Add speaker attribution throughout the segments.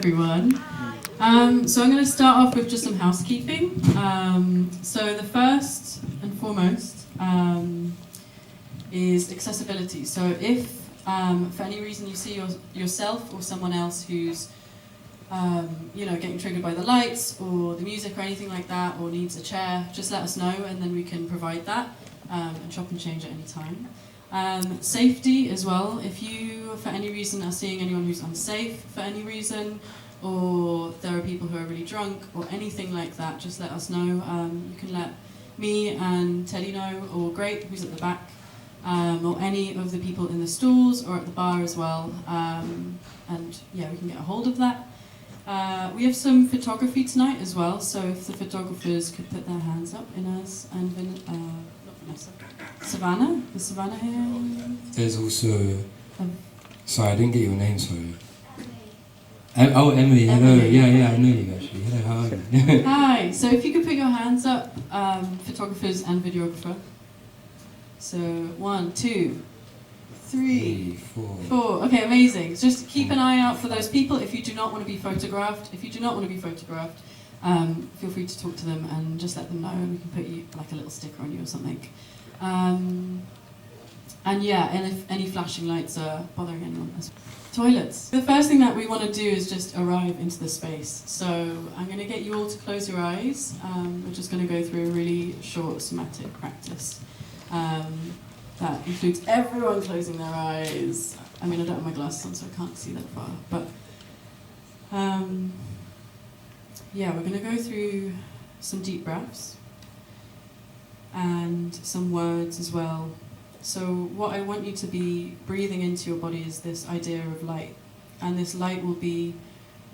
Speaker 1: everyone. So I'm going to start off with just some housekeeping. So the first and foremost is accessibility. So if for any reason you see yourself or someone else who's getting triggered by the lights or the music or anything like that, or needs a chair, just let us know and then we can provide that and chop and change at any time. Safety as well. If you, for any reason, are seeing anyone who's unsafe for any reason, or there are people who are really drunk or anything like that, just let us know. You can let me and Teddy know, or Grape, who's at the back, or any of the people in the stalls or at the bar as well. And yeah, we can get a hold of that. We have some photography tonight as well, so if the photographers could put their hands up, Inez and not Vanessa. Savannah? Is Savannah here?
Speaker 2: There's also... sorry, I didn't get your name, sorry. Oh, Emily, hello.
Speaker 1: Emily.
Speaker 2: Yeah, I know you actually. Hello, how are you?
Speaker 1: Hi, so if you could put your hands up, photographers and videographer. So 1, 2, 3, 4. Okay, amazing. Just keep an eye out for those people if you do not want to be photographed. If you do not want to be photographed, feel free to talk to them and just let them know, and we can put you like a little sticker on you or something. And if any flashing lights are bothering anyone. Toilets. The first thing that we want to do is just arrive into the space. So I'm going to get you all to close your eyes. We're just going to go through a really short somatic practice. That includes everyone closing their eyes. I mean, I don't have my glasses on, so I can't see that far. But we're going to go through some deep breaths and some words as well. So what I want you to be breathing into your body is this idea of light. And this light will be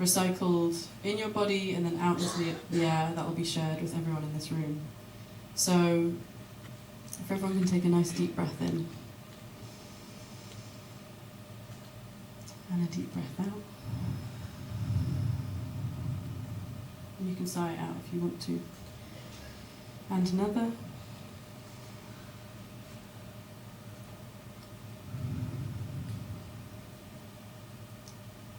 Speaker 1: recycled in your body and then out into the air that will be shared with everyone in this room. So if everyone can take a nice deep breath in. And a deep breath out. And you can sigh it out if you want to. And another.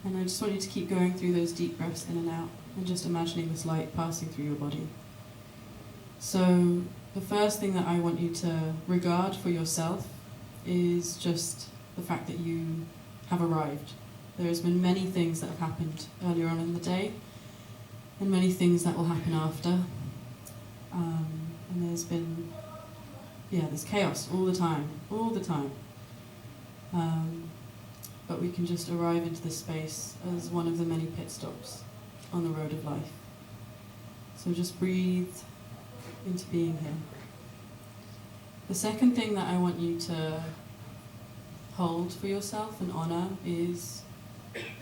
Speaker 1: And I just want you to keep going through those deep breaths in and out, and just imagining this light passing through your body. So the first thing that I want you to regard for yourself is just the fact that you have arrived. There's been many things that have happened earlier on in the day, and many things that will happen after. And there's been, there's chaos all the time. But we can just arrive into this space as one of the many pit stops on the road of life. So just breathe into being here. The second thing that I want you to hold for yourself and honor is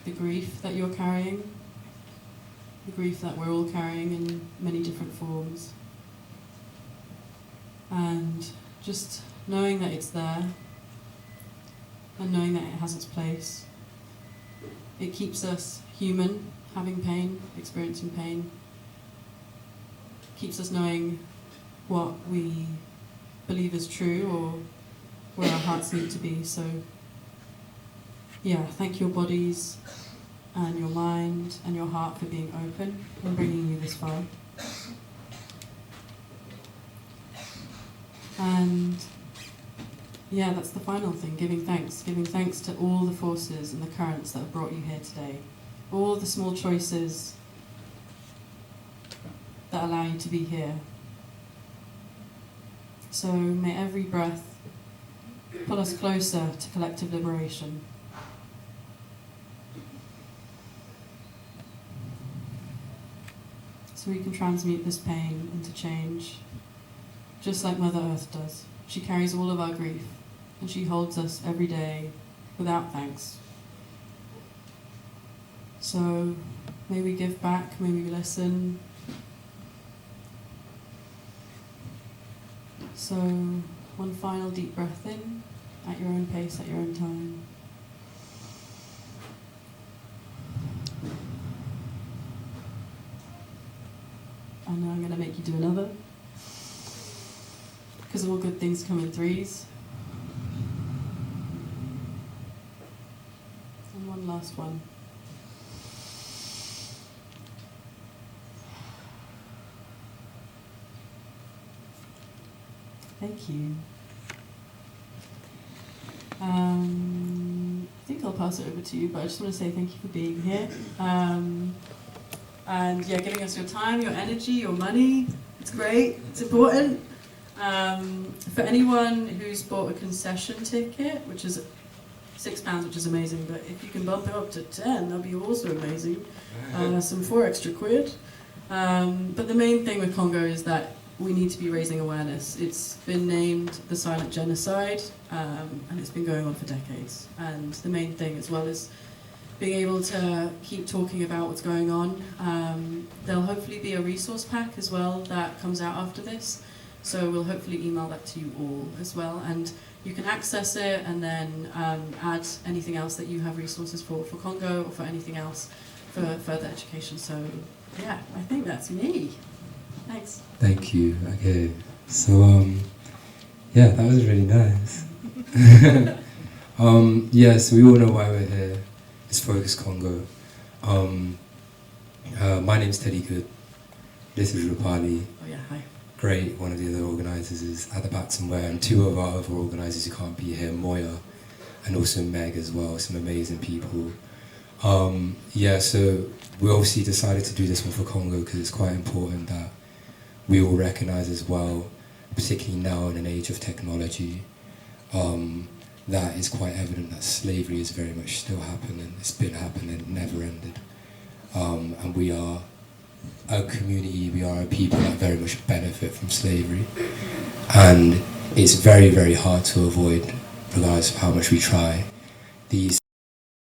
Speaker 1: the grief that you're carrying, the grief that we're all carrying in many different forms. And just knowing that it's there, and knowing that it has its place. It keeps us human, having pain, experiencing pain. Keeps us knowing what we believe is true or where our hearts need to be. So, thank your bodies and your mind and your heart for being open and bringing you this far. And that's the final thing, giving thanks to all the forces and the currents that have brought you here today, all the small choices that allow you to be here. So may every breath pull us closer to collective liberation. So we can transmute this pain into change, just like Mother Earth does. She carries all of our grief, and she holds us every day without thanks. So may we give back, may we listen. So one final deep breath in, at your own pace, at your own time. And now I'm going to make you do another. Because all good things come in threes. And one last one. Thank you. I think I'll pass it over to you, but I just want to say thank you for being here. And yeah, giving us your time, your energy, your money. It's great, it's important. For anyone who's bought a concession ticket, which is £6, which is amazing, but if you can bump it up to 10, that'd be also amazing. Some 4 extra quid. But the main thing with Congo is that we need to be raising awareness. It's been named the silent genocide, and it's been going on for decades. And the main thing as well is being able to keep talking about what's going on. There'll hopefully be a resource pack as well that comes out after this. So we'll hopefully email that to you all as well. And you can access it and then add anything else that you have resources for Congo or for anything else for further education. So yeah, I think that's me. Thanks.
Speaker 2: Thank you. Okay. So yeah, that was really nice. Yeah, so we all know why we're here. It's FOCUS Congo. My name's Teddy Good. This is Rupali.
Speaker 1: Oh yeah, hi.
Speaker 2: Great. One of the other organisers is at the back somewhere, and 2 of our other organisers who can't be here, Moya, and also Meg as well. Some amazing people. Yeah, so we obviously decided to do this one for Congo because it's quite important that we all recognise as well, particularly now in an age of technology, that it's quite evident that slavery is very much still happening. It's been happening, it never ended. And we are a community, we are a people that very much benefit from slavery. And it's very, very hard to avoid, regardless of how much we try. These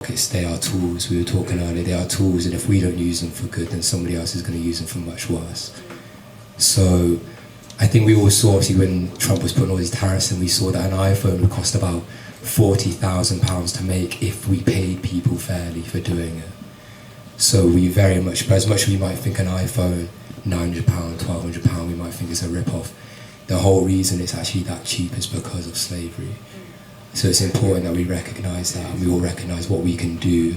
Speaker 2: pockets, they are tools. We were talking earlier, they are tools, and if we don't use them for good, then somebody else is going to use them for much worse. So I think we all saw, obviously, when Trump was putting all these tariffs in, we saw that an iPhone would cost about £40,000 to make if we paid people fairly for doing it. So we very much, but as much as we might think an iPhone, £900, £1,200, we might think it's a rip-off, the whole reason it's actually that cheap is because of slavery. So it's important that we recognise that, and we all recognise what we can do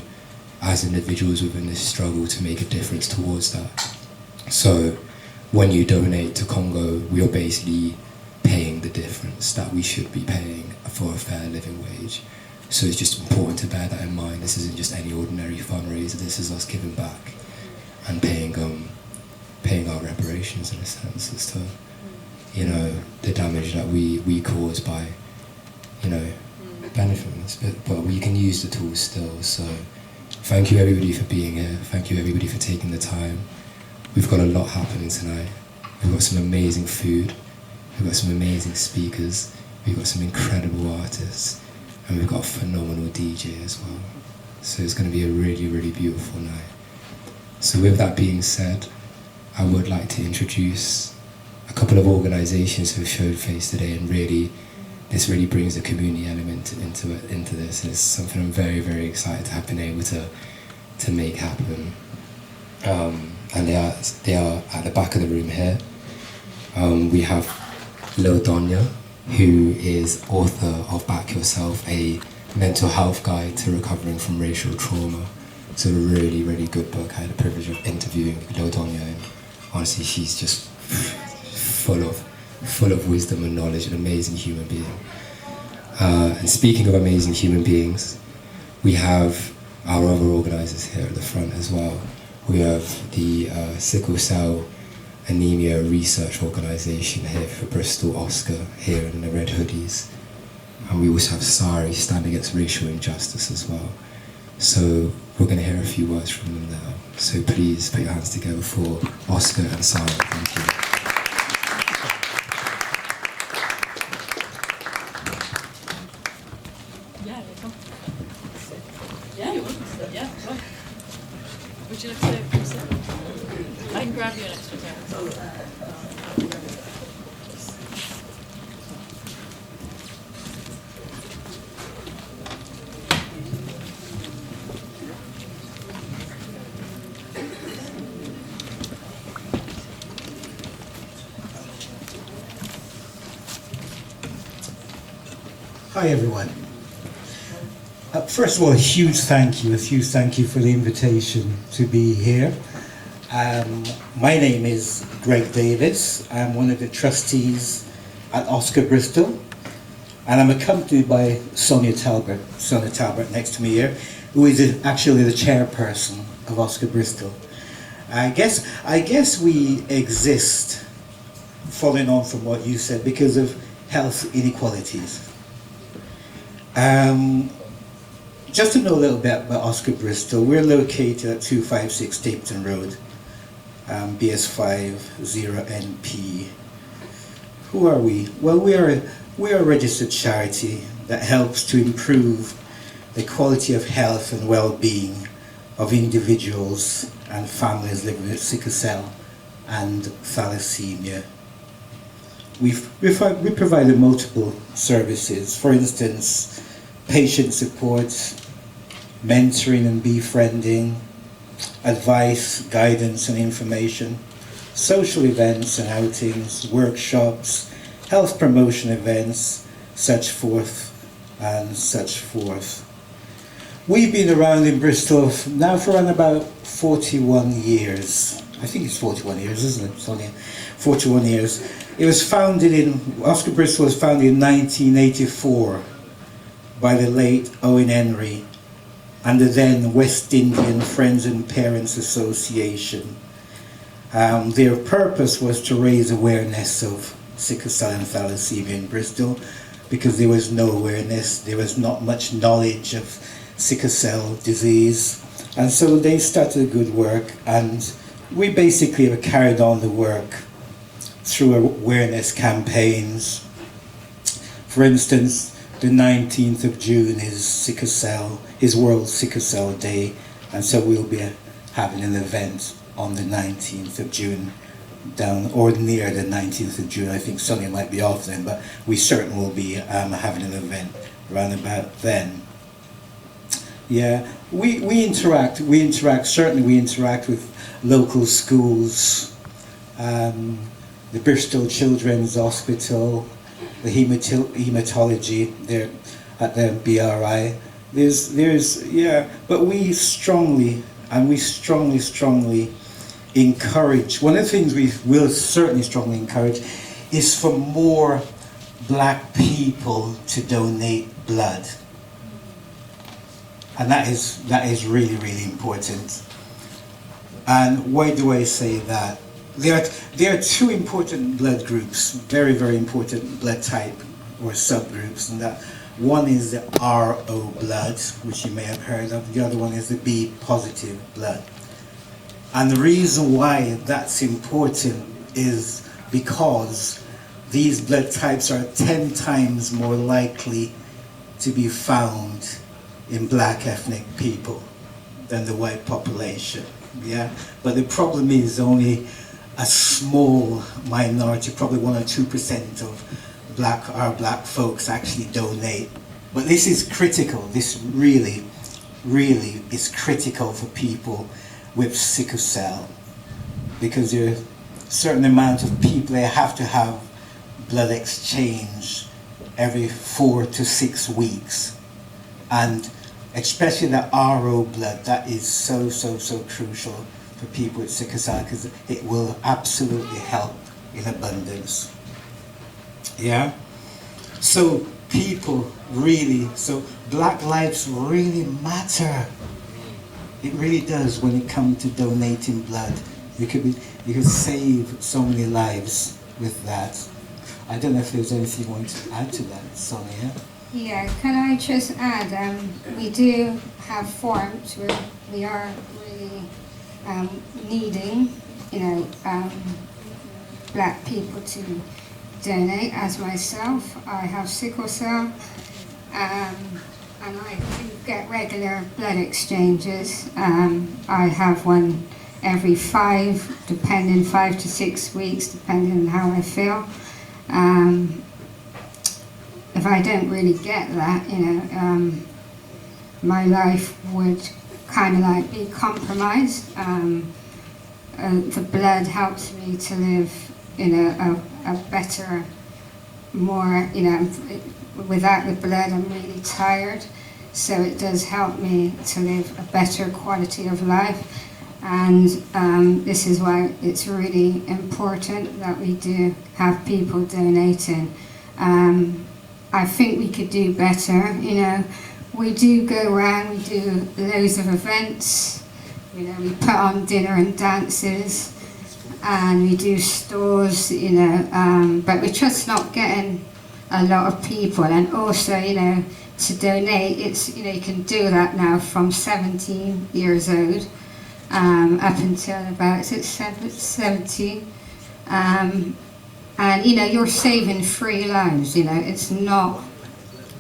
Speaker 2: as individuals within this struggle to make a difference towards that. So when you donate to Congo, we are basically paying the difference that we should be paying for a fair living wage. So it's just important to bear that in mind. This isn't just any ordinary fundraiser, this is us giving back and paying our reparations in a sense as to, you know, the damage that we cause by, you know, benefiting this bit. But we can use the tools still. So thank you everybody for being here. Thank you everybody for taking the time. We've got a lot happening tonight. We've got some amazing food, we've got some amazing speakers, we've got some incredible artists, and we've got a phenomenal DJ as well. So it's going to be a really, really beautiful night. So with that being said, I would like to introduce a couple of organisations who showed face today, and really, this really brings the community element into this. It's something I'm very, very excited to have been able to make happen. And they are at the back of the room here. We have Lil Donya, who is author of Back Yourself, a mental health guide to recovering from racial trauma. It's a really, really good book. I had the privilege of interviewing Lil Donya, and honestly, she's just full of wisdom and knowledge, an amazing human being. And speaking of amazing human beings, we have our other organisers here at the front as well. We have the Sickle Cell Anaemia Research organisation here for Bristol, Oscar, here in the red hoodies. And we also have Sari, Stand Against Racial Injustice as well. So we're going to hear a few words from them now. So please put your hands together for Oscar and Sari. Thank you.
Speaker 1: Would you like to sit? I can grab you an extra chair.
Speaker 3: Hi everyone. First of all, a huge thank you for the invitation to be here. My name is Greg Davis. I'm one of the trustees at Oscar Bristol, and I'm accompanied by Sonia Talbot next to me here, who is actually the chairperson of Oscar Bristol. I guess we exist, following on from what you said, because of health inequalities. Just to know a little bit about Oscar Bristol, we're located at 256 Stapleton Road, BS5 0NP. Who are we? Well, we are a registered charity that helps to improve the quality of health and well-being of individuals and families living with sickle cell and thalassemia. We provide multiple services. For instance, patient support, mentoring and befriending, advice, guidance and information, social events and outings, workshops, health promotion events, such forth and such forth. We've been around in Bristol now for around about 41 years. I think it's 41 years, isn't it, Sonia? 41 years. Oscar Bristol was founded in 1984 by the late Owen Henry and the then West Indian Friends and Parents Association. Their purpose was to raise awareness of sickle cell and thalassemia in Bristol, because there was no awareness, there was not much knowledge of sickle cell disease, and so they started good work, and we basically have carried on the work through awareness campaigns. For instance, the 19th of June is World Sickle Cell Day, and so we'll be having an event on the 19th of June, down or near the 19th of June. I think Sonia might be off then, but we certainly will be having an event around about then. Yeah, we interact with local schools, the Bristol Children's Hospital, the hematology there at the BRI. But we strongly encourage, one of the things we will certainly strongly encourage is for more black people to donate blood. And that is really, really important. And why do I say that? There are two important blood groups, very, very important blood type or subgroups, and that one is the RO blood, which you may have heard of. The other one is the B positive blood. And the reason why that's important is because these blood types are 10 times more likely to be found in black ethnic people than the white population. Yeah, but the problem is only a small minority, probably 1 or 2% of our black folks actually donate. But this is critical. This really, really is critical for people with sickle cell, because there are a certain amount of people they have to have blood exchange every 4 to 6 weeks, and especially the RO blood, that is so crucial for people with sickle cell, because it will absolutely help in abundance. Yeah? So black lives really matter. It really does when it comes to donating blood. You could save so many lives with that. I don't know if there's anything you want to add to that, Sonia.
Speaker 4: Yeah, can I just add, we do have forms where we are really needing, black people to donate. As myself, I have sickle cell, and I do get regular blood exchanges. I have one every 5 to 6 weeks, depending on how I feel. If I don't really get that, my life would kind of like be compromised. The blood helps me to live a better, more, without the blood I'm really tired. So it does help me to live a better quality of life. And this is why it's really important that we do have people donating. I think we could do better, you know. We do go around, we do loads of events, you know, we put on dinner and dances, and we do stores, you know, but we're just not getting a lot of people. And also, you know, to donate, it's, you know, you can do that now from 17 years old up until about 17. And, you know, you're saving 3 lives, you know, it's not,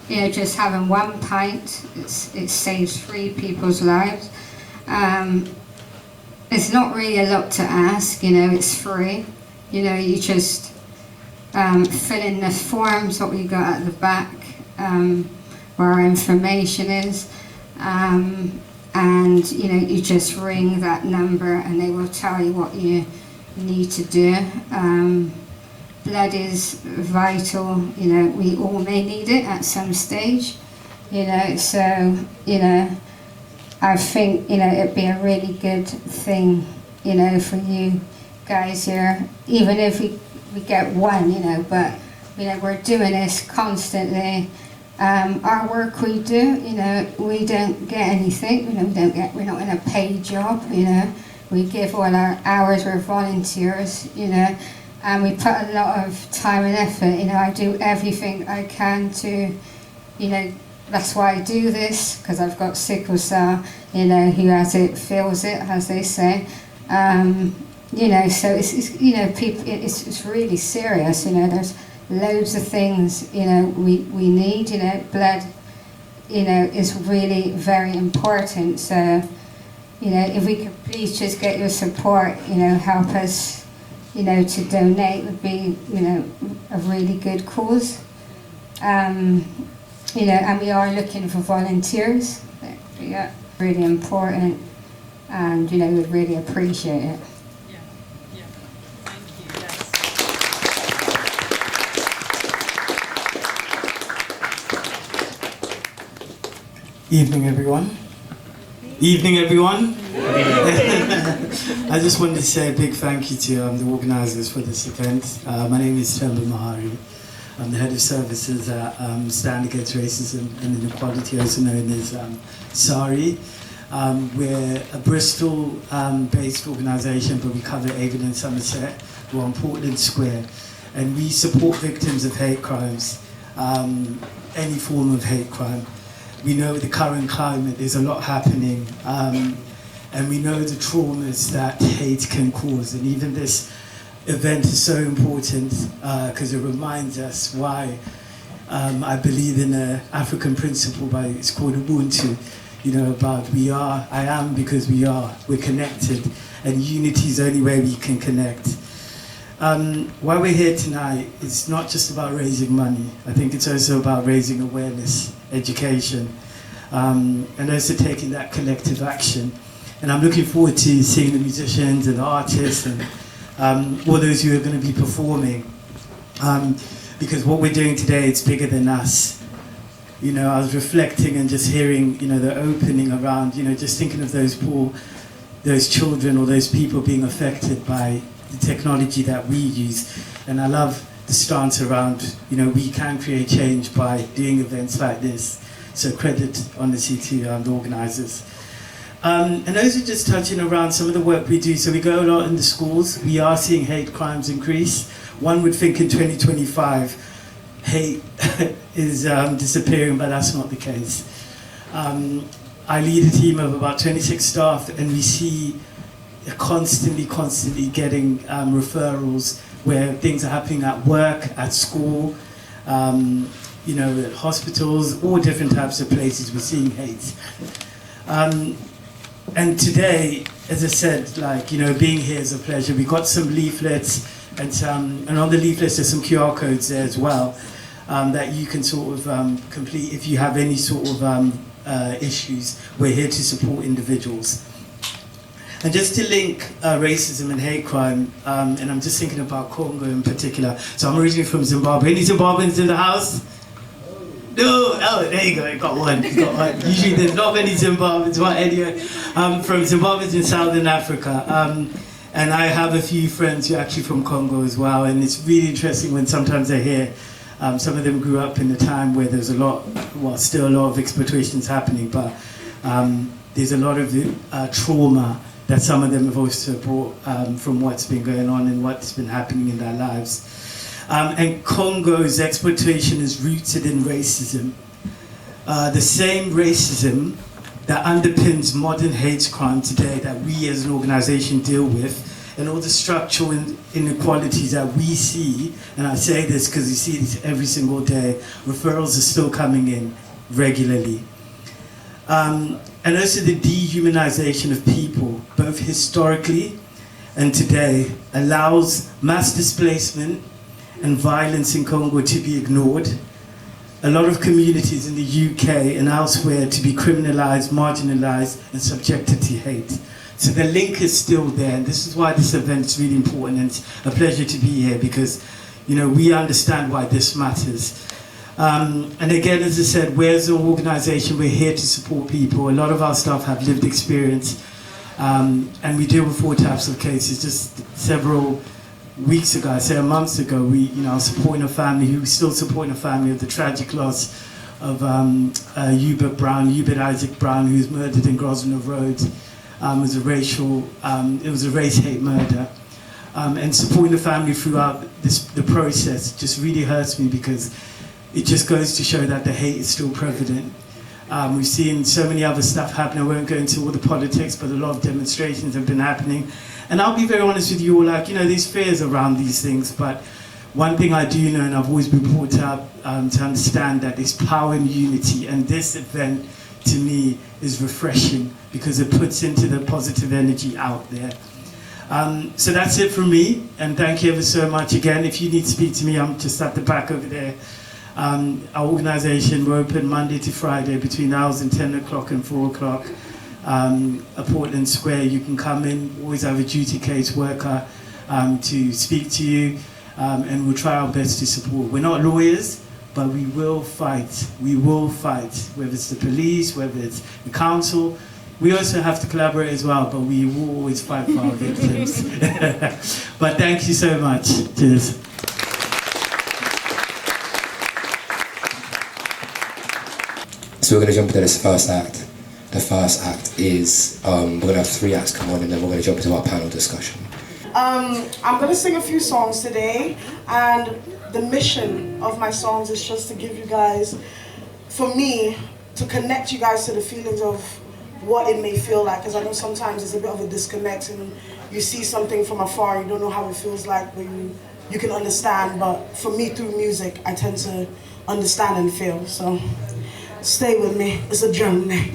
Speaker 4: you know, just having 1 pint, it saves 3 people's lives. It's not really a lot to ask, you know, it's free. You know, you just fill in the forms, what we got at the back, where our information is. And, you know, you just ring that number and they will tell you what you need to do. Blood is vital, you know, we all may need it at some stage, you know, so, you know, I think, you know, it'd be a really good thing, you know, for you guys here, even if we get 1, you know, but, you know, we're doing this constantly. Our work we do, you know, we don't get anything, you know, we're not in a paid job, you know, we give all our hours, we're volunteers, you know, and we put a lot of time and effort, you know, I do everything I can to, you know, that's why I do this, because I've got sickle cell, you know, who has it feels it, as they say. You know, so it's you know, people, it's really serious, you know, there's loads of things, you know, we need, you know, blood, you know, is really very important. So, you know, if we could please just get your support, you know, help us, you know, to donate would be, you know, a really good cause. You know, and we are looking for volunteers. Yeah, really important, and, you know, we'd really appreciate it.
Speaker 1: Yeah, thank you, yes.
Speaker 5: Evening, everyone. Evening, everyone. I just wanted to say a big thank you to the organisers for this event. My name is Temba Mahari. I'm the head of services at Stand Against Racism and Inequality, also known as SARI. We're a Bristol-based organisation, but we cover Avon and Somerset. We're on Portland Square, and we support victims of hate crimes, any form of hate crime. We know the current climate, there's a lot happening, and we know the traumas that hate can cause, and even this event is so important because it reminds us why I believe in an African principle it's called Ubuntu, you know, about I am because we are, we're connected, and unity is the only way we can connect. Why we're here tonight, it's not just about raising money. I think it's also about raising awareness, education, and also taking that collective action. And I'm looking forward to seeing the musicians and the artists and all those who are going to be performing, because what we're doing today, it's bigger than us. You know, I was reflecting and just hearing, you know, the opening around, you know, just thinking of those children or those people being affected by the technology that we use. And I love the stance around, you know, we can create change by doing events like this. So credit, honestly, to the organisers. And those are just touching around some of the work we do. So we go a lot in the schools. We are seeing hate crimes increase. One would think in 2025, hate is disappearing, but that's not the case. I lead a team of about 26 staff, and we see constantly getting referrals where things are happening at work, at school, you know, at hospitals, all different types of places we're seeing hate. And today, as I said, like, you know, being here is a pleasure. We got some leaflets, and on the leaflets there's some QR codes there as well that you can sort of complete if you have any sort of issues. We're here to support individuals. And just to link racism and hate crime, and I'm just thinking about Congo in particular. So I'm originally from Zimbabwe. Any Zimbabweans in the house? No, oh, there you go, you got one, you got one. Usually there's not many Zimbabweans, but anyway, I'm from Zimbabwe in Southern Africa. And I have a few friends who are actually from Congo as well, and it's really interesting when sometimes I hear some of them grew up in a time where there's still a lot of exploitations happening, but there's a lot of trauma that some of them have also brought from what's been going on and what's been happening in their lives. And Congo's exploitation is rooted in racism. The same racism that underpins modern hate crime today that we as an organization deal with, and all the structural inequalities that we see, and I say this because you see this every single day, referrals are still coming in regularly. And also the dehumanization of people, both historically and today, allows mass displacement and violence in Congo to be ignored. A lot of communities in the UK and elsewhere to be criminalized, marginalized, and subjected to hate. So the link is still there, and this is why this event is really important, and it's a pleasure to be here because, we understand why this matters. And again, as I said, we're as an organization, we're here to support people. A lot of our staff have lived experience, and we deal with 4 types of cases. Just several weeks ago, I say months ago, we, supporting a family who's still supporting a family of the tragic loss of Hubert Isaac Brown, who was murdered in Grosvenor Road. It was a race hate murder. And supporting the family throughout the process just really hurts me because it just goes to show that the hate is still prevalent. We've seen so many other stuff happen. I won't go into all the politics, but a lot of demonstrations have been happening. And I'll be very honest with you all, there's fears around these things, but one thing I do know, and I've always been brought up to understand, that there's power in unity, and this event, to me, is refreshing because it puts into the positive energy out there. So that's it from me, and thank you ever so much again. If you need to speak to me, I'm just at the back over there. Our organisation, we're open Monday to Friday between hours and 10 o'clock and 4 o'clock. At Portland Square, you can come in, always have a duty case worker to speak to you, and we'll try our best to support. We're not lawyers, but we will fight. We will fight, whether it's the police, whether it's the council. We also have to collaborate as well, but we will always fight for our victims. But thank you so much. Cheers.
Speaker 2: So we're going to jump into this first act. The first act is, we're going to have 3 acts come on, and then we're going to jump into our panel discussion.
Speaker 6: I'm going to sing a few songs today, and the mission of my songs is just to give you guys, for me, to connect you guys to the feelings of what it may feel like, because I know sometimes it's a bit of a disconnect, and you see something from afar, you don't know how it feels like, but you can understand. But for me, through music, I tend to understand and feel. So stay with me, it's a journey.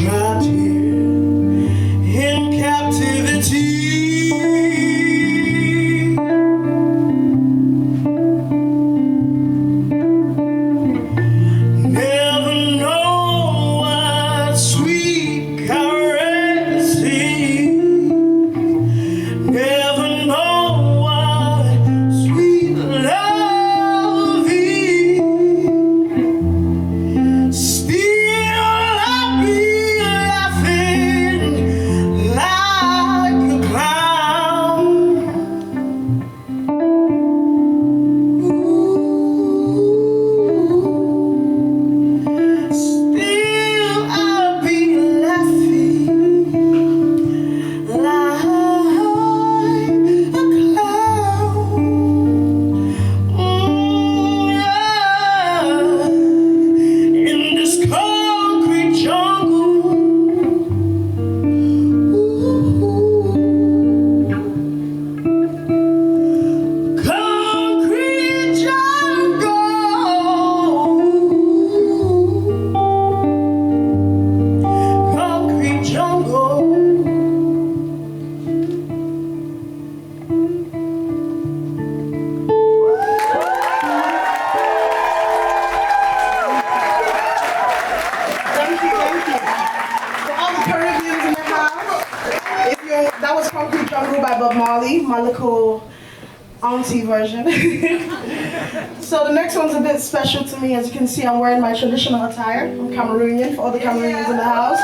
Speaker 5: trapped here in captivity.
Speaker 6: That was Concrete Jungle by Bob Marley, my little auntie version. So the next one's a bit special to me. As you can see, I'm wearing my traditional attire. I'm Cameroonian, for all the Cameroonians in the house.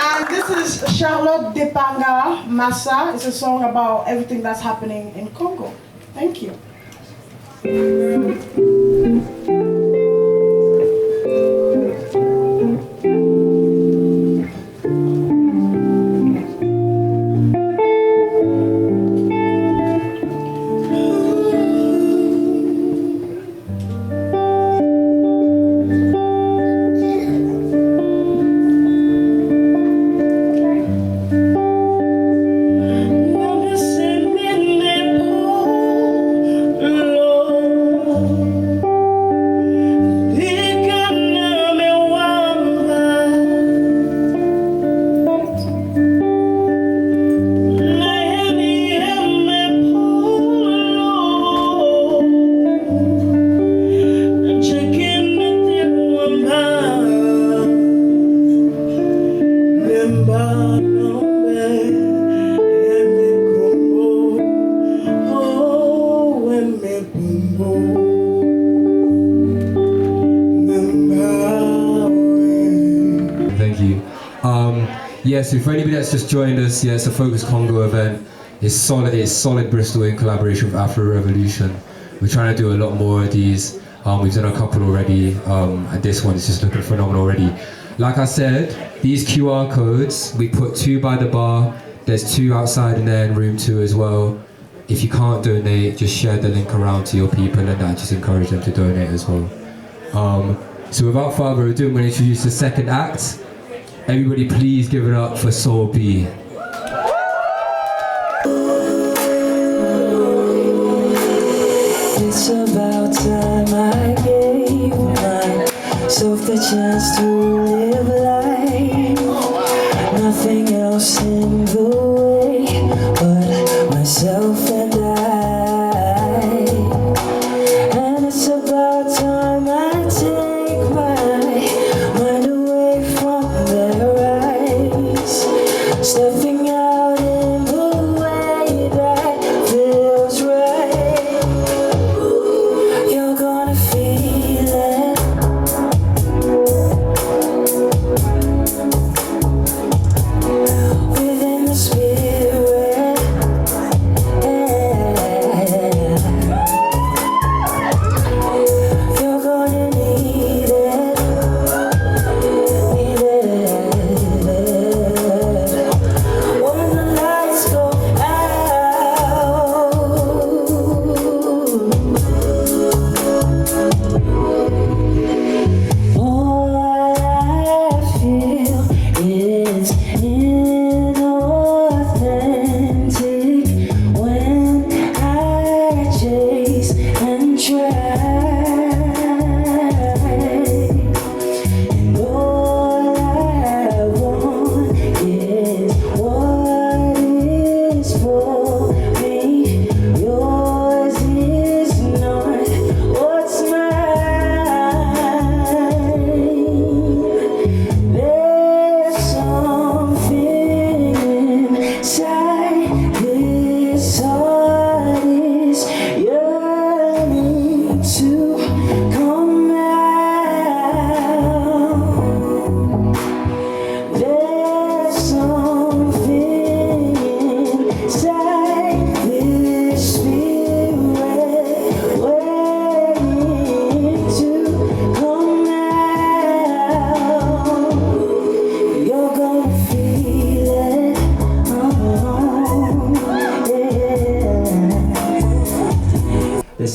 Speaker 6: And this is Charlotte Depanga Massa. It's a song about everything that's happening in Congo. Thank you.
Speaker 2: Yeah, so for anybody that's just joined us, yeah, it's a FOCUS Congo event. It's Solid Bristol in collaboration with Afro-Revolution. We're trying to do a lot more of these. We've done a couple already, and this one is just looking phenomenal already. Like I said, these QR codes, we put 2 by the bar. There's 2 outside in there in room 2 as well. If you can't donate, just share the link around to your people, and that just encourage them to donate as well. So without further ado, I'm going to introduce the second act. Everybody please give it up for Soul B.
Speaker 7: It's about time I gave myself the chance to live life. Nothing else in the way but myself and I. And it's about time I take my mind away from their eyes, stepping out in the way that feels right. You're gonna feel it. Within the spirit, you're gonna need it.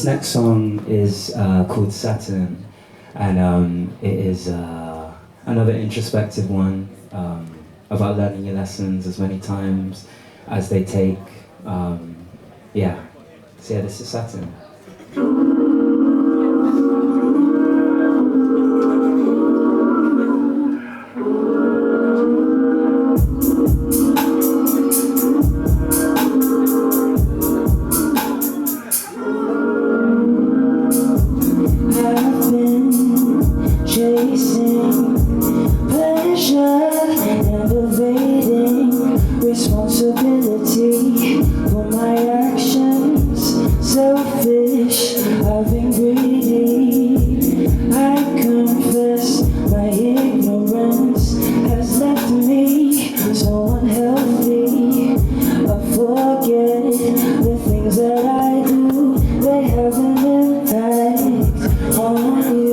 Speaker 7: next song is called Saturn, and it is another introspective one about learning your lessons as many times as they take. Yeah, so yeah, this is Saturn.
Speaker 8: Responsibility for my actions, selfish, I've been greedy. I confess my ignorance has left me so unhealthy. I forget the things that I do, they have an impact on you.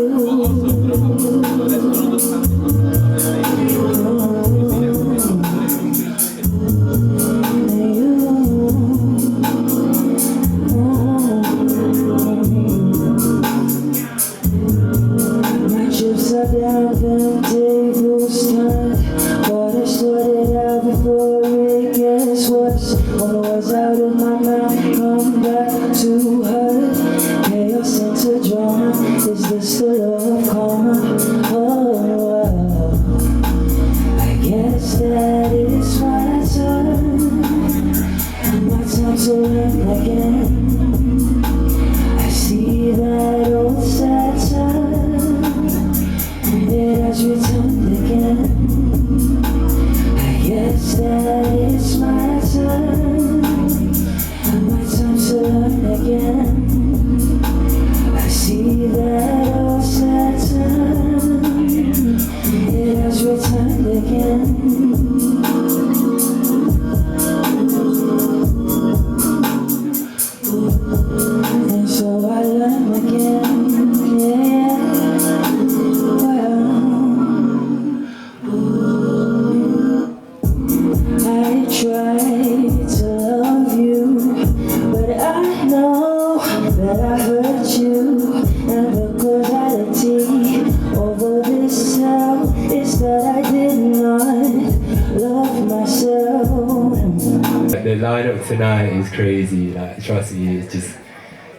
Speaker 2: The lineup tonight is crazy. Like, trust me, it's just,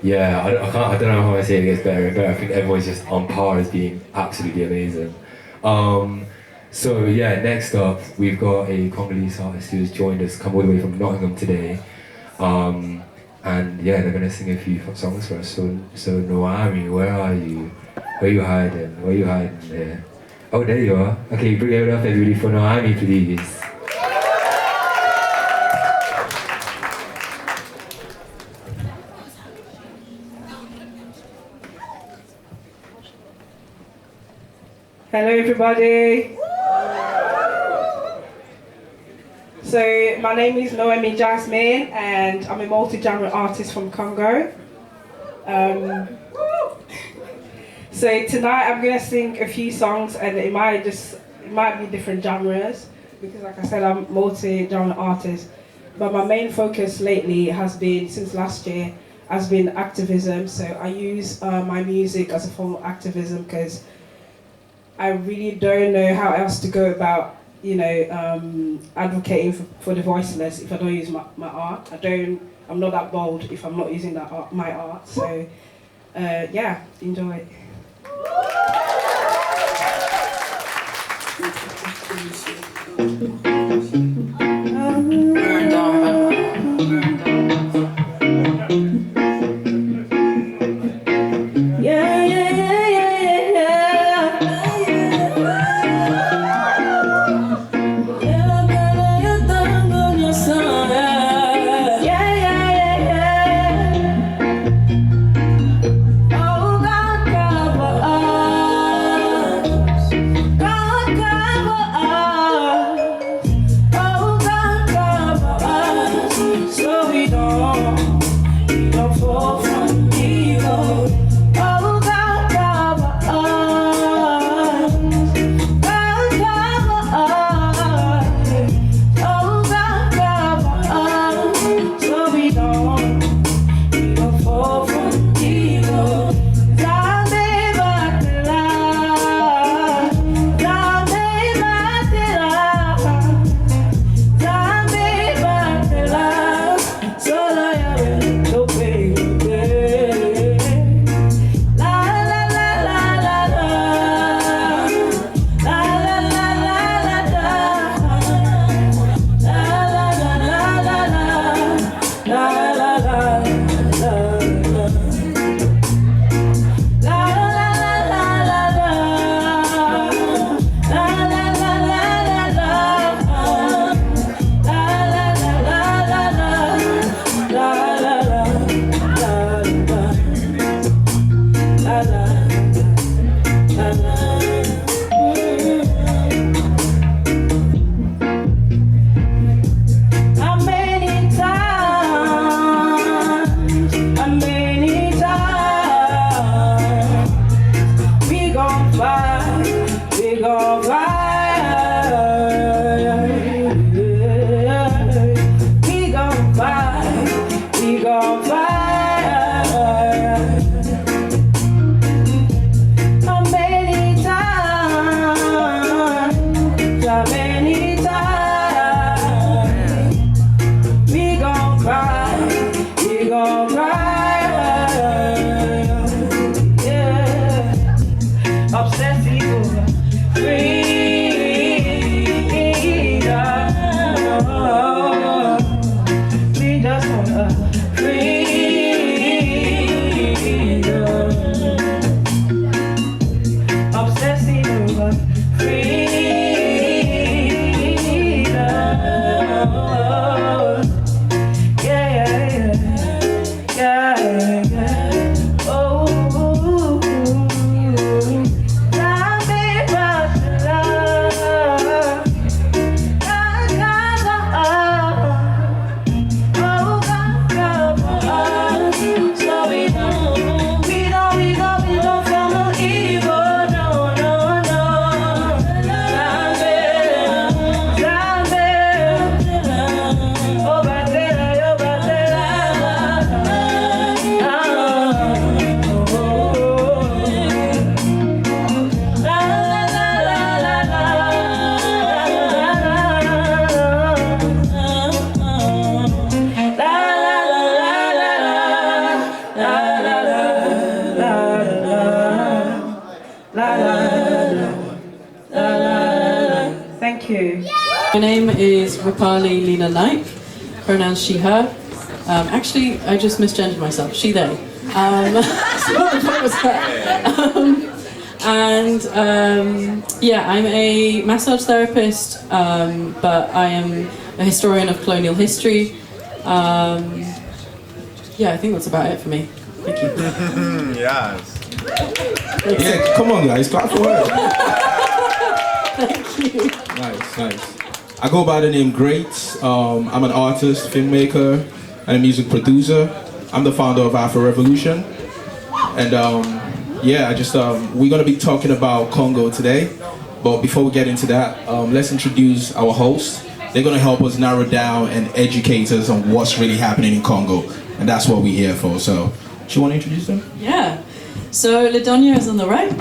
Speaker 2: yeah. I don't know how I say it gets better and better. I think everyone's just on par as being absolutely amazing. So yeah, next up we've got a Congolese artist who's joined us, come all the way from Nottingham today, and yeah, they're gonna sing a few songs for us. So Noami, where are you? Where you hiding? Where you hiding there? Oh, there you are. Okay, bring it up everybody for Noami, please.
Speaker 6: Hello everybody. So my name is Noemi Jasmine and I'm a multi-genre artist from Congo. So tonight I'm gonna sing a few songs and it might be different genres because like I said I'm multi-genre artist. But my main focus lately has been, since last year, has been activism. So I use my music as a form of activism because I really don't know how else to go about, advocating for the voiceless if I don't use my art. I'm not that bold if I'm not using my art. So, yeah, enjoy it.
Speaker 8: anytime. We gon' cry, we gon' cry. Yeah, obsessive over freedom. We just want freedom. Obsessive over freedom. Yeah, yeah, yeah, yeah. Oh, love me but love. So we don't feel no evil, no, no, no. Oh, batela, yo batela. La la la la la la. Thank you.
Speaker 1: My name is Rupali Leela Naik, pronouns she, her. Actually, I just misgendered myself, she, they. So the point was her. Yeah, I'm a massage therapist, but I am a historian of colonial history. Yeah, I think that's about it for me. Thank you.
Speaker 9: Yes.
Speaker 10: Yeah, come on guys, clap for her.
Speaker 1: Thank you.
Speaker 10: Nice, nice. I go by the name Great. I'm an artist, filmmaker, and a music producer. I'm the founder of Afro-Revolution. And yeah, we're gonna be talking about Congo today. But before we get into that, let's introduce our hosts. They're gonna help us narrow down and educate us on what's really happening in Congo. And that's what we're here for. So, do you wanna introduce them?
Speaker 1: Yeah. So Lidonia is on the right.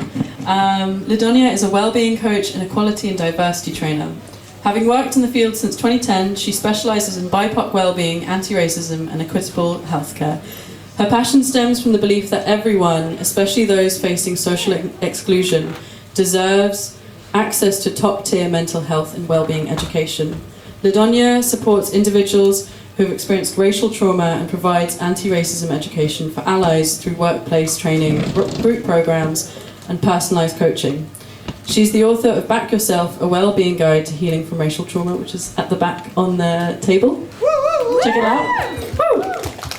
Speaker 1: Lidonia is a well-being coach and equality and diversity trainer. Having worked in the field since 2010, she specialises in BIPOC well-being, anti-racism and equitable healthcare. Her passion stems from the belief that everyone, especially those facing social exclusion, deserves access to top-tier mental health and well-being education. Lidonia supports individuals who have experienced racial trauma and provides anti-racism education for allies through workplace training, group programs, and personalised coaching. She's the author of Back Yourself, a well-being guide to healing from racial trauma, which is at the back on the table. Check it out. Woo!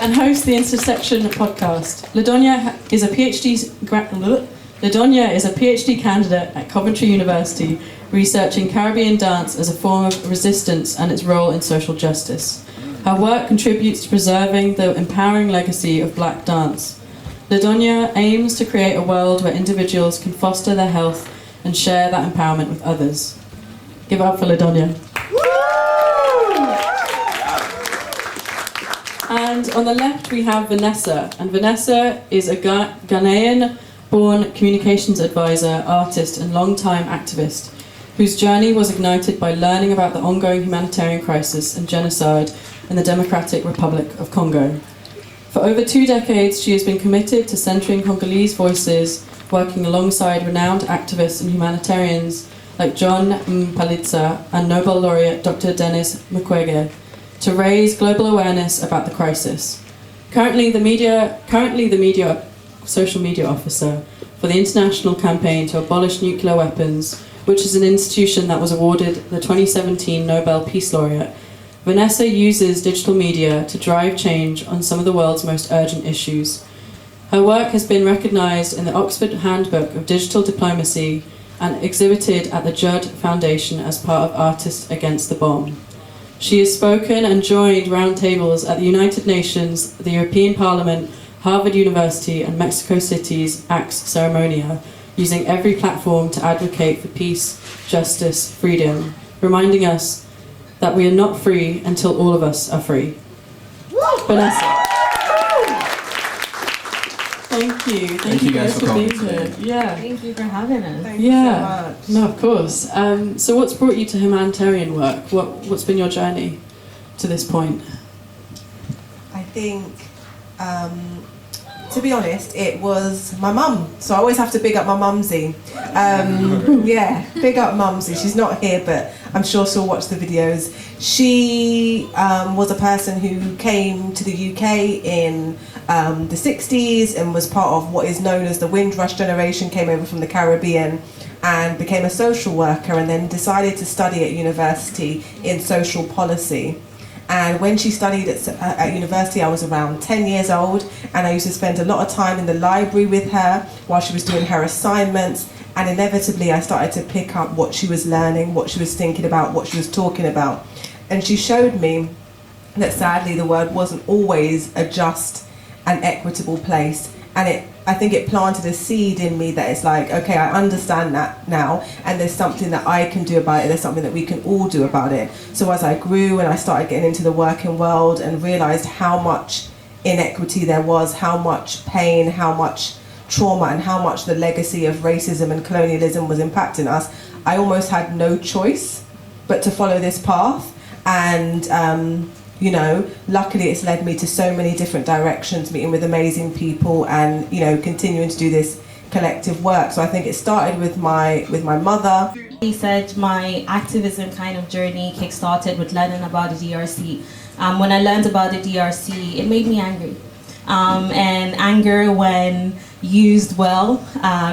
Speaker 1: And hosts the Intersection podcast. Lidonia is a PhD candidate at Coventry University, researching Caribbean dance as a form of resistance and its role in social justice. Her work contributes to preserving the empowering legacy of Black dance. Lidonia aims to create a world where individuals can foster their health and share that empowerment with others. Give it up for Lidonia. And on the left we have Vanessa. And Vanessa is a Ghanaian-born communications advisor, artist and long-time activist, whose journey was ignited by learning about the ongoing humanitarian crisis and genocide in the Democratic Republic of Congo. For over 2 decades, she has been committed to centering Congolese voices, working alongside renowned activists and humanitarians like John Mpalitsa and Nobel laureate Dr. Denis Mukwege to raise global awareness about the crisis. Currently the social media officer for the international campaign to abolish nuclear weapons, which is an institution that was awarded the 2017 Nobel Peace Laureate. Vanessa uses digital media to drive change on some of the world's most urgent issues. Her work has been recognised in the Oxford Handbook of Digital Diplomacy and exhibited at the Judd Foundation as part of Artists Against the Bomb. She has spoken and joined roundtables at the United Nations, the European Parliament, Harvard University and Mexico City's Axe Ceremonia, using every platform to advocate for peace, justice, freedom, reminding us that we are not free until all of us are free. Vanessa. Thank you.
Speaker 10: Thank you guys for
Speaker 1: being
Speaker 10: coming
Speaker 1: here.
Speaker 10: today.
Speaker 1: Yeah.
Speaker 9: Thank you for having us.
Speaker 6: Thank you so much.
Speaker 1: No, of course. So what's brought you to humanitarian work? What's been your journey to this point?
Speaker 11: I think, to be honest, it was my mum. So I always have to big up my mumsy. Yeah, big up mumsy. She's not here, but I'm sure she'll watch the videos. She was a person who came to the UK in the 60s and was part of what is known as the Windrush generation, came over from the Caribbean and became a social worker, and then decided to study at university in social policy. And when she studied at university, I was around 10 years old, and I used to spend a lot of time in the library with her while she was doing her assignments, and inevitably I started to pick up what she was learning, what she was thinking about, what she was talking about. And she showed me that sadly the world wasn't always a just and equitable place, and I think it planted a seed in me that it's like, okay, I understand that now, and there's something that I can do about it, there's something that we can all do about it. So as I grew and I started getting into the working world and realised how much inequity there was, how much pain, how much trauma, and how much the legacy of racism and colonialism was impacting us, I almost had no choice but to follow this path. And you know, luckily it's led me to so many different directions, meeting with amazing people and, you know, continuing to do this collective work. So I think it started with my mother.
Speaker 9: He said my activism kind of journey kick-started with learning about the DRC. When I learned about the DRC, it made me angry. And anger, when used well,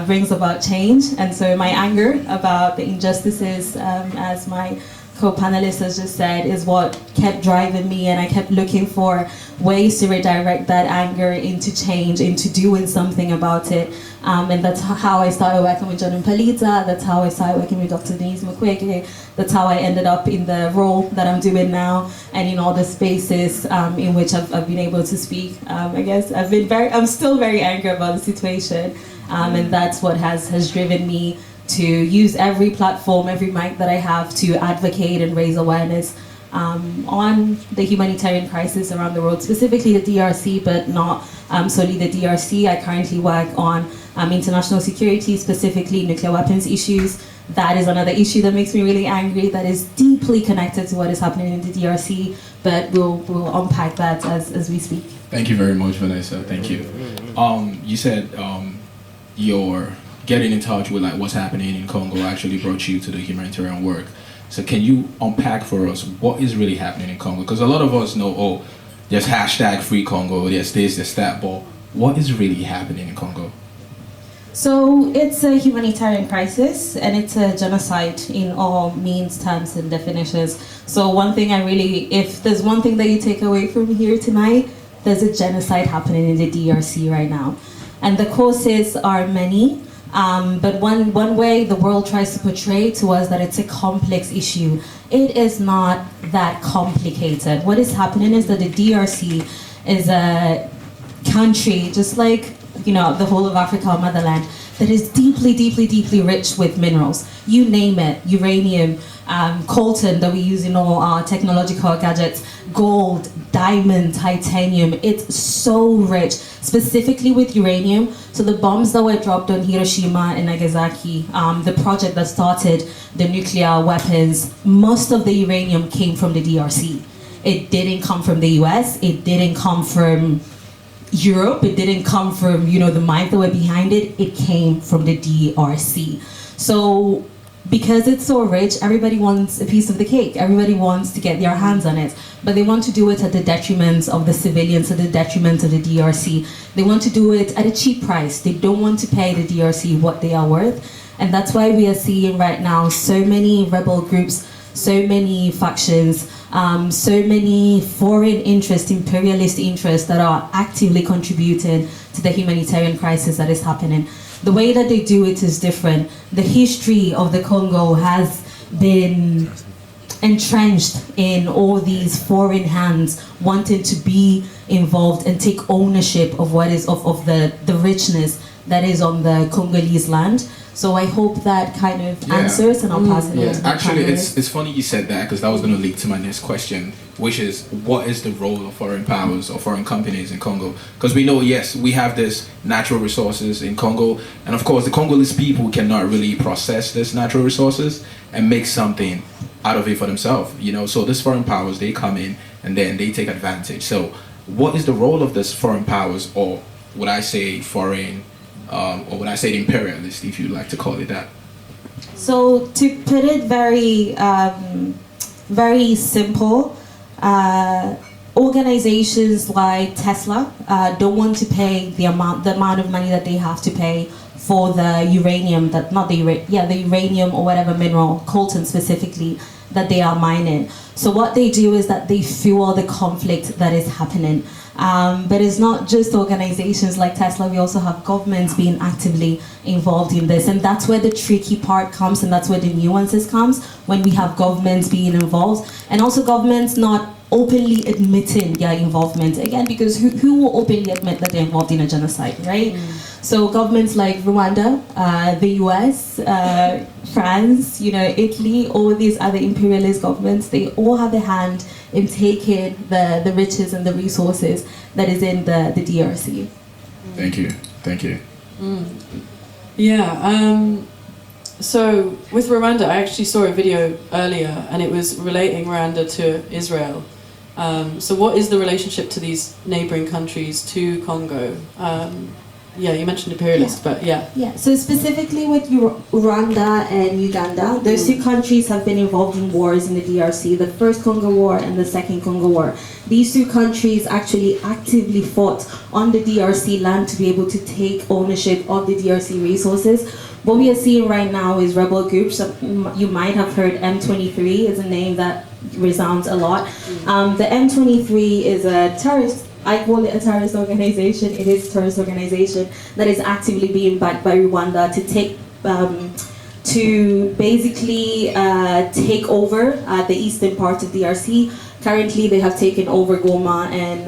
Speaker 9: brings about change. And so my anger about the injustices, as my co-panelist has just said, is what kept driving me, and I kept looking for ways to redirect that anger into change, into doing something about it. And that's how I started working with John Palita, that's how I started working with Dr. Denise Mukwege, that's how I ended up in the role that I'm doing now, and in all the spaces in which I've been able to speak. I guess I'm still very angry about the situation, and that's what has driven me to use every platform, every mic that I have to advocate and raise awareness on the humanitarian crisis around the world, specifically the DRC, but not solely the DRC. I currently work on international security, specifically nuclear weapons issues. That is another issue that makes me really angry, that is deeply connected to what is happening in the DRC, but we'll unpack that as we speak.
Speaker 10: Thank you very much, Vanessa. Thank you. You said your getting in touch with like what's happening in Congo actually brought you to the humanitarian work. So can you unpack for us what is really happening in Congo? Because a lot of us know, oh, there's hashtag Free Congo, there's this, there's that, but what is really happening in Congo?
Speaker 9: So it's a humanitarian crisis, and it's a genocide in all means, terms, and definitions. So one thing if there's one thing that you take away from here tonight, there's a genocide happening in the DRC right now. And the causes are many. But one way the world tries to portray to us that it's a complex issue. It is not that complicated. What is happening is that the DRC is a country, just like, you know, the whole of Africa or motherland, that is deeply, deeply, deeply rich with minerals. You name it, uranium, coltan that we use in all our technological gadgets, gold, diamond, titanium. It's so rich, specifically with uranium. So the bombs that were dropped on Hiroshima and Nagasaki, the project that started the nuclear weapons, most of the uranium came from the DRC. It didn't come from the US, it didn't come from Europe, it didn't come from, you know, the minds that were behind it, it came from the DRC. So because it's so rich, everybody wants a piece of the cake. Everybody wants to get their hands on it. But they want to do it at the detriment of the civilians, at the detriment of the DRC. They want to do it at a cheap price. They don't want to pay the DRC what they are worth. And that's why we are seeing right now so many rebel groups, so many factions, so many foreign interests, imperialist interests that are actively contributing to the humanitarian crisis that is happening. The way that they do it is different. The history of the Congo has been entrenched in all these foreign hands wanting to be involved and take ownership of what is of the richness that is on the Congolese land. So I hope that kind of answers, and I'll pass it on to the
Speaker 10: Actually,
Speaker 9: panelists.
Speaker 10: it's funny you said that, because that was going to lead to my next question, which is, what is the role of foreign powers or foreign companies in Congo? Because we know, yes, we have this natural resources in Congo, and of course the Congolese people cannot really process this natural resources and make something out of it for themselves, you know. So these foreign powers, they come in and then they take advantage. So what is the role of these foreign powers, or would I say foreign, or would I say imperialist, if you like to call it that?
Speaker 9: So to put it very, very simple, organizations like Tesla don't want to pay the amount of money that they have to pay for the uranium, the uranium or whatever mineral, coltan specifically, that they are mining. So what they do is that they fuel the conflict that is happening. But it's not just organizations like Tesla, we also have governments being actively involved in this. And that's where the tricky part comes, and that's where the nuances comes, when we have governments being involved, and also governments not openly admitting their involvement. Again, because who will openly admit that they're involved in a genocide, right? So governments like Rwanda, the US, France, Italy, all these other imperialist governments, they all have a hand in taking the riches and the resources that is in the DRC.
Speaker 10: Thank you.
Speaker 1: So with Rwanda, I actually saw a video earlier, and it was relating Rwanda to Israel. So what is the relationship to these neighboring countries to Congo? You mentioned imperialist, but yeah.
Speaker 9: Yeah, so specifically with Rwanda and Uganda, those two countries have been involved in wars in the DRC, the first Congo War and the second Congo War. These two countries actually actively fought on the DRC land to be able to take ownership of the DRC resources. What we are seeing right now is rebel groups. You might have heard M23 is a name that resounds a lot. The M23 is a terrorist, I call it a terrorist organization. It is a terrorist organization that is actively being backed by Rwanda to take, to basically take over the eastern part of DRC. Currently, they have taken over Goma and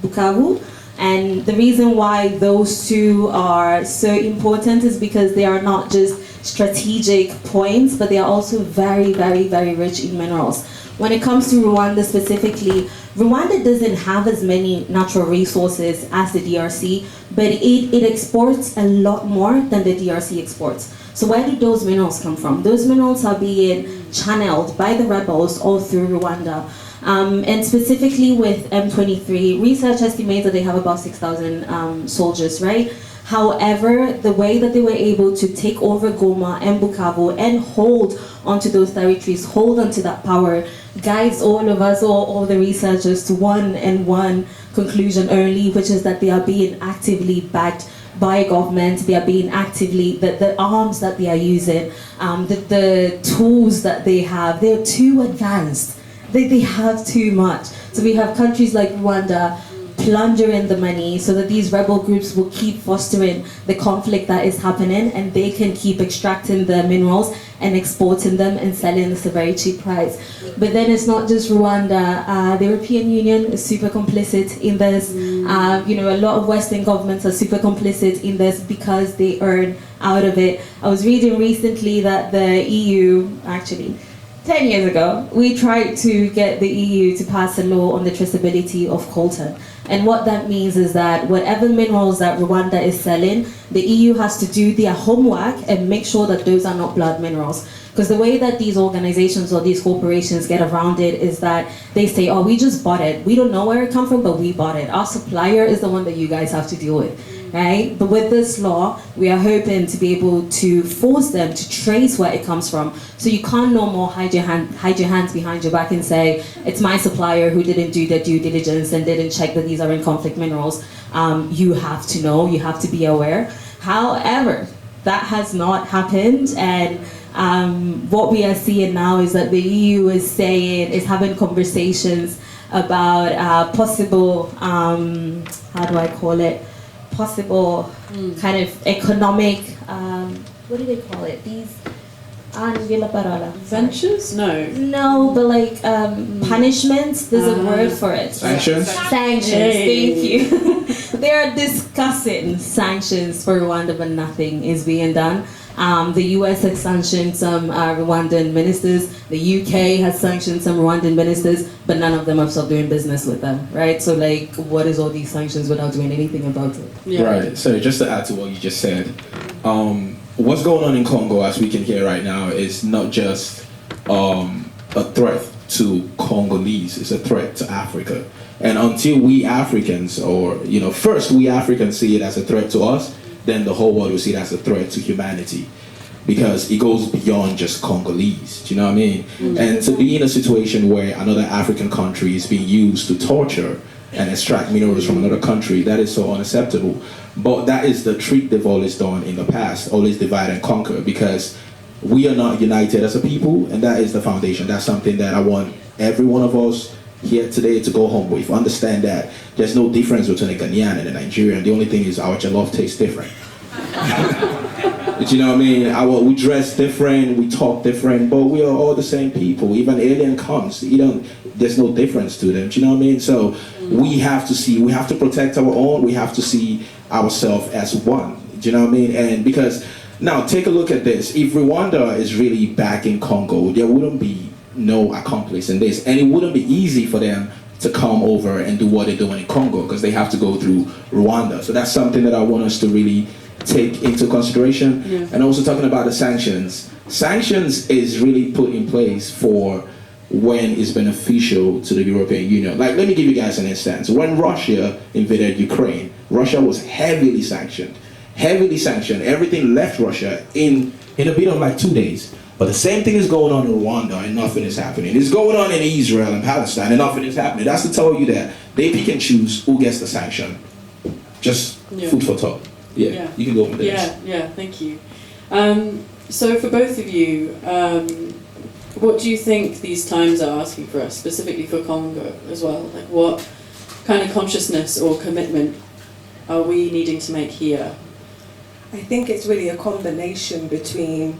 Speaker 9: Bukavu. And the reason why those two are so important is because they are not just strategic points, but they are also very, very, very rich in minerals. When it comes to Rwanda specifically, Rwanda doesn't have as many natural resources as the DRC, but it exports a lot more than the DRC exports. So where do those minerals come from? Those minerals are being channeled by the rebels all through Rwanda. And specifically with M23, research estimates that they have about 6,000 soldiers, right? However, the way that they were able to take over Goma and Bukavu and hold onto those territories, hold onto that power, guides all of us, all the researchers, to one conclusion only, which is that they are being actively backed by government. They are being actively, the arms that they are using, the tools that they have, they're too advanced. They have too much. So we have countries like Rwanda plundering the money so that these rebel groups will keep fostering the conflict that is happening, and they can keep extracting the minerals and exporting them and selling at a very cheap price. But then it's not just Rwanda. The European Union is super complicit in this. A lot of Western governments are super complicit in this because they earn out of it. I was reading recently that the EU, actually 10 years ago, we tried to get the EU to pass a law on the traceability of coltan. And what that means is that whatever minerals that Rwanda is selling, the EU has to do their homework and make sure that those are not blood minerals. Because the way that these organizations or these corporations get around it is that they say, oh, we just bought it. We don't know where it comes from, but we bought it. Our supplier is the one that you guys have to deal with, right? But with this law, we are hoping to be able to force them to trace where it comes from. So you can't no more hide your hands behind your back and say, it's my supplier who didn't do their due diligence and didn't check that these are in conflict minerals. You have to know, you have to be aware. However, that has not happened, and what we are seeing now is that the EU is having conversations about possible, possible kind of economic, what do they call it? These
Speaker 1: ventures?
Speaker 9: No, but like punishments. There's a word for it.
Speaker 10: Sanctions?
Speaker 9: Sanctions, thank you. They are discussing sanctions for Rwanda, but nothing is being done. The US has sanctioned some Rwandan ministers. The UK has sanctioned some Rwandan ministers, but none of them have stopped doing business with them, right? So like, what is all these sanctions without doing anything about it?
Speaker 1: Yeah.
Speaker 10: Right. So just to add to what you just said, what's going on in Congo, as we can hear right now, is not just a threat to Congolese, it's a threat to Africa. And until we Africans, or, you know, first we Africans see it as a threat to us, then the whole world will see it as a threat to humanity. Because it goes beyond just Congolese, do you know what I mean? And to be in a situation where another African country is being used to torture and extract minerals from another country, that is so unacceptable. But that is the trick they've always done in the past, always divide and conquer, because we are not united as a people, and that is the foundation. That's something that I want every one of us here today to go home with. Understand that there's no difference between a Ghanaian and a Nigerian. The only thing is our jollof tastes different. Do you know what I mean? We dress different, we talk different, but we are all the same people. Even alien comes, there's no difference to them. Do you know what I mean? So we have to protect our own. We have to see ourselves as one. Do you know what I mean? And because now take a look at this. If Rwanda is really back in Congo, there wouldn't be no accomplice in this, and it wouldn't be easy for them to come over and do what they're doing in Congo, because they have to go through Rwanda. So that's something that I want us to really take into consideration. Yeah. And also talking about the sanctions. Sanctions is really put in place for when it's beneficial to the European Union. Like, let me give you guys an instance. When Russia invaded Ukraine, Russia was heavily sanctioned. Everything left Russia in a bit of like 2 days. But the same thing is going on in Rwanda and nothing is happening. It's going on in Israel and Palestine and nothing is happening. That's to tell you that they pick and choose who gets the sanction. Just food for thought. Yeah, you can go with this.
Speaker 1: Yeah, thank you. So for both of you, what do you think these times are asking for us, specifically for Congo as well? Like, what kind of consciousness or commitment are we needing to make here?
Speaker 11: I think it's really a combination between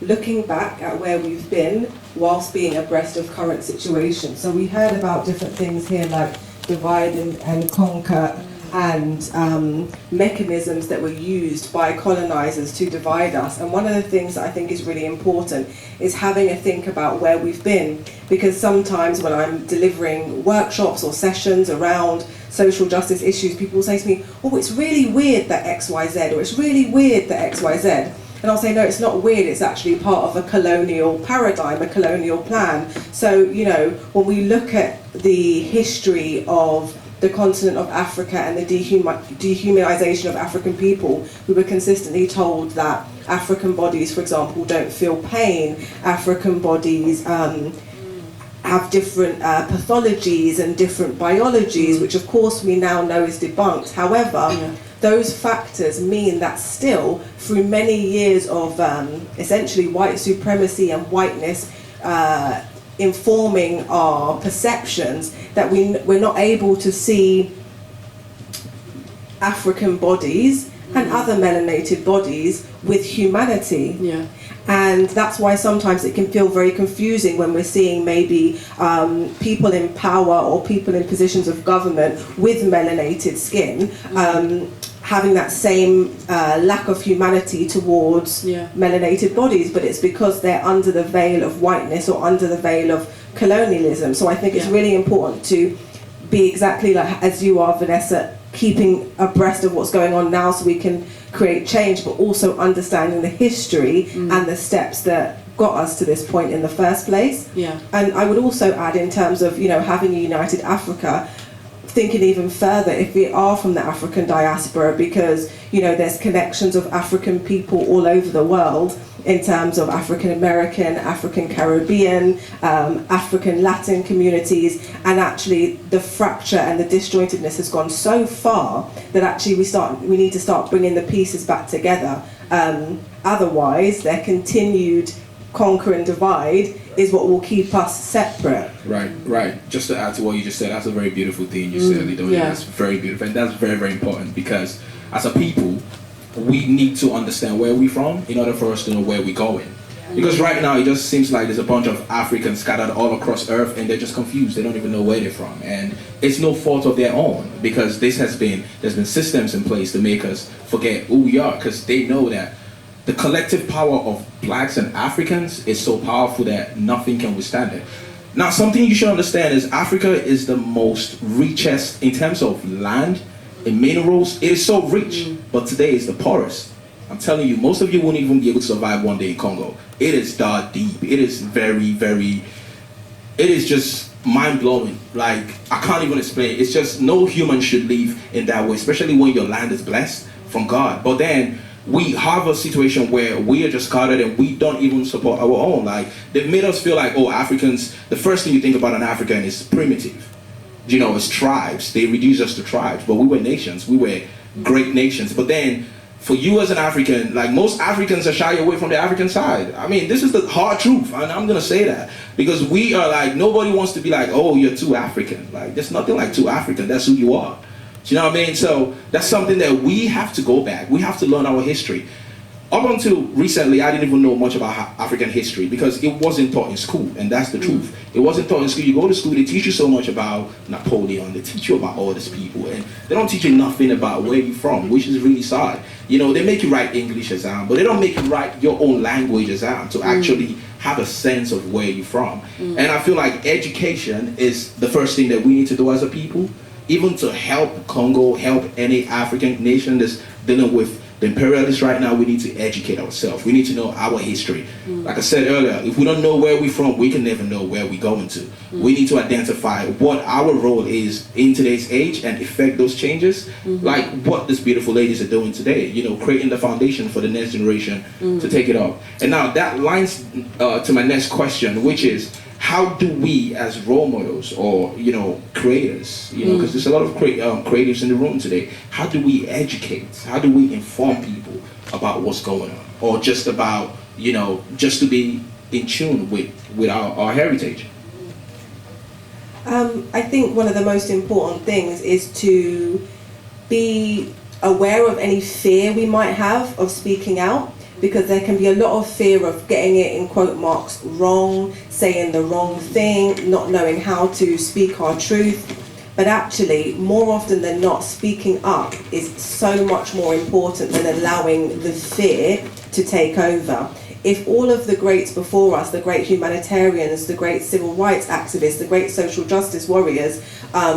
Speaker 11: looking back at where we've been whilst being abreast of current situations. So we heard about different things here like divide and conquer and mechanisms that were used by colonizers to divide us. And one of the things that I think is really important is having a think about where we've been, because sometimes when I'm delivering workshops or sessions around social justice issues, people say to me, oh, it's really weird that XYZ, or it's really weird that XYZ. And I'll say, no, it's not weird, it's actually part of a colonial paradigm, a colonial plan. So, you know, when we look at the history of the continent of Africa and the dehumanization of African people, we were consistently told that African bodies, for example, don't feel pain. African bodies have different pathologies and different biologies, which of course we now know is debunked. However, those factors mean that still, through many years of essentially white supremacy and whiteness informing our perceptions, that we're not able to see African bodies and other melanated bodies with humanity. Yeah. And that's why sometimes it can feel very confusing when we're seeing maybe people in power or people in positions of government with melanated skin having that same lack of humanity towards melanated bodies, but it's because they're under the veil of whiteness or under the veil of colonialism. So I think it's really important to be exactly like as you are, Vanessa, keeping abreast of what's going on now so we can create change, but also understanding the history and the steps that got us to this point in the first place. Yeah. And I would also add, in terms of, you know, having a united Africa, thinking even further, if we are from the African diaspora, because, you know, there's connections of African people all over the world in terms of African American, African Caribbean, African Latin communities, and actually the fracture and the disjointedness has gone so far that actually we need to start bringing the pieces back together. Otherwise, their continued conquer and divide is what will keep us separate.
Speaker 10: Right. Just to add to what you just said, that's a very beautiful thing you said, Lidonia. Yeah. That's very beautiful, and that's very, very important, because as a people, we need to understand where we're from in order for us to know where we're going. Because right now, it just seems like there's a bunch of Africans scattered all across Earth, and they're just confused. They don't even know where they're from, and it's no fault of their own, because there's been systems in place to make us forget who we are, because they know that the collective power of blacks and Africans is so powerful that nothing can withstand it. Now, something you should understand is Africa is the most richest in terms of land and minerals. It is so rich, but today is the poorest. I'm telling you, most of you won't even be able to survive one day in Congo. It is that deep. It is very, very, it is just mind-blowing. Like, I can't even explain it. It's just no human should live in that way, especially when your land is blessed from God. But then we have a situation where we are just scattered and we don't even support our own. Like, they've made us feel like, oh, Africans, the first thing you think about an African is primitive. You know, it's tribes. They reduce us to tribes, but we were nations. We were great nations. But then for you as an African, like, most Africans are shy away from the African side. I mean, this is the hard truth, and I'm gonna say that. Because we are like, nobody wants to be like, oh, you're too African. Like, there's nothing like too African, that's who you are. Do you know what I mean? So that's something that we have to go back. We have to learn our history. Up until recently, I didn't even know much about African history because it wasn't taught in school, and that's the truth. It wasn't taught in school. You go to school, they teach you so much about Napoleon, they teach you about all these people, and they don't teach you nothing about where you're from, which is really sad. You know, they make you write English exam, but they don't make you write your own language exam to actually have a sense of where you're from. And I feel like education is the first thing that we need to do as a people, even to help Congo, help any African nation that's dealing with the imperialists right now. We need to educate ourselves. We need to know our history. Like I said earlier, if we don't know where we're from, we can never know where we're going to. We need to identify what our role is in today's age and effect those changes, like what these beautiful ladies are doing today, you know, creating the foundation for the next generation to take it up. And now that lines to my next question, which is, how do we as role models or, you know, creators, you know, because there's a lot of creatives in the room today, how do we educate? How do we inform people about what's going on? Or just about, you know, just to be in tune with our heritage?
Speaker 11: I think one of the most important things is to be aware of any fear we might have of speaking out, because there can be a lot of fear of getting it in quote marks wrong, saying the wrong thing, not knowing how to speak our truth. But actually, more often than not, speaking up is so much more important than allowing the fear to take over. If all of the greats before us, the great humanitarians, the great civil rights activists, the great social justice warriors,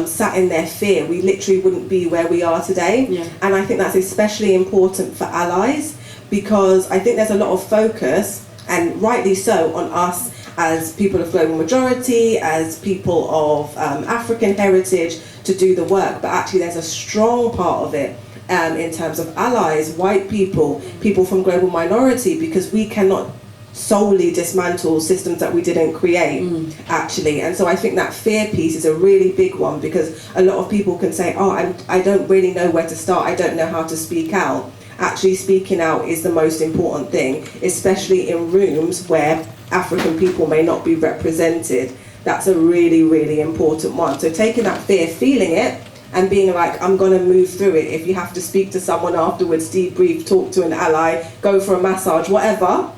Speaker 11: sat in their fear, we literally wouldn't be where we are today. And I think that's especially important for allies, because I think there's a lot of focus, and rightly so, on us as people of global majority, as people of African heritage, to do the work. But actually there's a strong part of it in terms of allies, white people, people from global minority, because we cannot solely dismantle systems that we didn't create, actually. And so I think that fear piece is a really big one, because a lot of people can say, oh, I don't really know where to start, I don't know how to speak out. Actually, speaking out is the most important thing, especially in rooms where African people may not be represented. That's a really, really important one. So taking that fear, feeling it, and being like, I'm going to move through it. If you have to speak to someone afterwards, debrief, talk to an ally, go for a massage, whatever,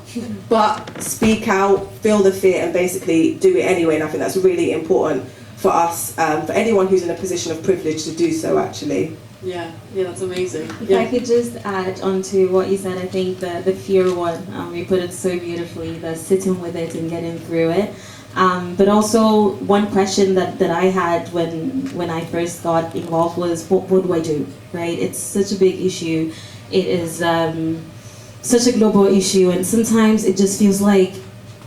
Speaker 11: but speak out, feel the fear, and basically do it anyway. And I think that's really important for us, for anyone who's in a position of privilege to do so, actually.
Speaker 1: Yeah, that's amazing.
Speaker 9: If I could just add on to what you said, I think the fear one, you put it so beautifully, the sitting with it and getting through it. But also one question that I had when I first got involved was, what do I do, right? It's such a big issue. It is such a global issue, and sometimes it just feels like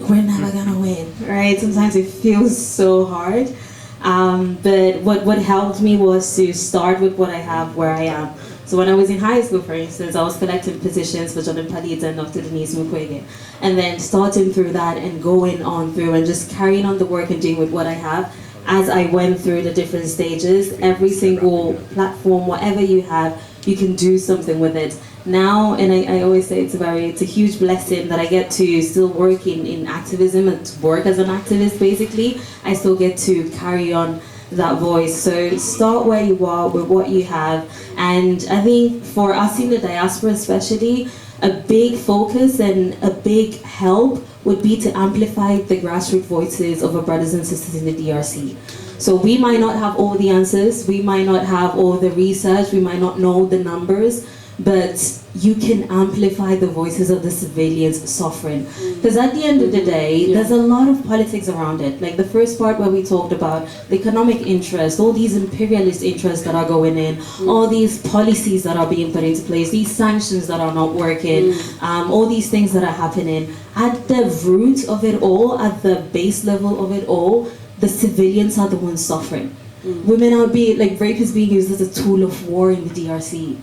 Speaker 9: we're never gonna win, right? Sometimes it feels so hard. But what helped me was to start with what I have where I am. So when I was in high school, for instance, I was collecting petitions for Jordan Padita and Dr. Denise Mukwege. And then starting through that and going on through and just carrying on the work and doing with what I have. As I went through the different stages, every single platform, whatever you have, you can do something with it. Now, and I always say it's a huge blessing that I get to still work in activism and to work as an activist, basically. I still get to carry on that voice. So start where you are with what you have. And I think for us in the diaspora especially, a big focus and a big help would be to amplify the grassroots voices of our brothers and sisters in the DRC. So we might not have all the answers, we might not have all the research, we might not know the numbers, but you can amplify the voices of the civilians suffering. Because at the end of the day, there's a lot of politics around it. Like the first part where we talked about the economic interest, all these imperialist interests that are going in, all these policies that are being put into place, these sanctions that are not working, all these things that are happening. At the root of it all, at the base level of it all, the civilians are the ones suffering. Women are being, like, rape is being used as a tool of war in the DRC.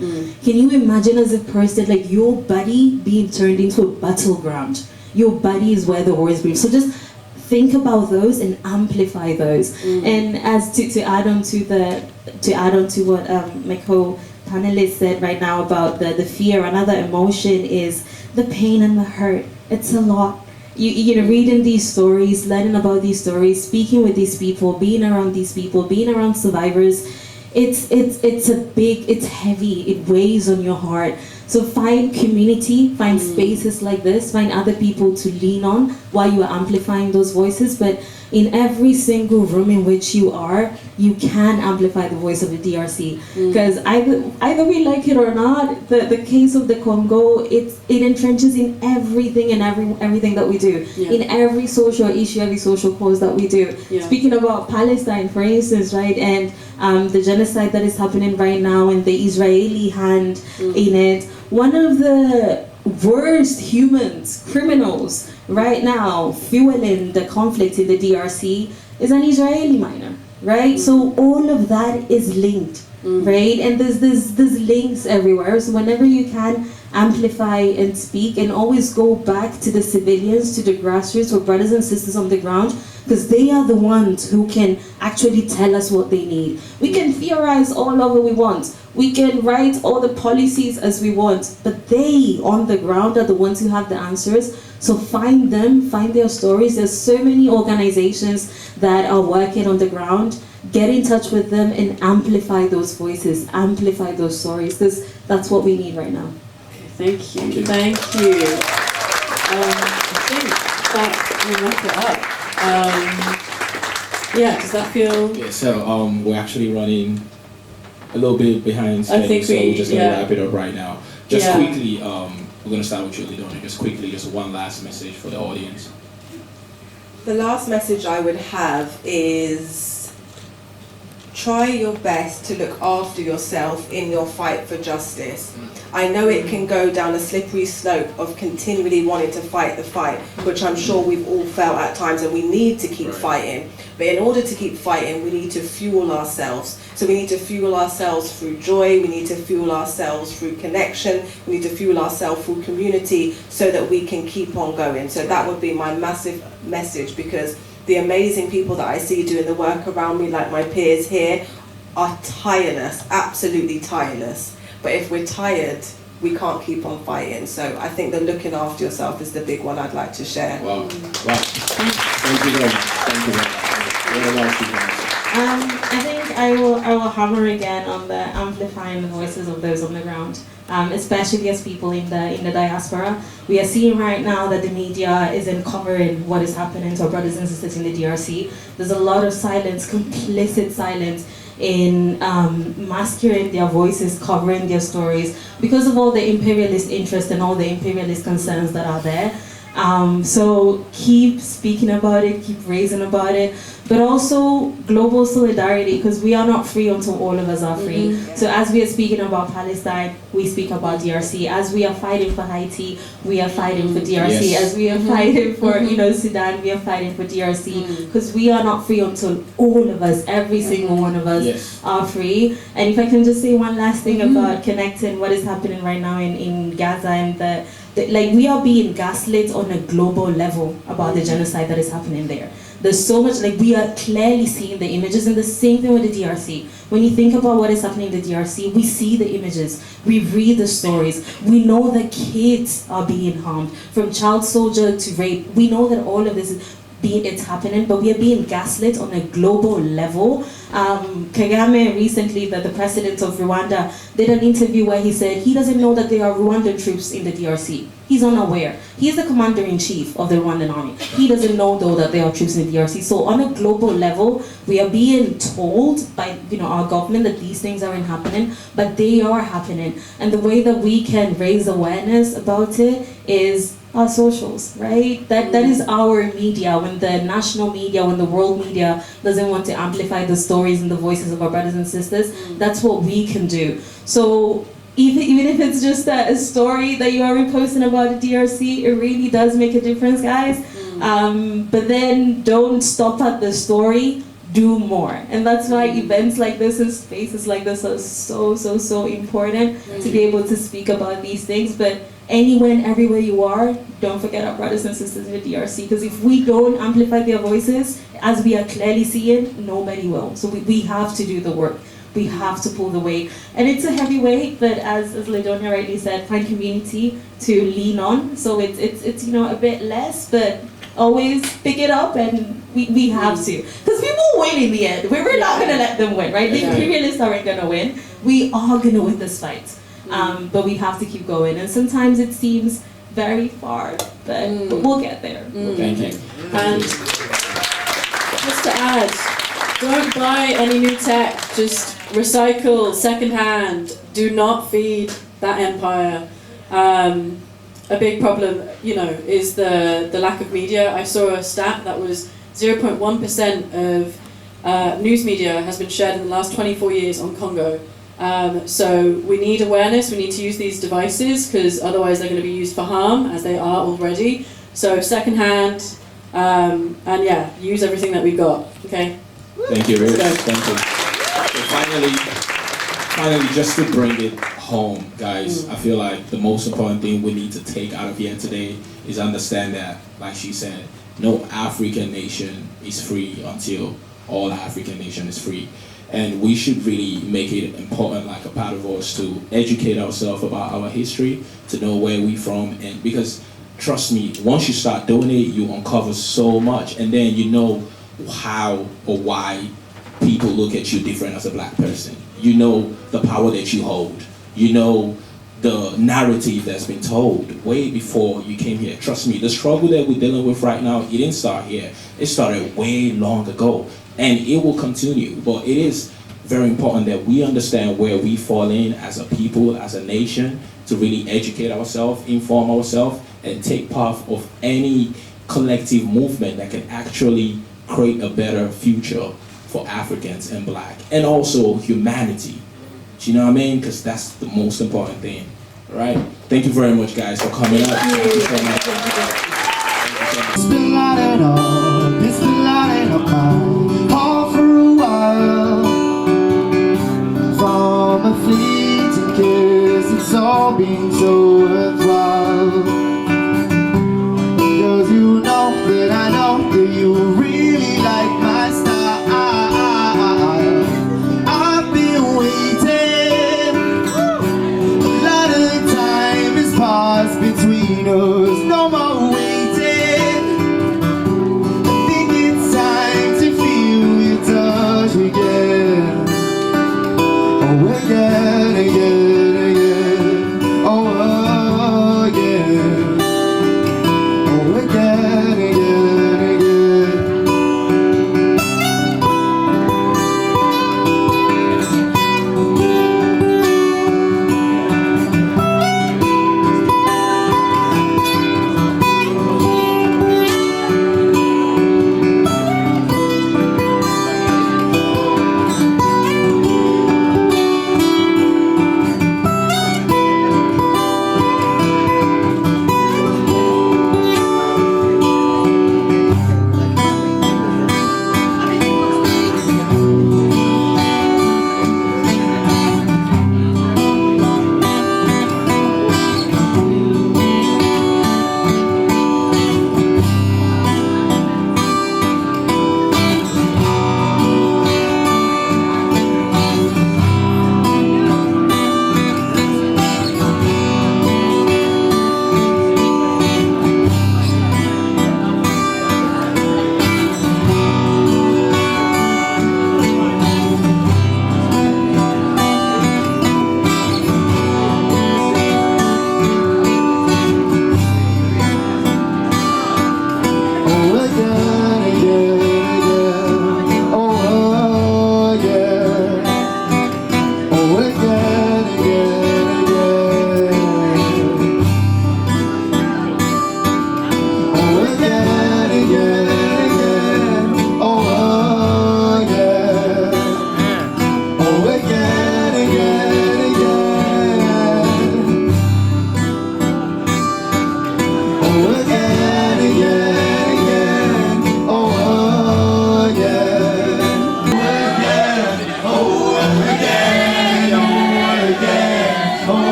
Speaker 9: Can you imagine as a person, like, your body being turned into a battleground? Your body is where the war is being. So just think about those and amplify those. And as to add on to what my co-panelist said right now about the fear, another emotion is the pain and the hurt. It's a lot. You know, reading these stories, learning about these stories, speaking with these people, being around these people, being around survivors, it's heavy, it weighs on your heart. So find community, find spaces like this, find other people to lean on while you are amplifying those voices. But in every single room in which you are, you can amplify the voice of the DRC. Because either we like it or not, the case of the Congo, it entrenches in everything and everything that we do. In every social issue, every social cause that we do. Speaking about Palestine, for instance, right, and the genocide that is happening right now and the Israeli hand in it, one of the worst humans, criminals, right now, fueling the conflict in the DRC is an Israeli miner, right? So all of that is linked, right? And there's links everywhere. So whenever you can, amplify and speak, and always go back to the civilians, to the grassroots, or brothers and sisters on the ground, because they are the ones who can actually tell us what they need. We can theorize all over we want. We can write all the policies as we want, but they on the ground are the ones who have the answers. So find them, find their stories. There's so many organizations that are working on the ground. Get in touch with them and amplify those voices, amplify those stories, because that's what we need right now.
Speaker 1: Thank you. Thank you. I think that will wrap it up. Does that feel...
Speaker 10: Yeah, so we're actually running a little bit behind schedule, so we're just going to wrap it up right now. Just quickly, we're going to start with you, Lidona. Just quickly, just one last message for the audience.
Speaker 11: The last message I would have is try your best to look after yourself in your fight for justice. I know it can go down a slippery slope of continually wanting to fight the fight, which I'm sure we've all felt at times, and we need to keep fighting. But in order to keep fighting, we need to fuel ourselves. So we need to fuel ourselves through joy, we need to fuel ourselves through connection, we need to fuel ourselves through community so that we can keep on going. So that would be my massive message, because the amazing people that I see doing the work around me, like my peers here, are tireless, absolutely tireless. But if we're tired, we can't keep on fighting. So I think that looking after yourself is the big one I'd like to share.
Speaker 10: Wow. Wow. Thank you very much. Thank you very much. What about you guys?
Speaker 9: I think I will hammer again on the amplifying the voices of those on the ground, especially as people in the diaspora. We are seeing right now that the media isn't covering what is happening to our brothers and sisters in the DRC. There's a lot of silence, complicit silence, in masquerading their voices, covering their stories, because of all the imperialist interest and all the imperialist concerns that are there. So keep speaking about it, keep raising about it, but also global solidarity, because we are not free until all of us are free. So as we are speaking about Palestine, we speak about DRC. As we are fighting for Haiti, we are fighting for DRC. As we are fighting for Sudan, we are fighting for DRC, because we are not free until all of us, every single one of us are free. And if I can just say one last thing about connecting what is happening right now in Gaza, and like, we are being gaslit on a global level about the genocide that is happening there. There's so much, like, we are clearly seeing the images, and the same thing with the DRC. When you think about what is happening in the DRC, we see the images, we read the stories, we know that kids are being harmed, from child soldier to rape. We know that all of this is, it's happening, but we are being gaslit on a global level. Kagame recently, the president of Rwanda, did an interview where he said he doesn't know that there are Rwandan troops in the DRC. He's unaware. He's the commander-in-chief of the Rwandan army. He doesn't know though that there are troops in the DRC. So on a global level, we are being told by our government that these things aren't happening, but they are happening. And the way that we can raise awareness about it is our socials, right? That is our media. When the national media, when the world media doesn't want to amplify the stories and the voices of our brothers and sisters, that's what we can do. So even if it's just a story that you are reposting about the DRC, it really does make a difference, guys. But then don't stop at the story, do more. And that's why events like this and spaces like this are so important to be able to speak about these things. But anywhere and everywhere you are, don't forget our brothers and sisters in the DRC, because if we don't amplify their voices, as we are clearly seeing, nobody will. So we have to do the work. We have to pull the weight. And it's a heavy weight, but as Ladonia rightly said, find community to lean on. So it's a bit less, but always pick it up, and we have to. Because we will win in the end. We're not going to let them win, right? The imperialists aren't going to win. We are going to win this fight. But we have to keep going. And sometimes it seems very far, but we'll get there.
Speaker 10: Thank you.
Speaker 1: And just to add, don't buy any new tech, just recycle secondhand. Do not feed that empire. A big problem, is the lack of media. I saw a stat that was 0.1% of news media has been shared in the last 24 years on Congo. So we need awareness, we need to use these devices, because otherwise they're going to be used for harm, as they are already. So secondhand, and use everything that we've got, okay?
Speaker 10: Thank you, Rich. Thank you. So finally, just to bring it home, guys, I feel like the most important thing we need to take out of here today is understand that, like she said, no African nation is free until all African nation is free. And we should really make it important, like a part of us, to educate ourselves about our history, to know where we're from. And because, trust me, once you start doing it, you uncover so much. And then you know how or why people look at you different as a black person. You know the power that you hold. You know the narrative that's been told way before you came here. Trust me, the struggle that we're dealing with right now, it didn't start here. It started way long ago. And it will continue, but it is very important that we understand where we fall in as a people, as a nation, to really educate ourselves, inform ourselves, and take part of any collective movement that can actually create a better future for Africans and Black, and also humanity. Do you know what I mean? Because that's the most important thing, right? Thank you very much, guys, for coming up. Thank you so much.
Speaker 12: It's been lighting up, it's been lighting up my heart for a while. From a fleeting kiss, it's all been so worthwhile. Cause you know that I know that you really like my style. I've been waiting, a lot of time has passed between us, no more waiting. Again, again, again, oh.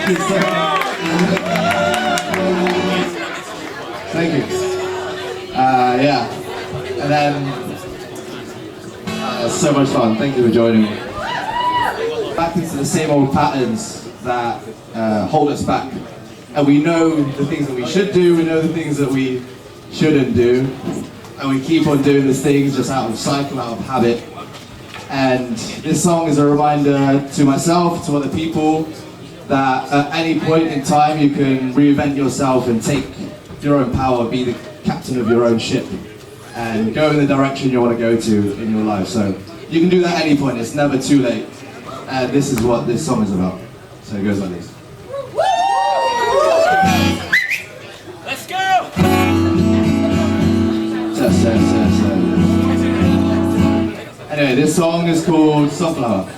Speaker 12: Thank you so much. Thank you. Yeah. And then, so much fun. Thank you for joining me. Back into the same old patterns that hold us back. And we know the things that we should do, we know the things that we shouldn't do. And we keep on doing these things just out of cycle, out of habit. And this song is a reminder to myself, to other people, that at any point in time you can reinvent yourself and take your own power, be the captain of your own ship, and go in the direction you want to go to in your life. So you can do that at any point, it's never too late. And this is what this song is about. So it goes like this.
Speaker 8: Let's go!
Speaker 12: Anyway, this song is called Sunflower.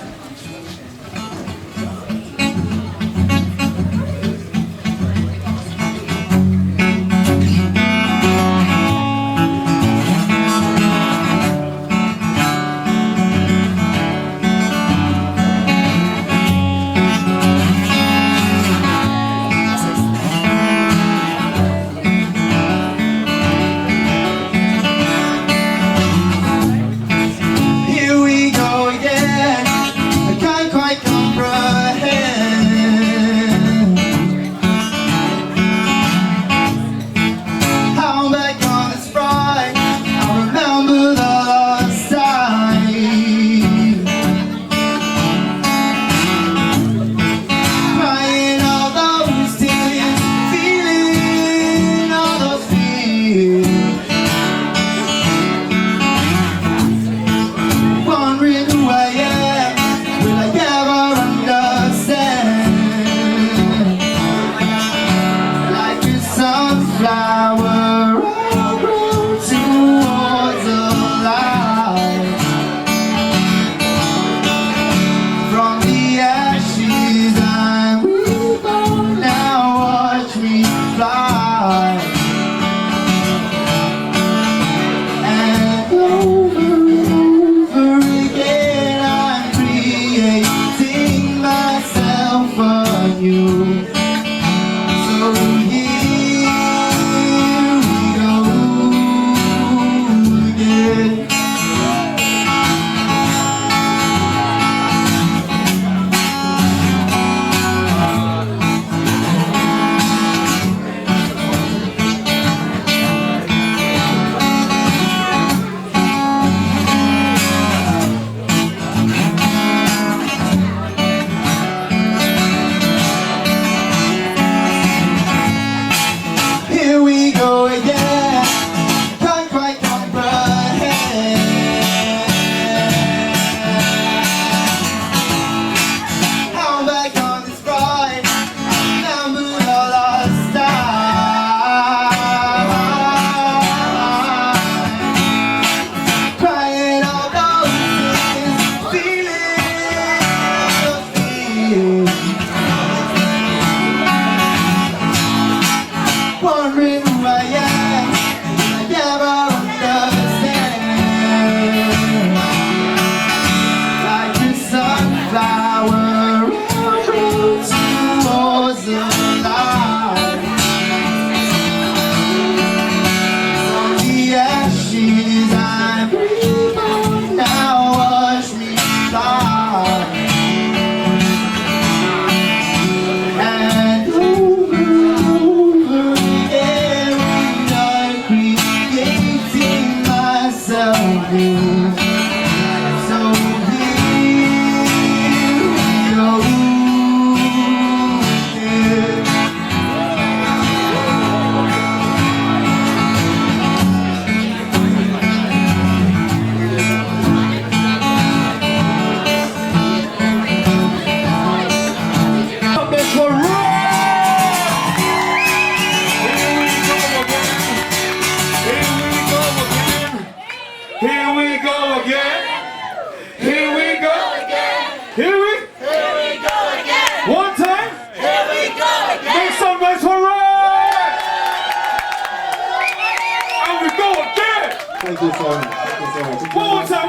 Speaker 13: Thank you so much. Thank you so much.
Speaker 8: One more time,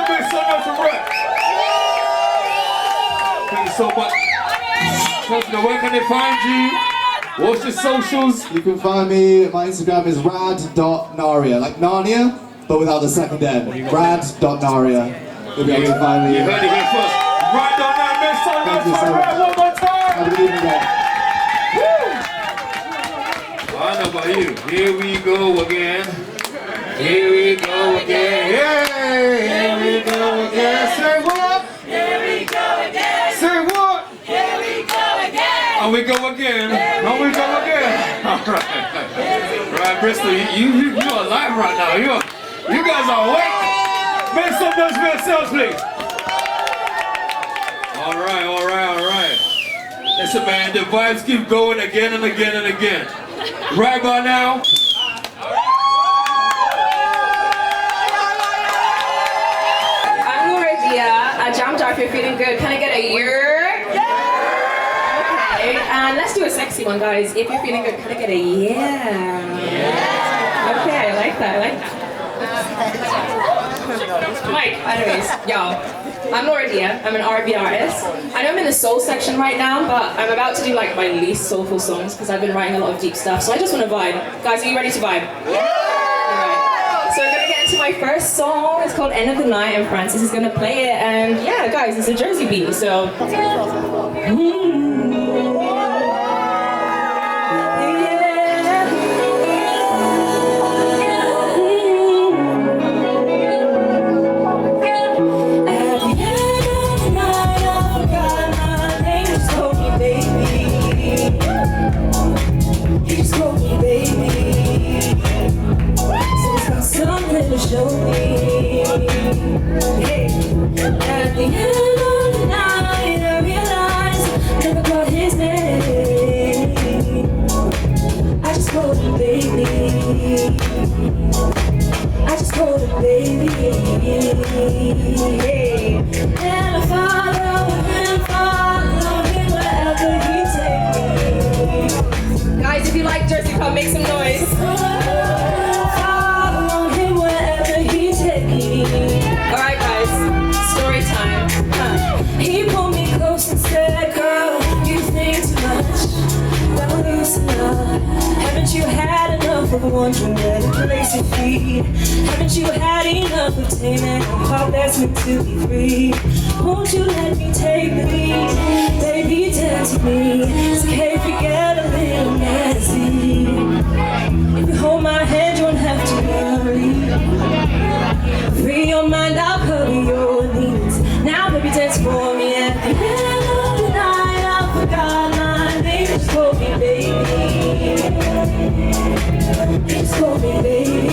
Speaker 8: make some noise for Red. Thank you so much. Tesco, where can they find you? What's your socials?
Speaker 12: You can find me, my Instagram is rad.naria, like Narnia, but without the second N. Rad.naria. You'll be able to find me.
Speaker 8: You heard it here first. Right on that, make some
Speaker 12: Thank you so
Speaker 8: noise.
Speaker 12: much.
Speaker 8: One more time.
Speaker 12: Have a good evening, guys.
Speaker 8: I don't know about you. Here we go again. Here we go again. Yeah, here we go again. Say what?
Speaker 7: Here we go again.
Speaker 8: Say what?
Speaker 7: Here we go again.
Speaker 8: And we go again. And we go again. All right. Right, Bristol, you are live right now. You guys are awake. Make some noise for yourselves, please. All right. Listen, man, the vibes keep going again and again and again. Right by now.
Speaker 14: I'm Noradia. Jam jar if you're feeling good. Can I get a year? Okay, and let's do a sexy one, guys. If you're feeling good, can I get a yeah? Okay, I like that. Mike, anyways, y'all. I'm Noradia. I'm an R&B artist. I know I'm in the soul section right now, but I'm about to do like my least soulful songs because I've been writing a lot of deep stuff. So I just want to vibe. Guys, are you ready to vibe? Alright. So we're gonna get into my first song. It's called End of the Night, and Francis is gonna play it. And yeah, guys, it's a Jersey beat. So.
Speaker 7: Show me. Hey. At the end of the night, I realized I never got his name. I just called him baby. I just called him baby. Hey. And I follow him wherever he takes me.
Speaker 14: Guys, if you like Jersey pop, make some noise. Alright guys, story time.
Speaker 7: He pulled me close and said, girl, you think too much. Well, loosen up. Haven't you had enough of wondering where to place your feet? Haven't you had enough of taming a heart that's meant to be free? Won't you let me take the lead? Baby, dance with me. It's okay if you get a little messy. If you hold my hand, you won't have to worry. Free your mind, I'll cover your needs. Now, baby, dance for me. At the end of the night, I forgot my name. Just call me baby. Just call me baby.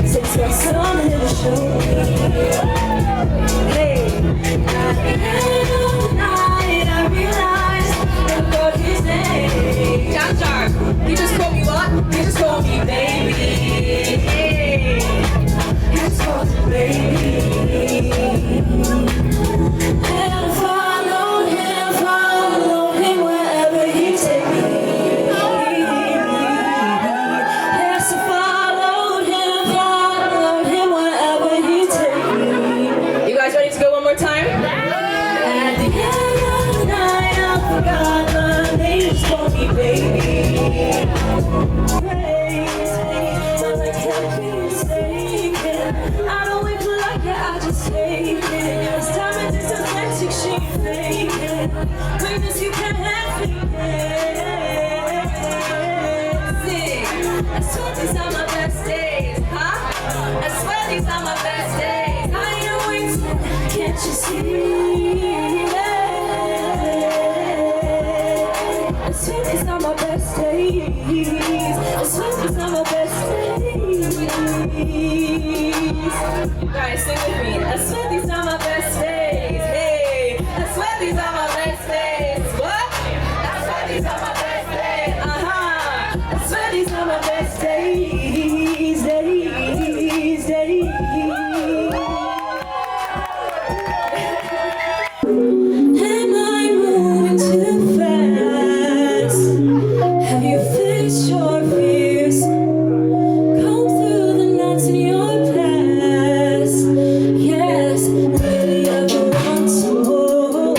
Speaker 7: Since got something to show me. Hey, at the end of the night, I realized I got his name.
Speaker 14: Jam jar, you just call me what?
Speaker 7: You just call me baby. Hey. Just call me baby. And I follow him wherever he takes me. Yes, I followed him wherever he takes me.
Speaker 14: You guys ready to go one more time?
Speaker 7: At the end of the night, I forgot my name. Just call me baby. I don't wait for luck, yeah, I just take it. It's time and distance, magic, she fake it. Greatness you can't have it.
Speaker 14: I swear these are my best days, huh? I swear these are my best days.
Speaker 7: I ain't waiting, can't you see it? I swear these are my best days. I swear these are my best days.
Speaker 14: Guys, sing with me. I swear these are my best days. Hey, I swear these are my best days. What? I swear these are my best days.
Speaker 7: I swear these are my best days, days, days. Am I moving too fast? Have you faced your fears? Come through the nights in your past. Yes, really ever want some more.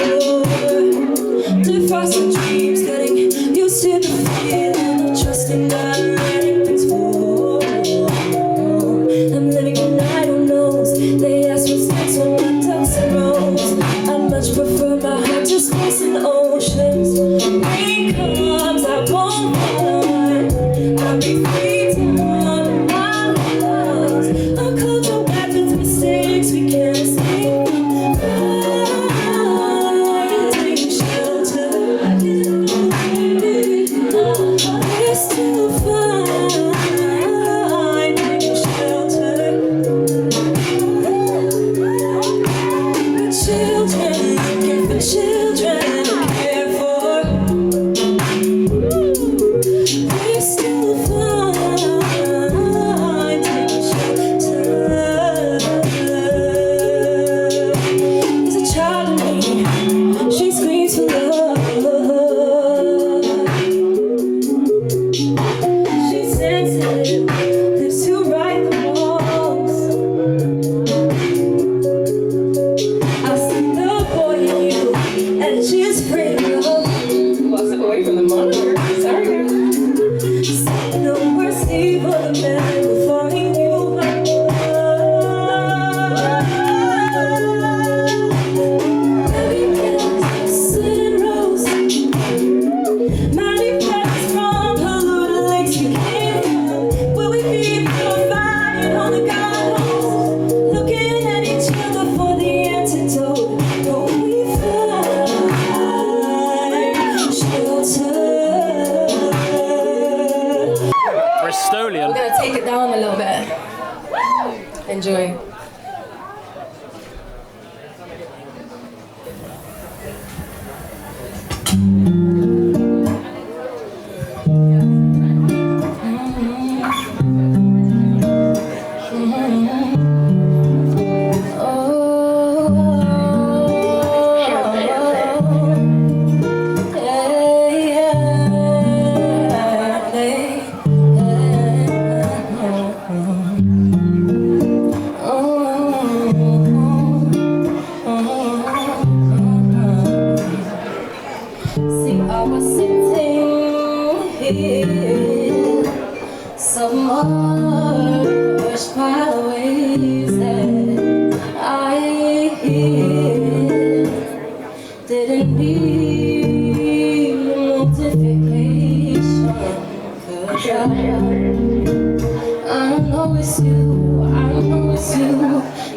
Speaker 14: Enjoy.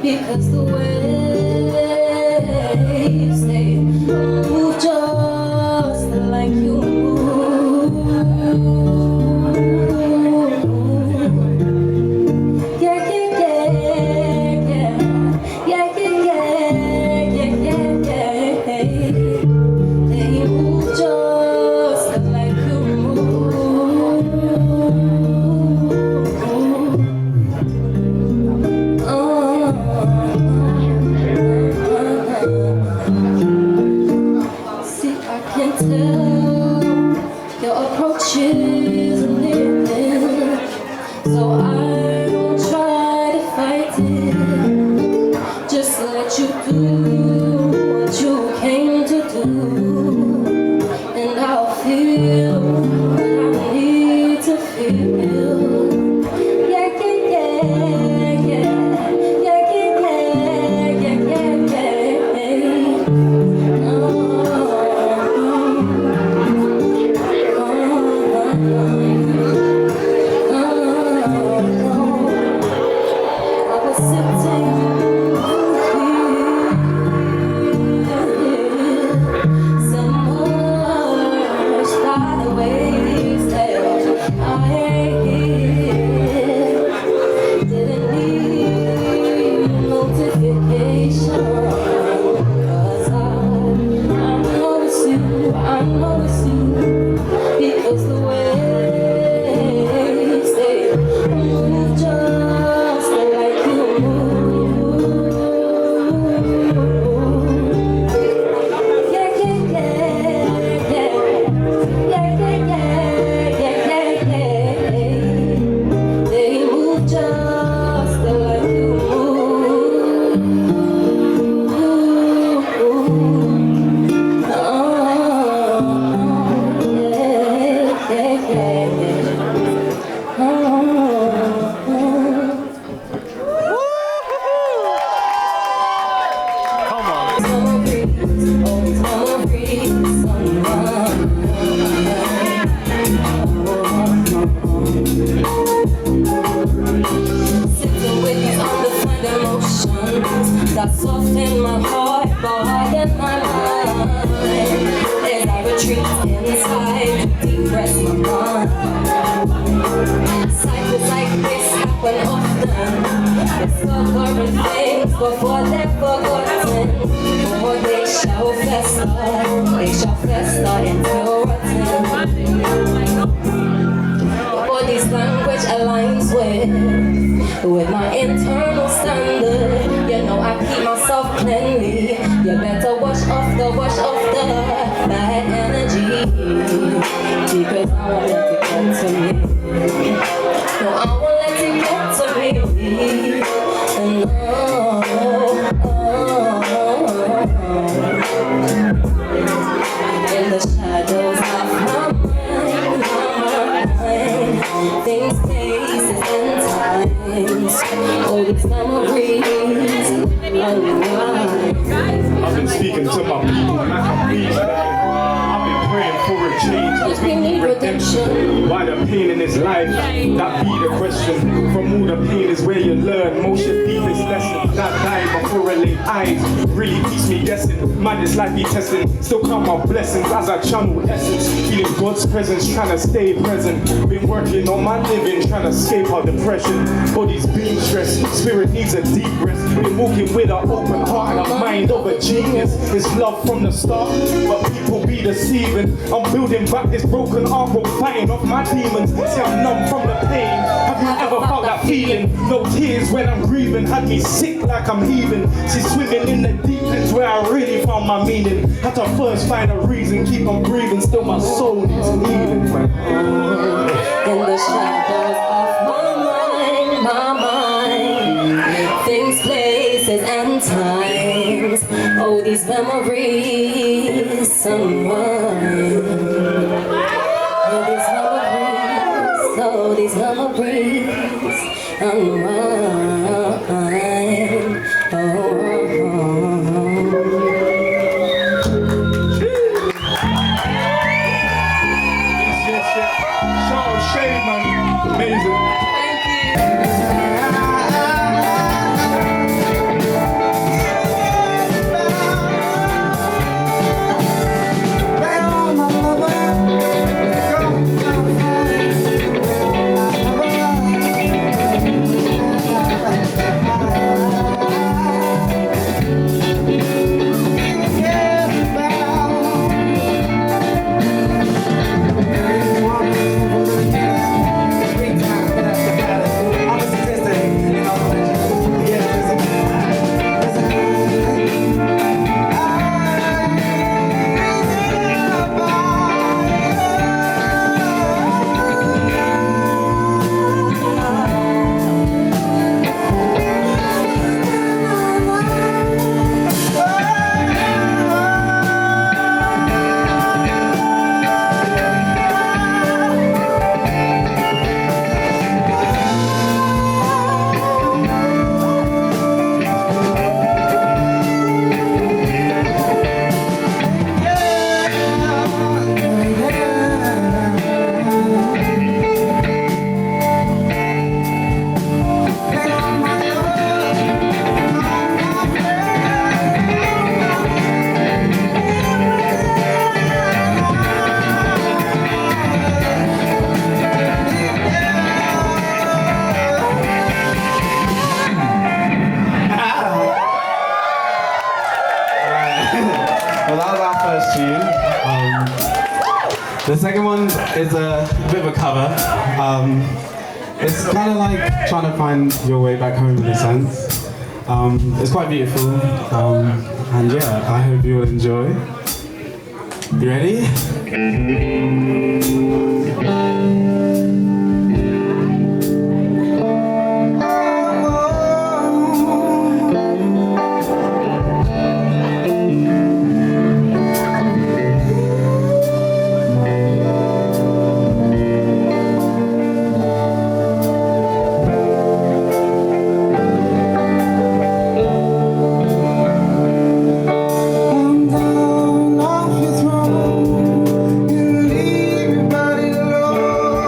Speaker 7: Because the waves, they move just like you move. Yeah, yeah, yeah, yeah. Yeah, yeah, yeah, yeah, yeah, yeah. They move just like you move. See, I can tell your approach is living, so I don't try to fight it. Just let you do what you came to do, and I'll feel what I need to feel. Yeah, yeah, yeah, yeah. Yeah, yeah, yeah, yeah, yeah, yeah. I was sitting here, submerged by the waves that I hear. Didn't need notification, 'cause I know it's you, I know it's you, because the waves, they move just like you move. Yeah, yeah, yeah, yeah. Yeah, yeah, yeah, yeah, yeah, yeah. They move just like you move. Oh, yeah, yeah, yeah. Oh. Summer breeze, oh, summer breeze, sitting with these undefined emotions that soften my heart, but in my mind, as I retreat inside to depress my mind. Cycles like this happen often. Discovering things before they're forgotten, or they shall fester until rotten. Body's language aligns with my internal standard. You know I keep myself cleanly. You better wash off the bad energy, because I won't let it get to me. No, I won't let it get to me. In the shadows of my mind, things, places, and times, all these memories
Speaker 13: I've been speaking to my people and I can reach that. I've been praying for a change.
Speaker 7: we need redemption.
Speaker 13: Why the pain in this life? That be the question. From all the pain is where you learn most your deepest lessons. That die before a late eyes really keeps me guessing. Man, this life be testing. Still count my blessings as I channel essence. Feeling God's presence, trying to stay present. Been working on my living, trying to escape our depression. Body's being stressed, spirit needs a deep rest. Been walking with an open heart and a mind of a genius. It's love from the start, but people be deceiving. I'm building back this broken art, fighting off my demons. See, I'm numb from the pain. Have you ever felt that feeling? No tears when I'm grieving. Had me sick like I'm heaving. She's swimming in the deep ends where I really found my meaning. Had to first find a reason, keep on breathing. Still my soul needs healing.
Speaker 15: In the shadows of my mind, things, places and times. Oh, these memories unwind. Oh, these memories unwind.
Speaker 13: Shade, man. Amazing.
Speaker 16: The second one is a bit of a cover. It's kind of like trying to find your way back home in a sense. It's quite beautiful, and yeah, I hope you will enjoy. You ready?
Speaker 7: Down off your throne, you leave everybody alone.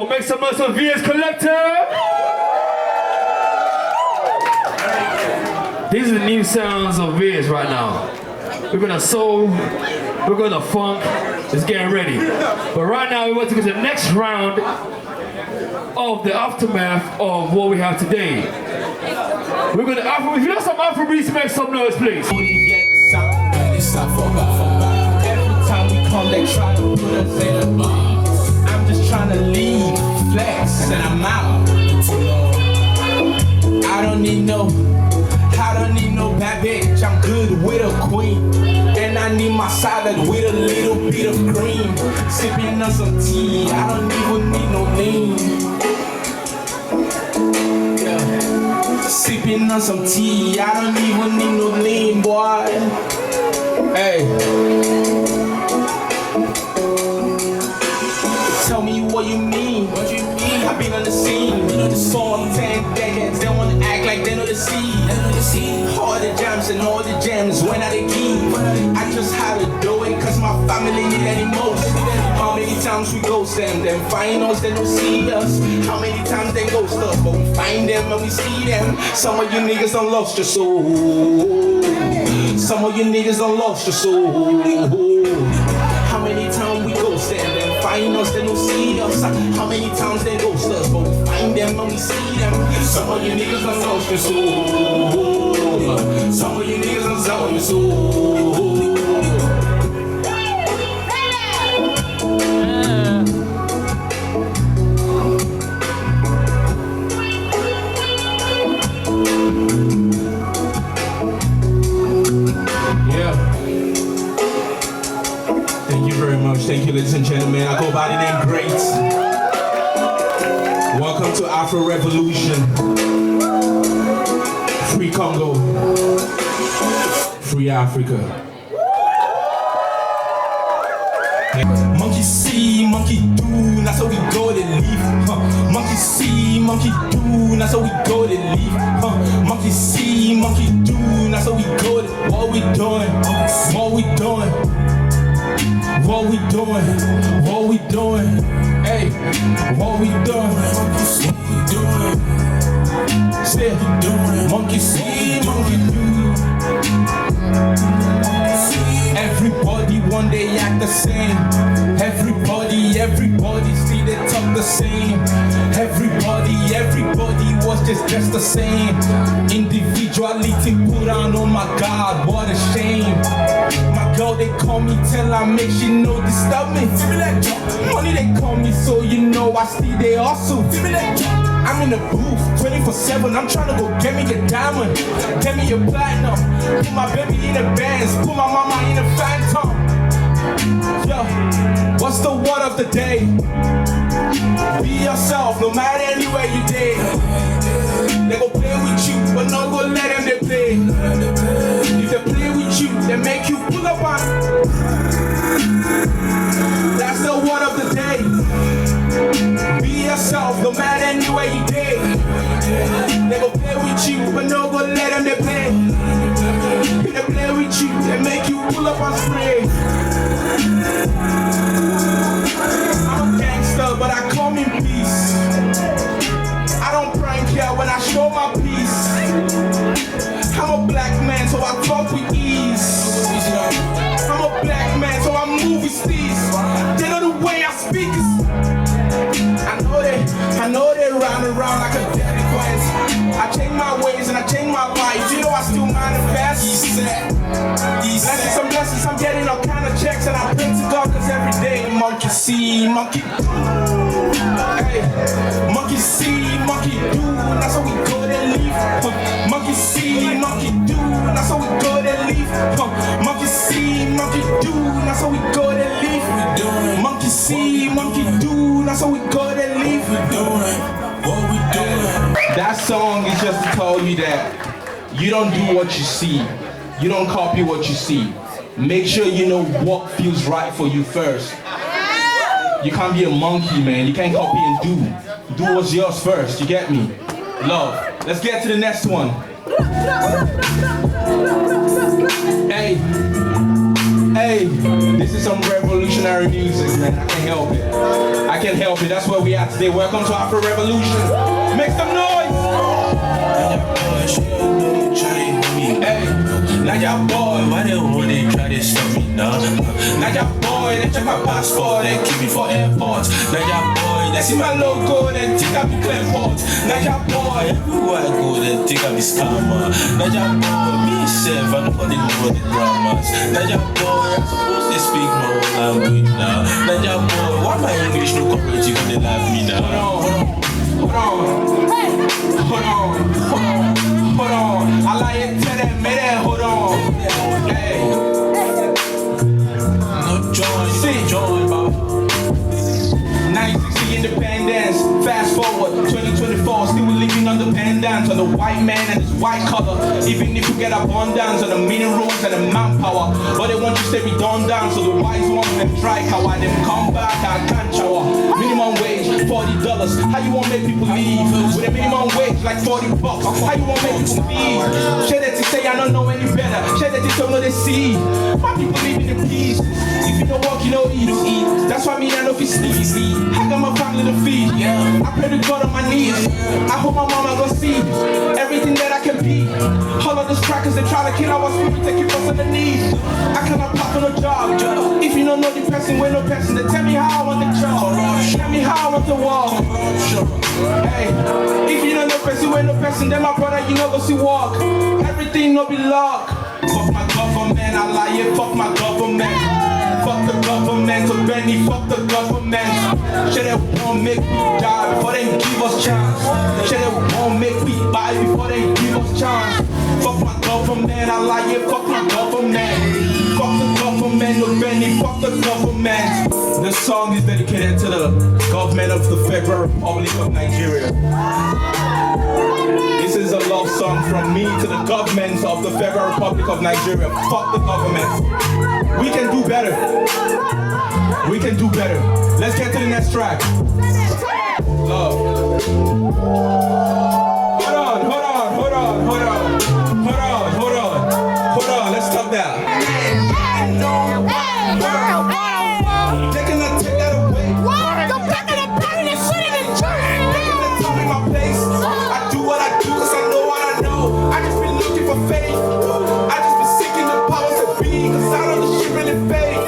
Speaker 8: We'll make some noise for VS Collective. These are the new sounds of VS right now. We're gonna soul, we're gonna funk, it's getting ready. But right now we want to go to the next round of the aftermath of what we have today. We're gonna if you know some Afro-Beats, make some noise, please.
Speaker 17: Every time we come, they try to put us in a box. I'm just trying to leave, flex, and I'm out. I don't need no bad bitch. I'm good with a queen, and I need my salad with a little bit of cream. Sipping on some tea, I don't even need no lean. Yeah. Sipping on some tea, I don't even need no lean, boy. Hey. Tell me what you mean. What you mean? I've been on the scene. For 10 decades, they wanna act like they know the scene. All the jams and all the gems, when are they key? I just had to do it cause my family need any most. How many times we ghost them, then find us, they don't see us. How many times they ghost us, but we find them and we see them. Some of you niggas done lost your soul. Some of you niggas done lost your soul. How many times we ghost them, then find us, they don't see us. How many times they ghost us, but we find them and we see them. Some of you niggas done lost your soul. Some of you niggas done sold your soul. Thank you, ladies and gentlemen. I go by the name Great. Welcome to Afro-Revolution. Free Congo. Free Africa. Monkey see, monkey do, that's how we go to leave. Monkey see, monkey do, that's how we go to leave. Monkey see, monkey do, that's how we go to. What we doing? What we doing? What we doing? What we doing? Hey, what we doing? What we doing? Say, monkey see, monkey do. Everybody one day act the same. Everybody see they talk the same. Everybody was just the same. Individuality put on, oh my God, what a shame. My girl, they call me, tell her, make she know disturb me. Money they call me, so you know I see they hustle. I'm in the booth 24/7, I'm trying to go get me a diamond, get me a platinum, put my baby in a Benz, put my mama in a Phantom. Yo, what's the word of the day? Be yourself, no matter anywhere you did. They go play with you, but no go let them they play. If they play with you, they make you pull up on. That's the word of the day. Be yourself, no matter anywhere you did. They go play with you, but no go let them they play. If they play with you, they make you pull up on spray. I'm a gangster, but I come in peace. I don't prank here when I show my peace. I'm a black man, so I talk with ease. I'm a black man, so I move with steez. They know the way I speak is. I know they round and round like a delinquent. I change my ways and I change my life. You know I still manifest. Blessings, I'm getting all kind of checks and I pray to God cause every day monkey see, monkey do. Hey, monkey see, monkey do, that's how we go to leave. Monkey see, monkey do, that's how we go to leave. Monkey see, monkey do, that's how we go to leave. Monkey see, monkey do, that's how we go to leave. That song is just to tell you that you don't do what you see. You don't copy what you see. Make sure you know what feels right for you first. You can't be a monkey, man. You can't copy and do. Do what's yours first, you get me? Love. Let's get to the next one. Hey. Hey, this is some revolutionary music, man. I can't help it. I can't help it. That's where we are today. Welcome to Afro-Revolution. Make some noise! Hey, now y'all boy, why they wanna try to stop me now? Now y'all boy, they check my passport, they keep me for airports. Now y'all boy, they see my logo, they think I be Clayport. Now y'all boy, everywhere I go, they think I be scammer. Now y'all boy, me myself, I nobody know the dramas. Now y'all boy, I'm supposed to speak my own language now. Now y'all boy, why my English no cooperative when they love me now? Hold on, I like it, tell them, man, hold on. Hey, no joy, see, joy, Bob. 1960 independence, fast forward, 2024, still living on dependence on the white man and his white color. Even if you get abundance on the minerals and the manpower, but they want you to stay redundant, so the wise ones them strike how I them come back, I can't shower. Minimum wage, $40. How you want make people leave? With a minimum wage like $40, how you want make people leave? Share that to say I don't know any better. Share that to don't know they see. My people living in peace. If you don't work, you don't eat. That's why me I know if you sleep. I got my family to feed. I pray to God on my knees. I hope my mama go see everything that I can be. All of these crackers they try to kill our spirit, they keep us on the knees. I cannot pop on a job. If you don't know the person, we're no person. Then tell me how I want the job. Tell me how I want the wall. Hey, if you don't know person, we're no person. Then my brother, you know go see walk. Everything no be luck. Fuck my government, I lie it. Fuck my government. Fuck the government, so Benny, fuck the government. Shit that won't make me die before they give us chance. Shit that won't make me buy before they give us chance. Fuck my government, I lie it, fuck my government. Fuck the government, no Benny, fuck the government. This song is dedicated to the government of the Federal Republic of Nigeria. This is a love song from me to the government of the Federal Republic of Nigeria. Fuck the government. We can do better. We can do better. Let's get to the next track. Love. Hold on. Let's stop that. They cannot take that away. Go back in the burning and shit in the train. They cannot tell me my place. I do what I do because I know what I know. I just been looking for faith. I just been seeking the powers to be because I know the shit really fake.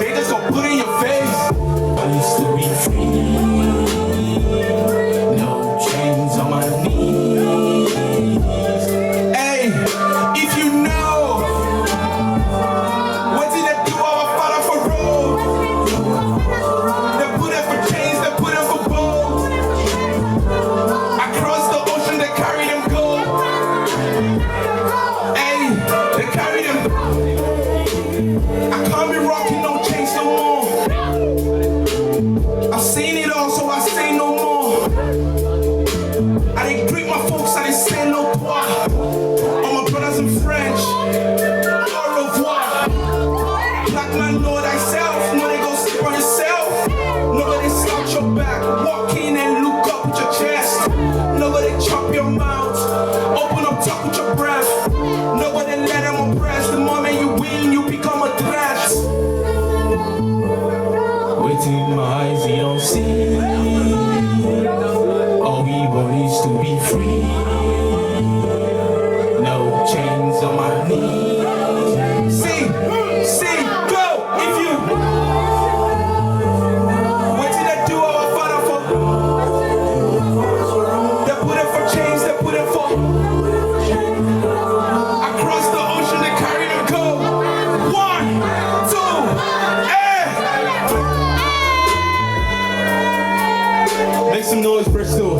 Speaker 17: They just gon' put in your face. I used to be free. No chains on my knees. Hey, if you know what did they do our father for road? They put it for chains, they put it for gold. Across the ocean they carry them gold. Hey, they carry them. I can't be rocking no chains no more. I've seen it all, so I say no more. I didn't greet my folks, I didn't say no revoir. All my brothers in French, au revoir. Black man know thyself, no they gon' sleep on yourself. Nobody slouch your back, walk in and look up with your chest. Nobody chop your mouth, open up top with your breath. Nobody let them oppress, the moment you win, you become a threat. Waiting my eyes, you don't see. All we want is to be free. No chains on my knees. Sing, go, if you. What did I do our father for? They put it for chains, they put it for. Across the ocean, they carry them gold. 1, 2, make some noise, Bristol.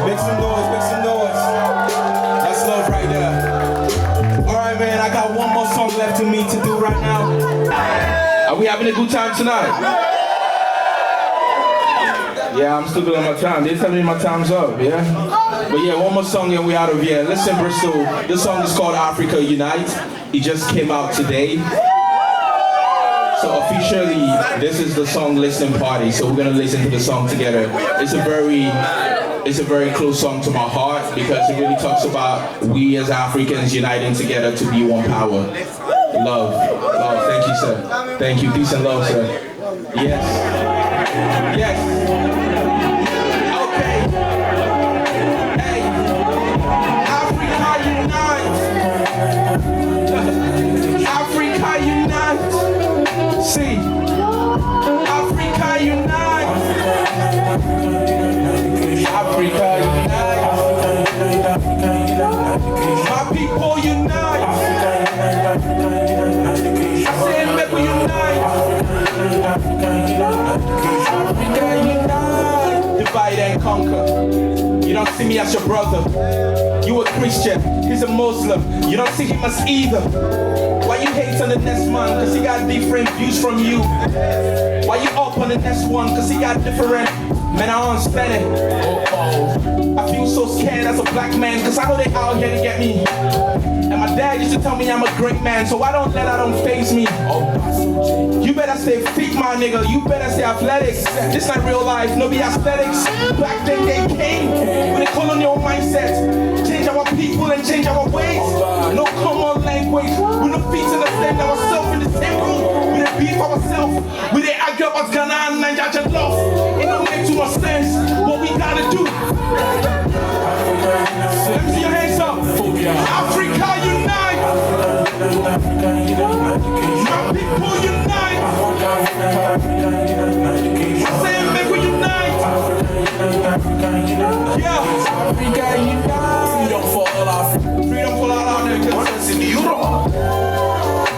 Speaker 17: Make some noise, make some noise. That's love right there. Alright, man, I got one more song left to me to do right now. Are we having a good time tonight? Yeah, I'm still doing my time. They tell me my time's up, yeah? But yeah, one more song and we out of here. Listen, Bristol, this song is called Africa Unite. It just came out today. So officially, this is the song listening party. So we're gonna listen to the song together. It's a very close song to my heart because it really talks about we as Africans uniting together to be one power. Love.
Speaker 10: Oh, thank you, sir. Thank you. Peace and love, sir. Yes. Yes. Okay. Hey. Africa unite. Africa unite. See. Africa unite. Africa unite. My people unite. I said make we unite. Africa unite. Divide and conquer. You don't see me as your brother. You a Christian, he's a Muslim. You don't see him as either. Why you hate on the next man? Cause he got different views from you. Why you up on the next one? Cause he got different. Man, I don't understand it. I feel so scared as a black man, cause I know they out here to get me. And my dad used to tell me I'm a great man, so I don't let that don't faze me. You better stay fit, my nigga. You better stay athletics. This not real life, no be aesthetics. Back then they came with a colonial mindset. Change our people and change our ways. No common language. We no feet in the same ourselves in the same room. We don't beef ourselves. We they argue about Ghana and Nigeria love. It don't make too much sense. What we gotta do. Let me see your hands up. Africa unite. My people unite. I say make we unite. Yeah. Africa unite. Freedom for all Africans. Freedom for all Africans. What is in Europe?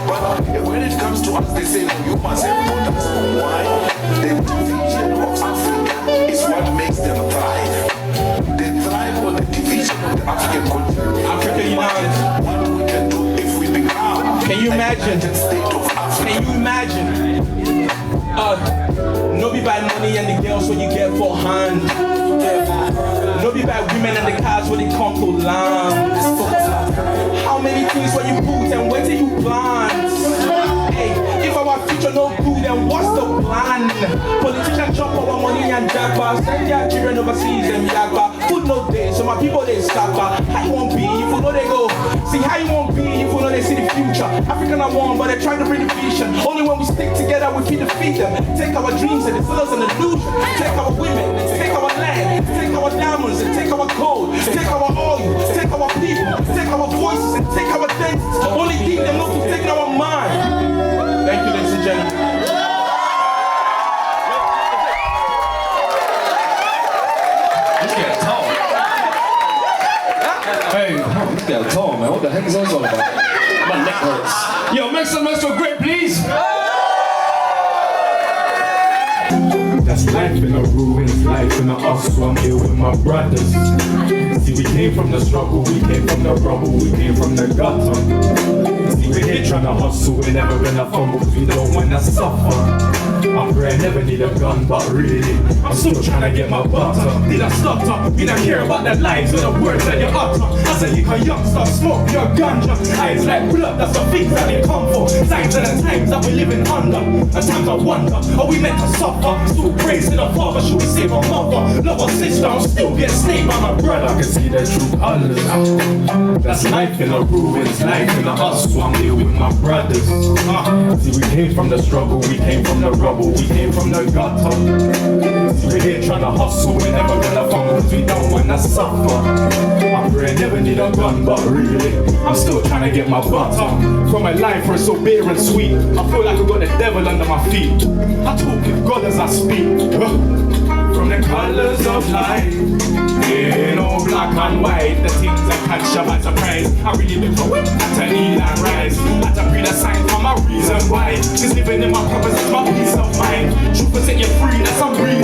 Speaker 10: But when it comes to us, they say that you must have us. Why? The division of Africa is what makes them thrive. They thrive on the division of the African continent. Africa united. What we can do if we become. Can you imagine? Can you imagine? No be by money and the girls when you get for hand. No be by women and the cars when they come to land. How many things when you put and where do you plant? Hey, if our future no good, then what's the plan? Politicians chop our money and jagba. Send their children overseas and yagba. Food no day, so my people they stagba. How you won't be if you know they go? See how you won't be if you know they see the future. African are one, but they're trying to bring the vision. Only when we stick together we can defeat them. Take our dreams and instill us an illusion. Take our women, take our land, take our diamonds and take our gold. Take our oil, take our people, take our voices and take our dances. Only keep them not to take our mind. Thank you, ladies and gentlemen.
Speaker 8: Let's get tall. Hey, let's get tall, man. What the heck is that all about? My neck hurts. Yo, make some noise for Great, please.
Speaker 13: That's life in the ruins, life in the us, so I'm here with my brothers. See, we came from the struggle, we came from the rubble, we came from the gutter. See, we're here trying to hustle, we're never gonna fumble, cause we don't wanna suffer. I'm I never need a gun, but really, I'm still trying to get my butter. Did I stutter? We don't care about the lies or the words that you utter. As a youngster, smoke your ganja. Eyes like blood, that's the things that they come for. Signs of the times that we're living under. At times I wonder, are we meant to suffer? Still praising the father, should we save our mother? Love our sister, I'm still getting snaked by my brother. I can see the true colors. That's life in the ruins, life in the us, so I'm here with my brothers. See, we came from the struggle, we came from the rubble, we came from the gutter. See, we're here trying to hustle, we're never gonna fumble, cause we don't wanna suffer. I pray I never need a gun, but really, I'm still trying to get my butter. From my life where it's so bitter and sweet, I feel like I got the devil under my feet. I talk with God as I speak. From the colors of life, in all black and white, the things I catch up by surprise. I really live for it, I to need and rise. I to breathe a sign for my reason why. Just living in my purpose is my peace of mind. Truth will set you free, that's some real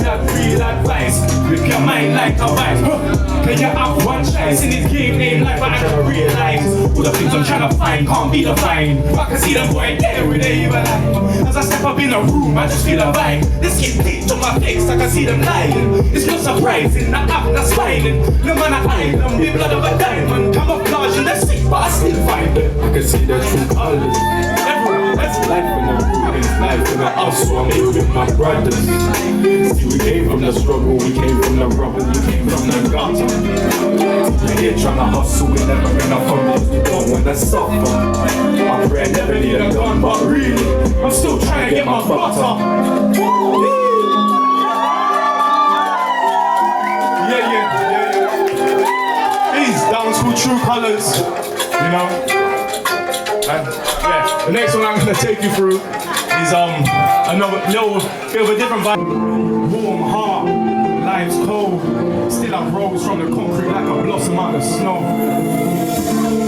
Speaker 13: advice. Grip your mind like a vice. Can you have one chance in this game named life? But I can realize all the things I'm trying to find can't be defined. I can see the boy there with the evil eye. As I step up in the room, I just feel a vibe. This kid peeked on my face, I can see them lying. It's not surprising, I act not smiling. No man I hide, I'm the blood of a diamond. Camouflage in the sea, but I still find it. I can see the true colors. Everyone, that's life in the ruins, life in the house, so I'm here with my brothers. See, we came from the struggle, we came from the rubble, we came from the gutter. We're here trying to hustle, we're never gonna fumble, we don't want and suffer. My bread never need a gun, but really, I'm still trying to get my butter. Yeah. These down to true colours, you know. And yeah, the next one I'm gonna take you through is another little bit of a different vibe. Warm heart, life's cold. Still I rose from the concrete like a blossom out of snow.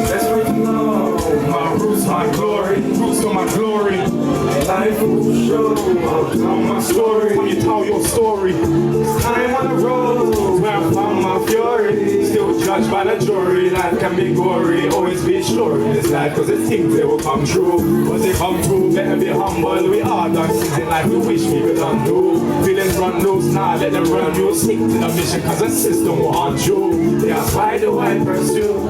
Speaker 13: Desperate to know my roots, my glory, roots to my glory. Life will show, I'll tell my story. When you tell your story, it's time on the road where I found my fury. Still judged by the jury, life can be gory. Always be sure in this life, cause it's things they will come true. Once they come true, better be humble. We are done season like we wish we could undo. Feelings run loose, now let them run you. Stick to the mission, cause the system will haunt you. They ask why do I pursue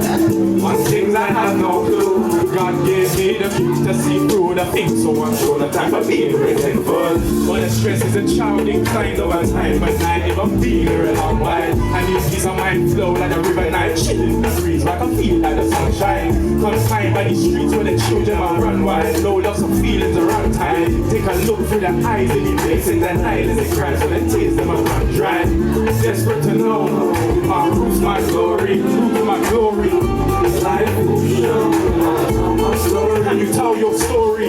Speaker 13: on things I have no clue. God gave me the fuse to see through the things, so I'm sure the time for being resentful. But the stress is a childish kind of a time at night. If I'm feeling real I'm wild, I need peace of mind flow like a river night. Chilling the breeze like I feel like the sunshine. Confined by these streets where the children are run wild. No loss of feelings around time. Take a look through the eyes of these faces and eyes as they cry, so the tears them are run dry. Desperate to know my roots, my glory, roots my glory. Life will show my story. Can you tell your story?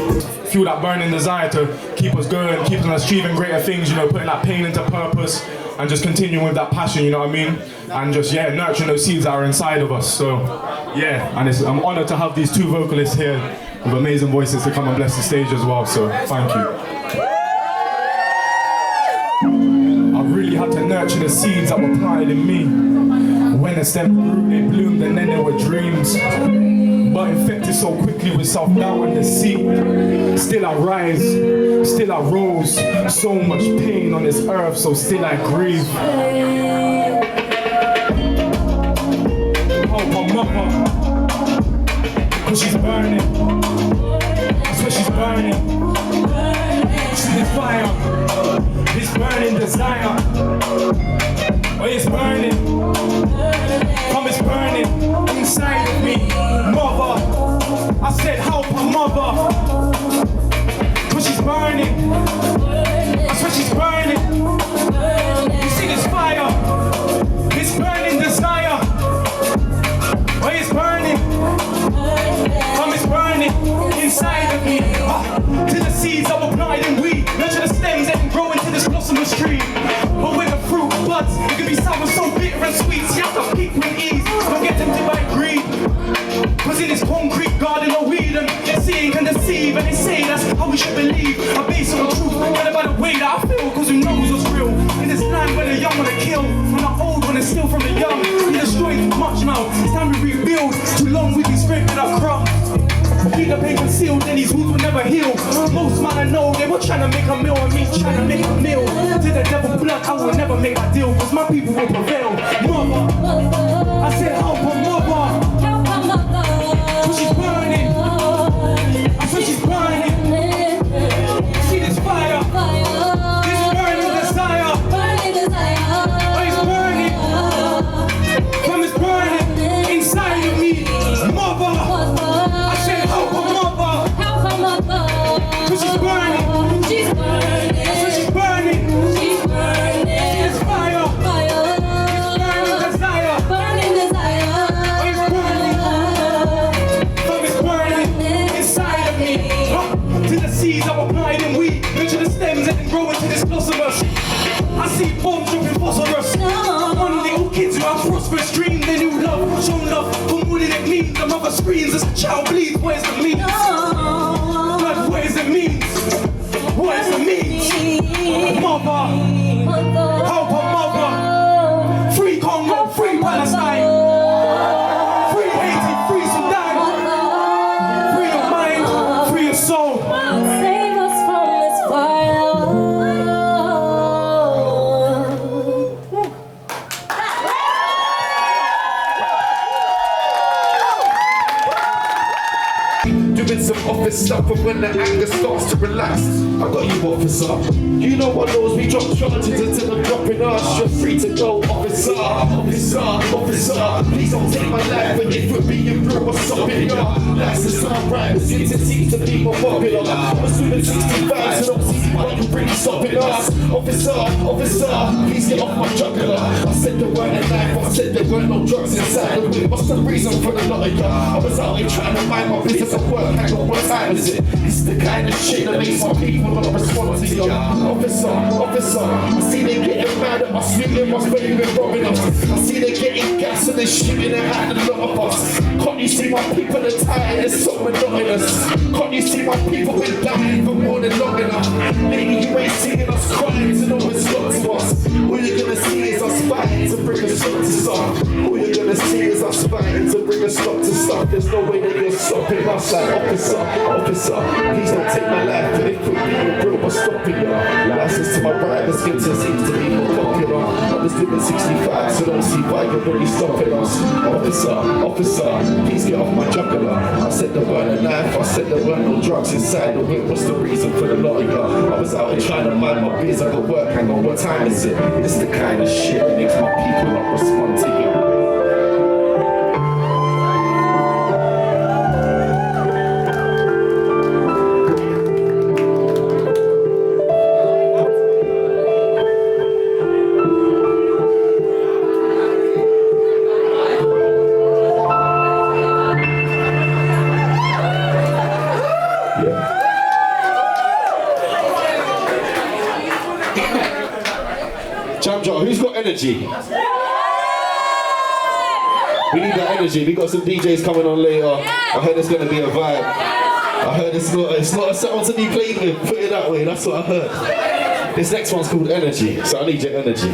Speaker 13: Feel that burning desire to keep us going, keep us achieving greater things, you know, putting that pain into purpose and just continuing with that passion, you know what I mean? And just, yeah, nurturing those seeds that are inside of us. So, yeah, and I'm honored to have these two vocalists here with amazing voices to come and bless the stage as well, so thank you. I really had to nurture the seeds that were planted in me. When the stem grew, they bloomed and then they were dreams. But infected so quickly with self-doubt and deceit. Still I rise, still I rose. So much pain on this earth, so still I grieve. Oh, my mother, cause she's burning. That's what she's burning. See the fire, this burning desire. Oh, it's burning, come it's burning inside of me. Mother, I said help her mother, cause she's burning. That's what she's burning. You see this fire, this burning desire. Oh, it's burning, come it's burning inside of me. To the seeds that were planted in weed, nurture the stems that can grow into this blossomless tree. But when the fruit buds, it can be sour, so bitter and sweet. So you have to pick with ease, don't get tempted by greed. Cause in this concrete garden of Eden, seeing can deceive, and they say that's how we should believe. I base on the truth, whether by the way that I feel, cause who knows what's real. In this land where the young wanna kill, and the old wanna steal from the young. We destroy too much now, it's time to rebuild. Too long we've been scraping our crumbs. Keep the pain concealed, then these wounds will never heal. Most man I know, they were trying to make a meal, and me trying to make a meal. To the devil blood, I will never make my deal, cause my people will prevail. Mother, I said help her mother, cause she's burning. I said she's burning. See this fire, this burning desire. Oh, it's burning, come it's burning inside of me. Mother, I said help her mother, cause she's burning. She's burning. I said she's burning. She's burning. See this fire, this burning desire. Oh, it's burning, come it's burning inside of me. To the seeds that were planted in wheat, nurture the stems that can grow into this blossomous. I see bombs dropping phosphorus on little kids who have prosperous dreams. They knew love, shown love for more than it means. The mother screams as a child bleeds. Where's the means? Blood, where's the means? Where's the means? Mother, help her mother. Free Congo, free Palestine. Free Haiti, free Sudan. Free your mind, free your soul.
Speaker 15: Save us from this fire.
Speaker 18: some office stuff, and when the anger starts to relax, I got you, officer. You know what knows we drop charges until I'm dropping us. You're free to go, officer, officer, officer. Please don't take my life, but if we're being real, what's stopping ya? That's the sound right, it's to teach to be more popular. I'm a student 65, so don't see why you really stopping us. Officer, officer, please get off my jugular. I said there weren't a knife, I said there weren't no drugs inside the whip. What's the reason for the lot of ya? I was out here trying to mind my business at work, hang on, what time is it? It's the kind of shit that makes my people not respond to ya. Officer, officer, I see they getting mad at us, looting us, baby, robbing us. I see they getting gas and they shooting at a lot of us. Can't you see my people are tired, it's so monotonous. Can't you see my people been dying for more than long enough? Maybe you ain't seeing us crying to know it's not to us. All you're gonna see is us fighting to bring a stop to stop. All you're gonna see is us fighting to bring a stop to stop. There's no way that you're stopping us like officer, officer. Please don't take my life, but if we're being real, we're stopping ya. License to my private skin seems to be more popular. I'm just doing 65, so don't see why you're really stopping us. Officer, officer, please get off my jugular. I said there weren't a knife, I said there weren't no drugs inside the whip. What's the reason for the lot of ya? I was out here trying to mind my biz, I got work, hang on, what time is it? It's the kind of shit that makes my people not respond to you. Who's got energy? We need that energy. We got some DJs coming on later. I heard it's gonna be a vibe. I heard it's not a sound to be played with. Put it that way. That's what I heard. This next one's called Energy, so I need your energy.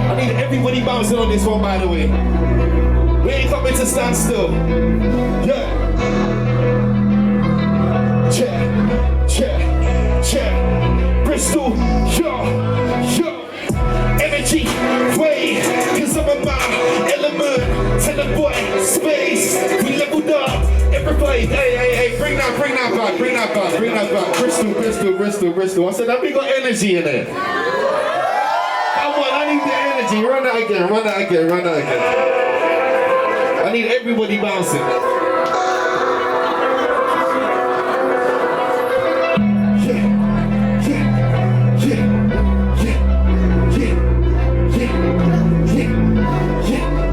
Speaker 18: I need everybody bouncing on this one, by the way. We ain't coming to stand still. Yeah. Check, check, check. Bristol, yo, yo. Energy, wait, cause I'm a man, element. Tell the boy, space. We leveled up. Everybody, hey, bring that back. Bristol. I said that we got energy in it. Come on, I need the energy. Run that again. I need everybody bouncing.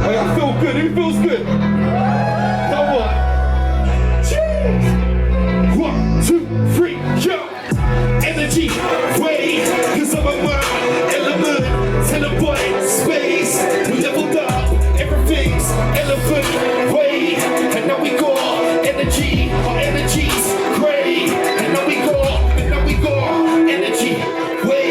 Speaker 18: Oh, I feel good. Who feels good? Come on. 1, 2, 3, yo. Energy, wait, cause I'm a man, element. Tell the boy, space. We leveled up. Everything's elephant way, and now we got energy. Our energy's great, and now we got energy way.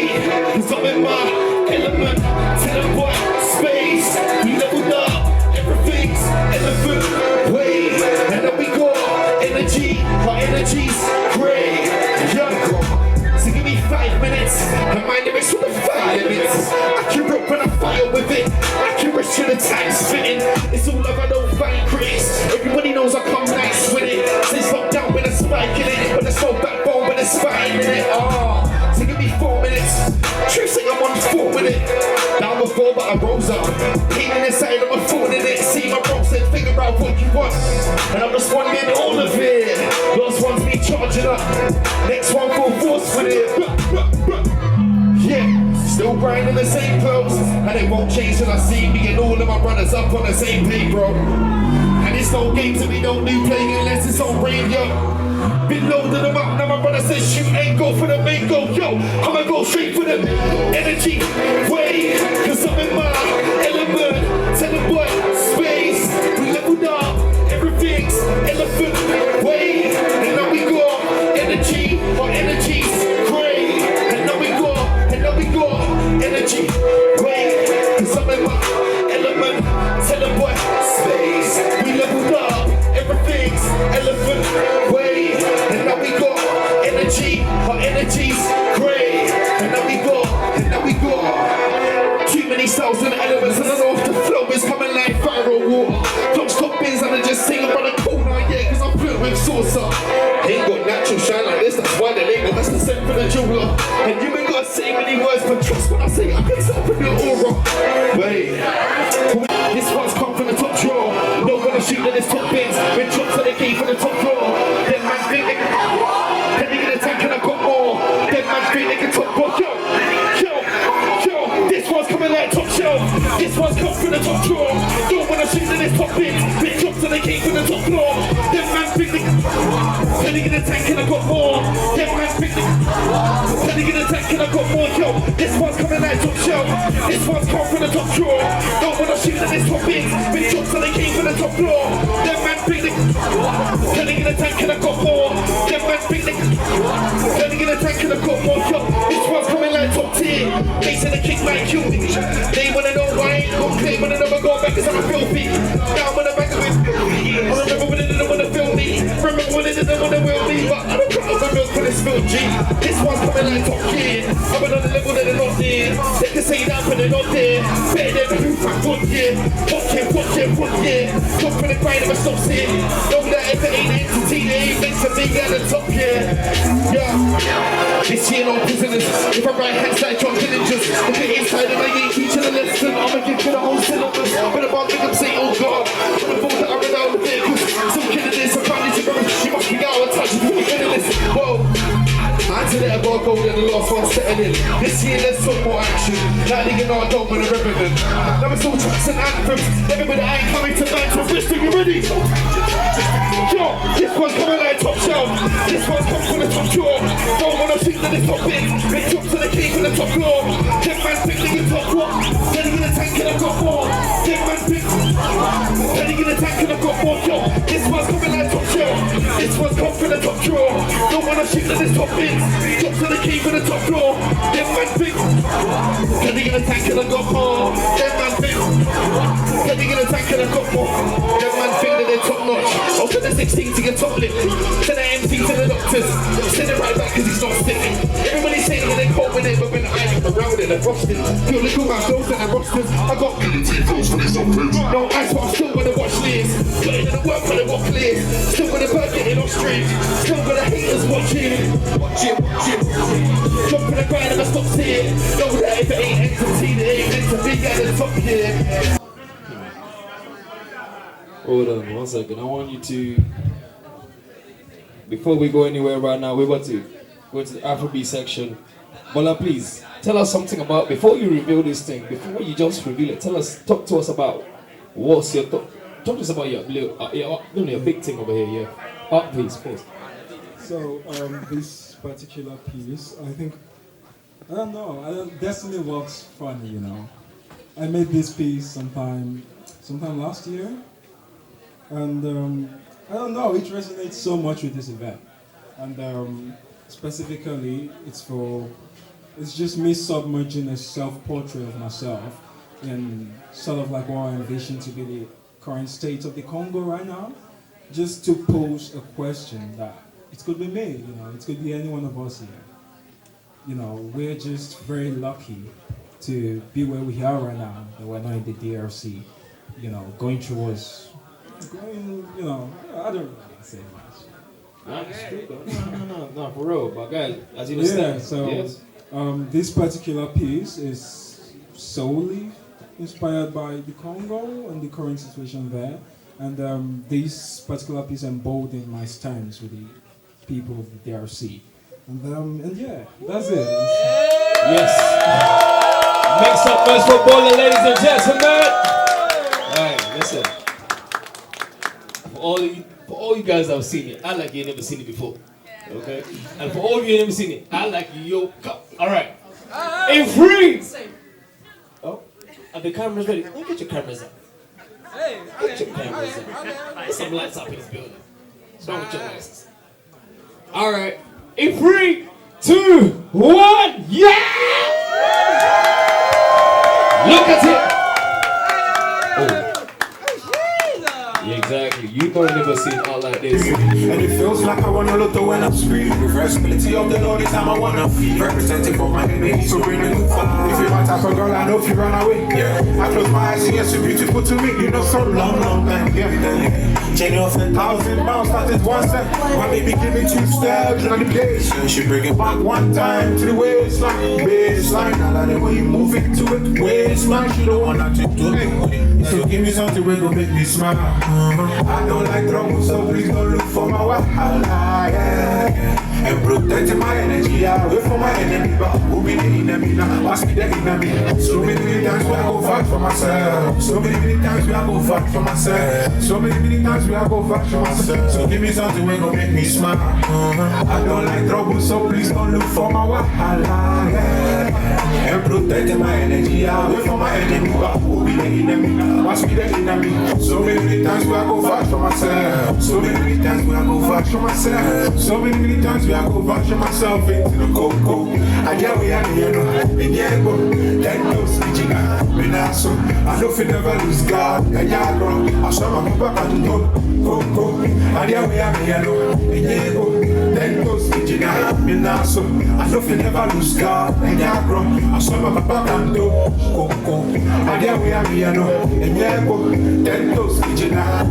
Speaker 18: Cause I'm in my element. Tell them what space. We leveled up. Everything's elephant way, and now we got energy. Our energy's great. Yeah. So give me 5 minutes, and my lyrics for the 5 minutes. I can rip when I fire with it. Accurate to the time spitting. It's all love, I don't find critics. Everybody knows I come nice with it. Since lockdown with a spike in it, but there's no backbone, but there's spine in it. So give me 4 minutes. True say I'm on 4 with it. Down before, but I rose up. Healing inside, I'm affording it. See my bro said, figure out what you want, and I'm responding all of it. Last one's me charging up. Next one full force with it. Yeah. Still grinding the same clothes, and it won't change till I see me and all of my brothers up on the same page, bro. And it's no games that we don't do playing unless it's on radio. Been loading them up, now my brother says shoot and go for the main goal. Yo, I'ma go straight for the energy way, cause I'm in my element. Tell them what space. We leveled up, everything's elephant way, and now we got energy. Our energy's great, and now we got energy, wait, cause I'm in my element. Tell them what space. We leveled up, everything's elephant way, and now we got energy. Our energy's great, and now we got what's up. Ain't got natural shine like this, that's why they ain't got that's the same for the jeweler. And you ain't gotta say many words, but trust when I say I can stop with your aura. Wait, this one's come from the top drawer. No gonna shoot at this top bins. When drops to the key from the top floor. Then man think they can then they get a tank and I got more. Then man think they can top rock. Yo, this one's coming like top shelf. This one's come from the top drawer. Don't wanna shoot at this top bins. When drops to the key from the top floor. Then man think they can then they get a tank and I got more. Then man think they then they get a tank and I got more. Yo, this one's coming like top shelf. This one's come from the top drawer. Don't wanna shoot at this top bins. When drops to the key from the top floor. Then man think they then they get a tank and I got more. Then man think they then they get a tank and I got more. Yo, this one's coming like top tier. They said the kick like you. They wanna know why I ain't gon' play, but I never go back cause I'm filthy. Now I'm on the back of it. I remember when they didn't wanna film me. Remember when they didn't wanna will me. But I don't cut over milk for this film G. This one's coming like top gear. I'm on the level that they're not there. They can say that but they're not there. Better than who fuck what yeah. What yeah. Top for the grind never stops here. Know that if it ain't entity, they ain't meant to be at the top yeah. This year no prisoners. If I write hands like John Dillinger's. If it inside and I ain't teaching a lesson, I'ma give you the whole syllabus. But if I think I'm saying, oh God, when the balls that are around the vehicles, some killing this, I can't need to remember, she must be out of touch, you're killing this. Whoa. I had to let a bar go than the last one settling. This year there's some more action. Like nigga know I don't want a revenant. Now it's all tracks and anthems. Everybody ain't coming to man to Bristol, you ready? Yo, this one's coming like top shelf. This one's come from the top drawer. Don't wanna think that it's top big. Big drop to the key from the top floor. Then man pick nigga top what? Then he get a tank and I got more. Then man pick then he get a tank and I got more. Yo, this one's coming like top shelf. This one's come from the top drawer. Don't wanna think that it's top big. Drop to the key from the top floor. Then man pick then he get a tank and I got more. Then man pick then he get a tank and I got more. Then man think that they're top notch. I'll send the 16 to get top lip. Send the MC to the doctors. Send it right back cause he's not sick. Everybody's saying that they're cold with it, but when I ain't around it, they're frosted. Feel little man, those and the rosters. I got no ice, but I still wanna watch this. Putting in the work when they walk clear. Still with the bird getting off stream. Still with the haters watching. Jump in the grind and I stop seeing. Know that if it ain't entity, they ain't meant to be at the top here.
Speaker 8: Hold on 1 second. I want you to, before we go anywhere right now, we're about to go to the Afrobeat section. Bola, please tell us something about, before you reveal this thing, before you just reveal it, talk to us about what's your talk to us about your big thing over here, yeah. Up, please.
Speaker 19: So this particular piece, I think, I don't know, Destiny works funny, you know. I made this piece sometime last year, and I don't know, it resonates so much with this event. And specifically, it's just me submerging a self-portrait of myself in sort of like what I envision to be the current state of the Congo right now, just to pose a question that it could be me, you know, it could be any one of us here. You know, we're just very lucky to be where we are right now, that we're not in the DRC, you know, going through what's going, you know, I don't really say much.
Speaker 8: No, for real, but guys, as you understand,
Speaker 19: yeah, so
Speaker 8: yes.
Speaker 19: This particular piece is solely inspired by the Congo and the current situation there, and this particular piece emboldened my stance with the people of the DRC, and yeah, that's it.
Speaker 8: Yes. Make some noise for Bola, ladies and gentlemen. Alright, listen. For all you guys that have seen it, I like you never seen it before. Okay? And for all of you who never seen it, I like you. Alright. In 3. Oh, and the camera's ready. Oh, get your cameras up. Get your cameras up. There's some lights up in this building. What's wrong with your lights? Alright. In 3, 2, 1, yeah! Look at it! Yeah, exactly. You don't never see it out like this.
Speaker 20: And it feels like I wanna look the when I'm screaming. Reversibility of the Lord is time I wanna feel. Representing for my enemy, so bring the good fun. If you're my type of girl, I know if you run away. Yeah, I close my eyes, you're so beautiful to me. You know, so long time. Yeah, Jenny off 1,000 miles, started 1 step. My baby give me 2 steps on the place. And she bring it back 1 time to the waistline. Baseline, I like the way you move it to it. Waistline, she don't want nothing to do with it. So give me something that gon' make me smile. I don't like trouble, so please don't look for my wahala, yeah. And protecting my energy away from my enemy. But who be the enemy now? Must be the enemy. So many times we I go fight for myself. So many times we I go fight for myself. So many times we I go fight for myself. So give me something that gon' make me smile. I don't like trouble, so please don't look for my wahala, yeah. And protecting my energy away from my enemy. But who be the enemy now? Must be the enemy. So many times we I go fight for myself. So many times we I go fight for myself. So many times we I go fight for myself into the cocoa. And yeah, we are here, no. And yeah, but that knows teaching I know if you never lose God. And yeah, bro, I saw my back and go. And yeah, we are here, no. And yeah, but that knows teaching I know if you never lose God. And yeah, bro, I saw my back and go. And yeah, we are here, no. And yeah, but that knows teaching I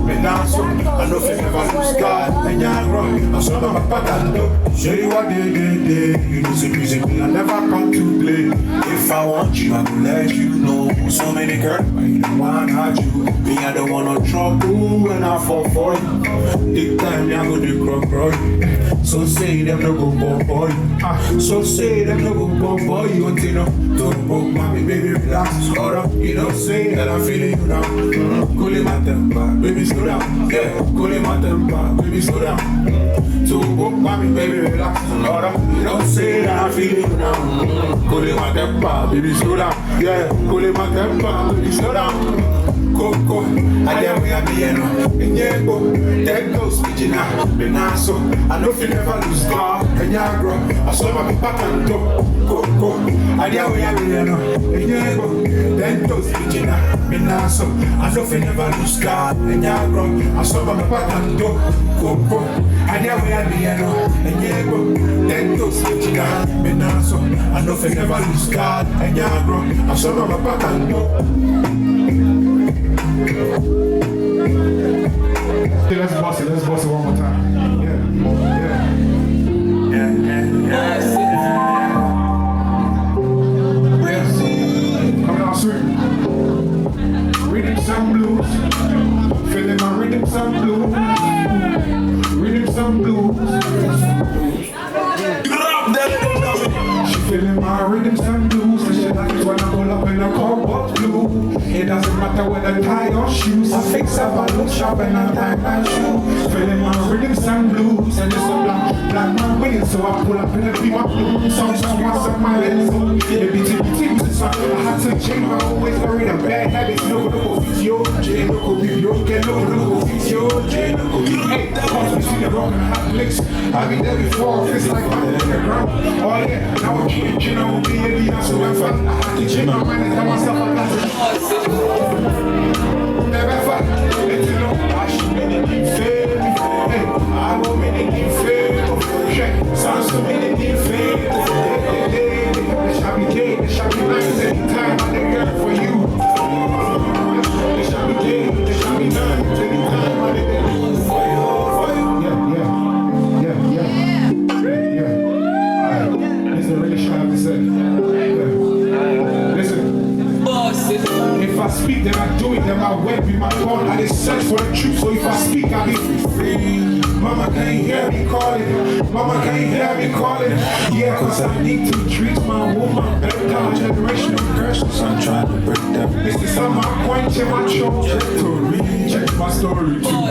Speaker 20: know if you never lose God. And yeah, bro, I saw my back and go. Show you what they. You know, so musically, I never come to play. If I want you, I will let you know. So many girls, but you don't want to hurt you. Me, I don't want no trouble when I fall for you. Big time, I go to crow. So say them no go boy. So say them no go boy. You want to know? Don't broke mommy, baby, relax. Hold up, you don't say that I'm feeling you now. Cool in my temper, baby, slow down. Yeah, cool in my temper, baby, slow down. So broke mommy, baby, relax. Hold up, you don't say that I'm feeling you now. Cool in my temper, baby, slow down. Yeah, cool in my temper, baby, slow down. Coco, I dare we are being in Yego, that goes speaking out, Benaso. I know if you never lose God, and Yagro, I saw my back and Coco, I dare we are being in Yego, that goes speaking out, Benaso. I know if you never lose God, and Yagro, I saw my back and Coco, I dare we are being in Yego, that goes speaking out, Benaso. I know if you never lose God, and Yagro, I saw my back and Okay, let's boss it one more time. Coming out sweet. Reading some blues. Feeling my rhythm some blues. Reading some blues. She feeling my rhythm some blues. And she like it when I pull up in a cobalt blue. It doesn't matter whether tie or shoes. I fix up, I look sharp and I tie my shoe. Feeling my rhythms and blues. And it's a black man winning. So I pull up in a beam up blue. Songs on once on my lens. The BTBT so I had to change my always worried and bad habits. No fix your J, no fix your get no fix your J, no hey, cause we see the rock and hot licks. I be there before, it's like I'm on the ground. Oh yeah, now I'm changing, I will be a leader. So if I had to change my mind and tell myself I got to never fight, let you know I should make it fair. Hey, I won't make it fair. Sounds so many fair. They shall be gay, they shall be nice anytime I'm there for you. They shall be gay, they shall be nice anytime I'm there for you. Yeah. Alright, this is really sharp to say. Listen. If I speak, then I do it, then my web be my phone. I just search for the truth, so if I speak, I be free. Mama can't hear me calling. Mama can't hear me calling. Yeah, cause I need to treat my woman better. Generational curses, I'm trying to break them. This is how my point in my trajectory. Check my story too.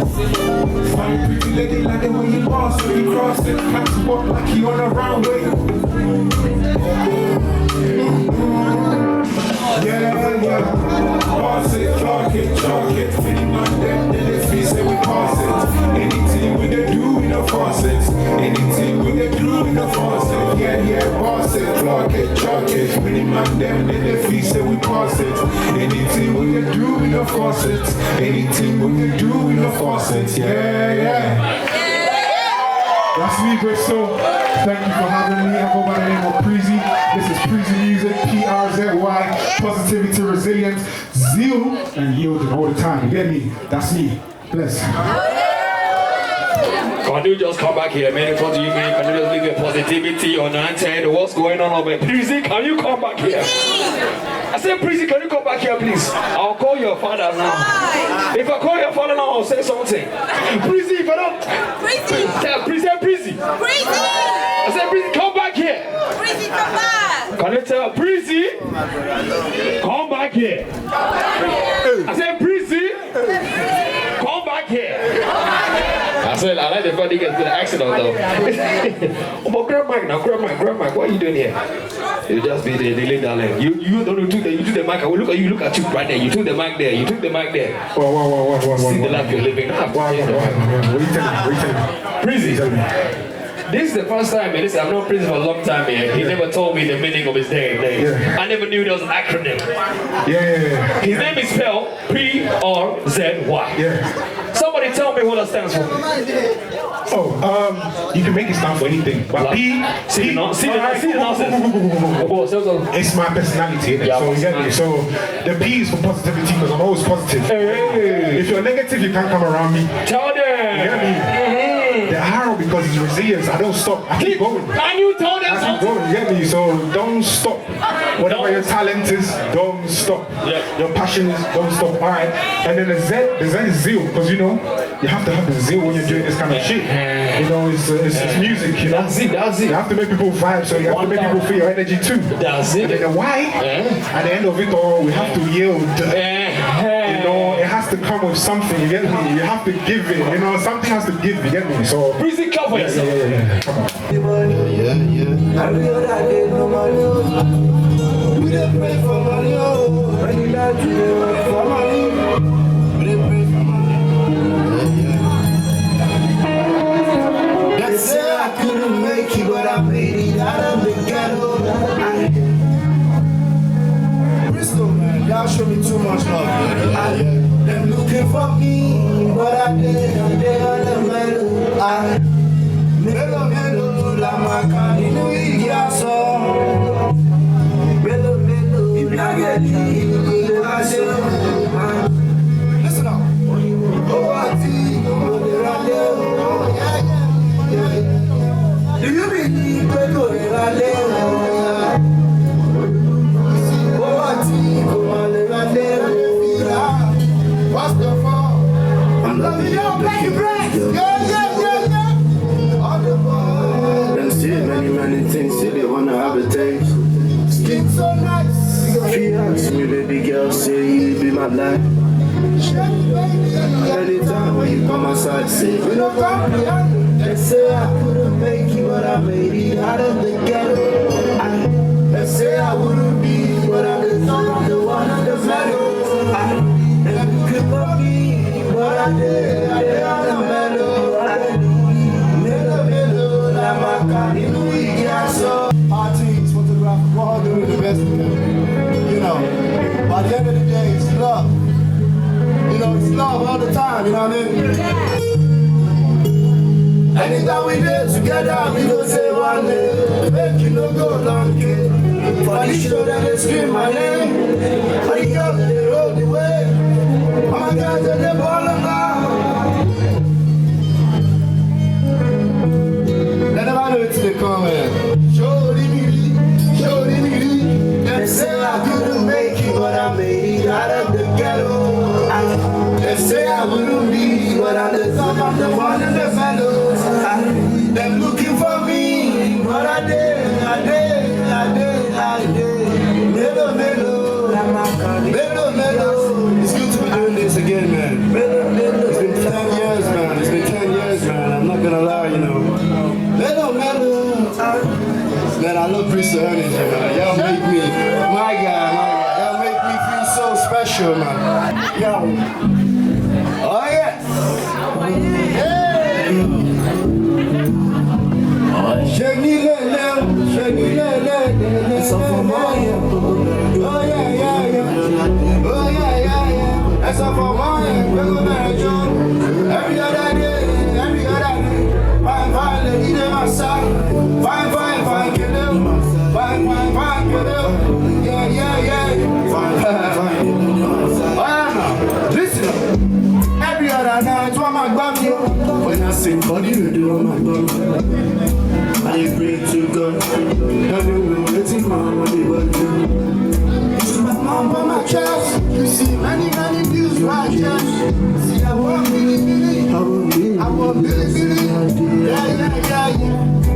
Speaker 20: Find pretty lady like the way you boss, so you cross it. Have to walk like you on the round way. Yeah. Boss it, clock it, feeling my debt, then the fee say we pass it. Anything we do, we no force it. Anything we do, we no force it. Yeah, boss it, clock it, feeling my debt, then the fee say we pass it. Anything we do, we no force it. Anything we do, we no force it. Yeah.
Speaker 13: That's me, Bristol. Thank you for having me. I go by the name of Preezy. This is Preezy Music, PRZY, positivity, resilience, zeal, and yielding all the time. You get me? That's me. Bless.
Speaker 8: Can you just come back here, man? What do you mean? Can you just leave your positivity on and what's going on over here? Prissy, can you come back here? I said, Prissy, can you come back here, please? I'll call your father now. If I call your father now, I'll say something. Prissy, if I don't... Prissy! Tell Prissy, Prissy! Prissy! I said, Prissy, come back here! Prissy, come back! Can you tell Prissy? Come back here! I said, Prissy! Come back here! I said, I like the fact he gets to the accident though. Oh, but grab mic now, grab mic. What are you doing here? You just be the late darling. You don't do the mic. I will look at you right there. You took the mic there.
Speaker 20: What?
Speaker 8: See the life you're living.
Speaker 20: What are you telling me?
Speaker 8: Prissy. This is the first time, man. I've known Prissy for a long time, man. He never told me the meaning of his name. Yeah. I never knew there was an acronym.
Speaker 20: Yeah.
Speaker 8: His name is spelled P-R-Z-Y.
Speaker 20: Yeah.
Speaker 8: Somebody tell me what that stands for.
Speaker 20: Oh, you can make it stand for anything. But P,
Speaker 8: see the nonsense.
Speaker 20: It's my personality, innit? So you get me. So the P is for positivity because I'm always positive.
Speaker 8: Hey.
Speaker 20: If you're negative, you can't come around me.
Speaker 8: Tell them.
Speaker 20: You get me? The arrow because it's resilience. I don't stop. I keep going.
Speaker 8: Can you tell them something?
Speaker 20: You get me? So don't stop. Whatever your talent is, don't stop.
Speaker 8: Yeah.
Speaker 20: Your passion is, don't stop. Alright. And then the Z is zeal because you have to have the zeal when you're doing this kind of shit. It's music,
Speaker 8: That's it.
Speaker 20: You have to make people vibe, so you have to make people feel your energy too.
Speaker 8: That's it.
Speaker 20: And then the why, at the end of it all, we have to yield. It has to come with something, you get me? You have to give it, something has to give, you get me? So
Speaker 8: Prissy, clap for yourself.
Speaker 20: Yeah. Come on.
Speaker 17: We dey pray for money, when you like to pray for money. We dey pray for money. They say I couldn't make it, but I made it out of the ghetto. Bristol, man, y'all show me too much love. Them looking for me, but I did on the medal. Melo, la maca, you know you got so. Melo, if you get it, I say, listen up. Oh, I see, do you believe we're going to oh, I see, what's the fall? I'm loving your baby breath. Yeah. Them see many things, see they wanna have a taste. Skin so nice. If you ask me, baby girl, say you be my life. Anytime when you come outside, say we don't come. They say I couldn't make it, but I made it out of the ghetto. They say I wouldn't be, but I'm the one on the medal. They could love me, but I did on the medal. Artists, photographers, we're all doing the best we can. By the end of the day, it's love. It's love all the time, you know what I mean? Anytime we did together, we don't say one day. Make you no go long, kid. For the show that they scream my name. For the girls that they roll the way. All my guys that they ball about. Let them know it's the comment. Show the nigga. They say I couldn't make it, but I made it out of the ghetto. They say I wouldn't be, but I'm the top, I'm the one in the fellows. Them looking for me, but I did. Melo. It's good to be doing this again, man. It's been 10 years, man. I'm not gonna lie, Melo. Man, I love Bristol Energy, man. Y'all make me, my guy. Y'all make me feel so special, man. Yo. Oh, yes. Shake me, it's all for my oh, yeah. That's all for my we're gonna join. Every other day. Fine, lady, them outside. Fine, kill them. Fine, kill them. Yeah. Fine. Oh, listen. Every other night, what my body, when I sing, body, you do.
Speaker 20: come. I pray to God. I don't know what's in my body. See my mom on my chest. You see many views right there. See I want Billy. I want Billy. Yeah.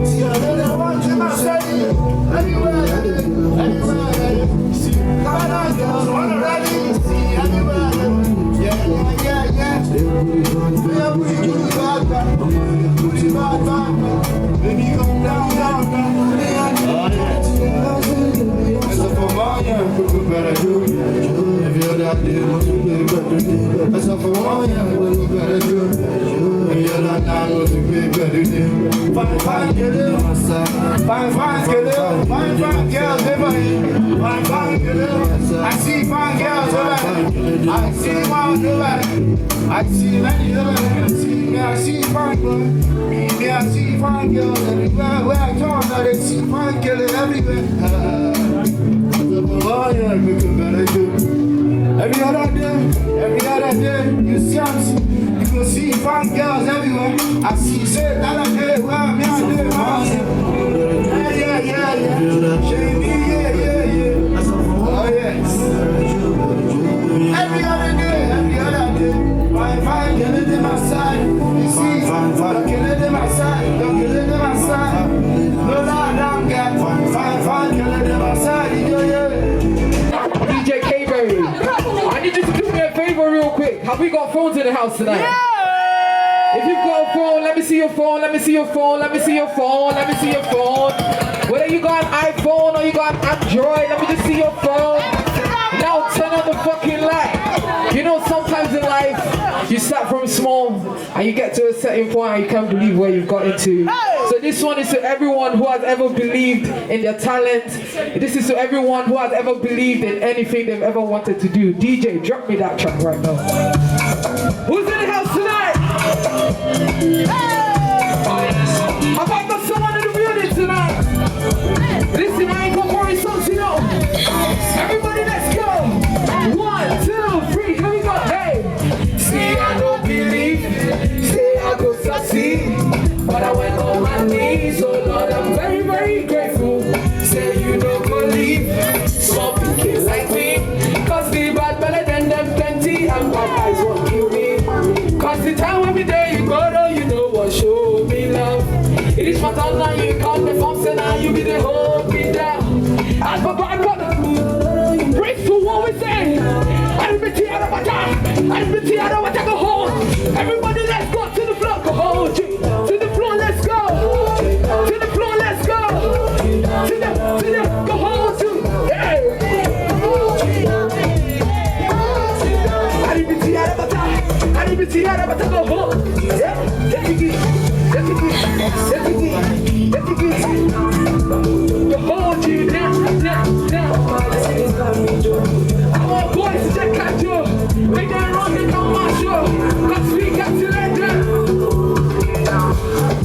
Speaker 20: See I really want to myself. Anywhere. See God girls wanna rally. See anywhere. Yeah. Baby, come down. That's a for my young, better do. If you're that day, what you play better do. That's a for my young, better do. If you're that night, what you play better do. Fine, get it. Fine, get it. Fine, girls, everybody. Fine, get it. I see fine girls, everybody. I see one, everybody. I see many girls. I see fine girls. Me, I see fine girls everywhere. Where I come, I see fine girls everywhere. Oh yeah, we can better do. Every other day, you see, you can see fine girls everywhere. I see shit that I did, well, me I did, yeah. Shame me, yeah. Oh yes. Every other day. Fine, get it in my side. You see, don't kill it in my side. No, damn girl. Fine, kill it in my side. Yeah.
Speaker 8: DJ K-Berry, I need you to do me a favor real quick. Have we got phones in the house tonight? Yeah! If you've got a phone, let me see your phone. Whether you got an iPhone or you got an Android, let me just see your phone. Now turn on the fucking light. You know, sometimes in life, you start from small and you get to a certain point and you can't believe where you've got into. So this one is to everyone who has ever believed in their talent. This is to everyone who has ever believed in anything they've ever wanted to do. DJ, drop me that track right now. Who's in the house tonight? How about got someone in the building tonight? Listen, I ain't gonna worry, something else. Everybody, let's go. 1, 2, 3, here we go. Hey, see, I don't believe, say I go succeed, but I went on my knees. Oh Lord, I'm very, very grateful. Say you don't believe, small kids like me, cause the bad better than them plenty, and bad guys won't kill me. Cause the time when we there, you go to, you know what, show me love. It is my time now, you call me from, so now you be the hold me down. As my bad brother, break to what we say. I didn't be out of my time, I didn't be out of my time, go home. Everybody, let's go to the floor, go home. To the floor, let's go. To the floor, let's go. To the, go home to. Yeah. I didn't be out of my time, I didn't be out of my time, go home. Yeah. Go hold you now. I want boys to check out you. Make them run and on my show. Cause we got to let them.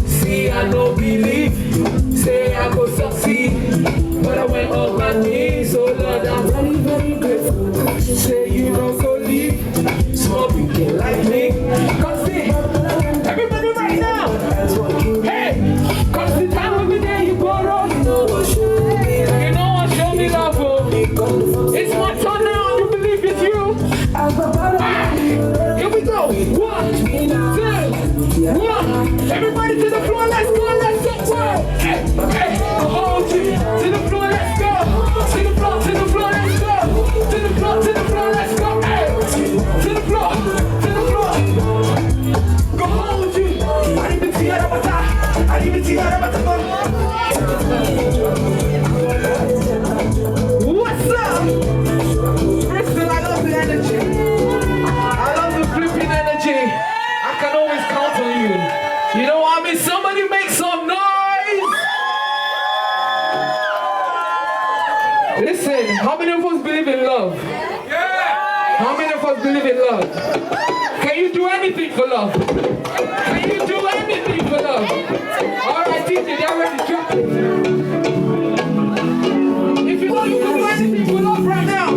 Speaker 8: See, I don't believe. Say I go succeed. But I went on my knees. So Lord, I'm very, very grateful. Say you don't go leave. Small people like me. Cause see, everybody right now. Hey, cause the time of the day you borrow. You know what, show me love. It's my turn now, you believe it's you. Here we go. 1, 2, 1. Everybody to the floor, let's go. Hey, hold you. To the floor, let's go. To the floor, let's go. To the floor, let's go. Hey, to the floor. Go hold you. I didn't see out of my time. I didn't see out of my time. What's up? Bristol, I love the energy. I love the flipping energy. I can always count on you. You know what I mean? Somebody make some noise. Listen, how many of us believe in love? How many of us believe in love? Can you do anything for love? Can you do anything for love? Alright, DJ, they're ready to drop it. If you know you can do anything for love right now,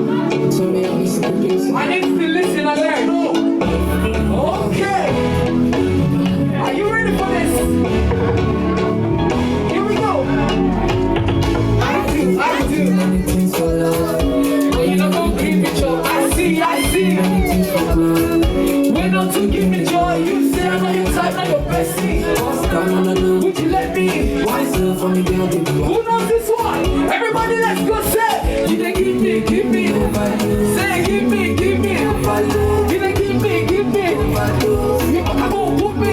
Speaker 8: I need you to listen and learn. Okay. Are you ready for this? Who knows this one? Everybody, let's go say. You dey give me. Say, give me. You dey give me. You can go put me.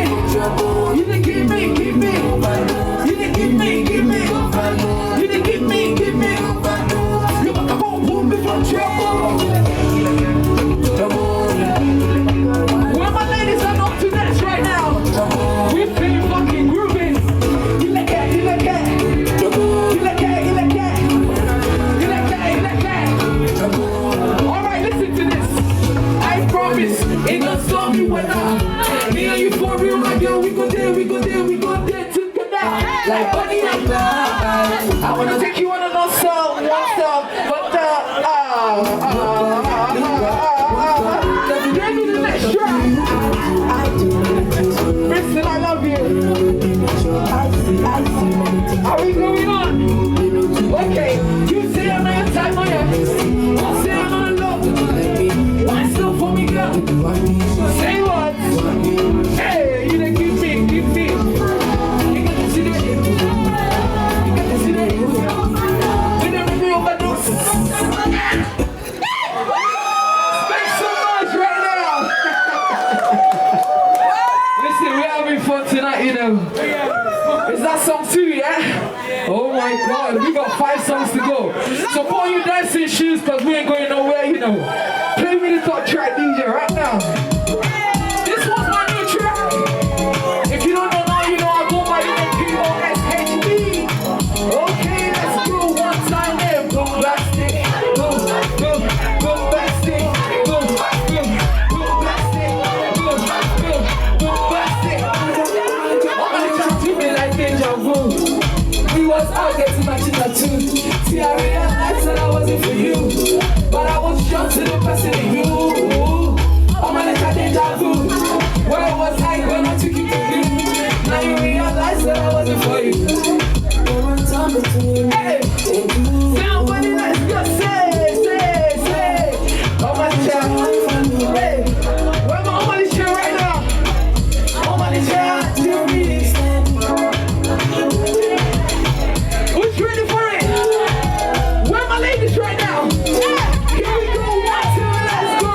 Speaker 8: You dey give me. You dey give me. You dey give me. You can go put me for trouble. Where my ladies are up to dance right now? We feel fucking grooving. You like it. Alright, listen to this. I promise, ain't no stormy weather. Me and you for real, my girl, we go there together. Like Bunny and Clyde. I wanna take you on a no song, but give me the next track. Bristol, I love you. Are we going on? Okay, you say I'm not your type, oh yeah. You say I'm not in love. Why still for me, girl? Say what? Hey, you done give me. You got to see that. We don't review overdose. Thanks so much right now. Listen, we're having fun tonight, you know. Is that song 2, yeah? Oh my God, we got 5 songs to go. So put on your dancing shoes, cause we ain't going nowhere, you know. Play me the top track, DJ, right now. This was my new track. If you don't know now, you know I go by the name POSHB. Okay, let's go one time there. Go plastic, go plastic, go plastic. I'm gonna talk to me like deja vu. We was out getting my tattoo. See, I realized that I wasn't for you, but I was drawn to the person in you. I'm like a deja vu. Where was I when I took you to you? Now you realize that I wasn't for you. Hey, somebody let's go say. Oh my child. Hey, where my homie chill right now? Oh my child, do me. Who's ready for it? Where my ladies right now? Here we go, 1, 2, let's go.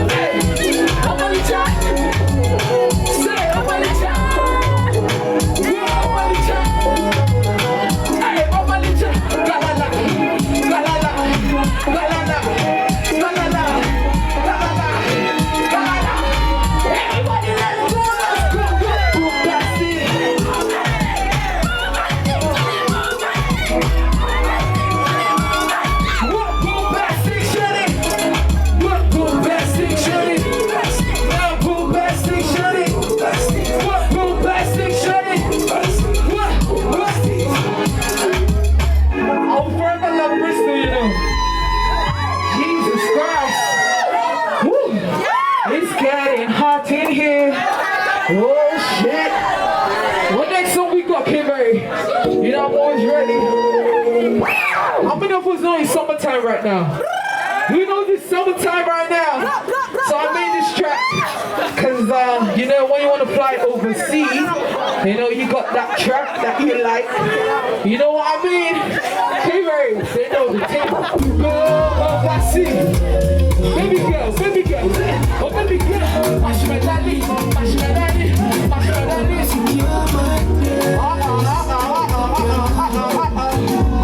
Speaker 8: Hey, I'm on the track. Say, I'm on the track. Yeah, I'm on the track. Hey, I'm on the track. Galala, everybody, let's go. I'll forever love Bristol, you know. Jesus Christ. Woo. It's getting hot in here. Oh shit. What next song we got, Kimberly? You know I'm always ready. How many of us know it's summertime right now? Who knows it's summertime right now? So I made this track because you know when you want to fly overseas, you know you got that track that you like. You know what I mean? Hey, they know the table. Go overseas. Baby girl, oh baby girl. Mash my daddy.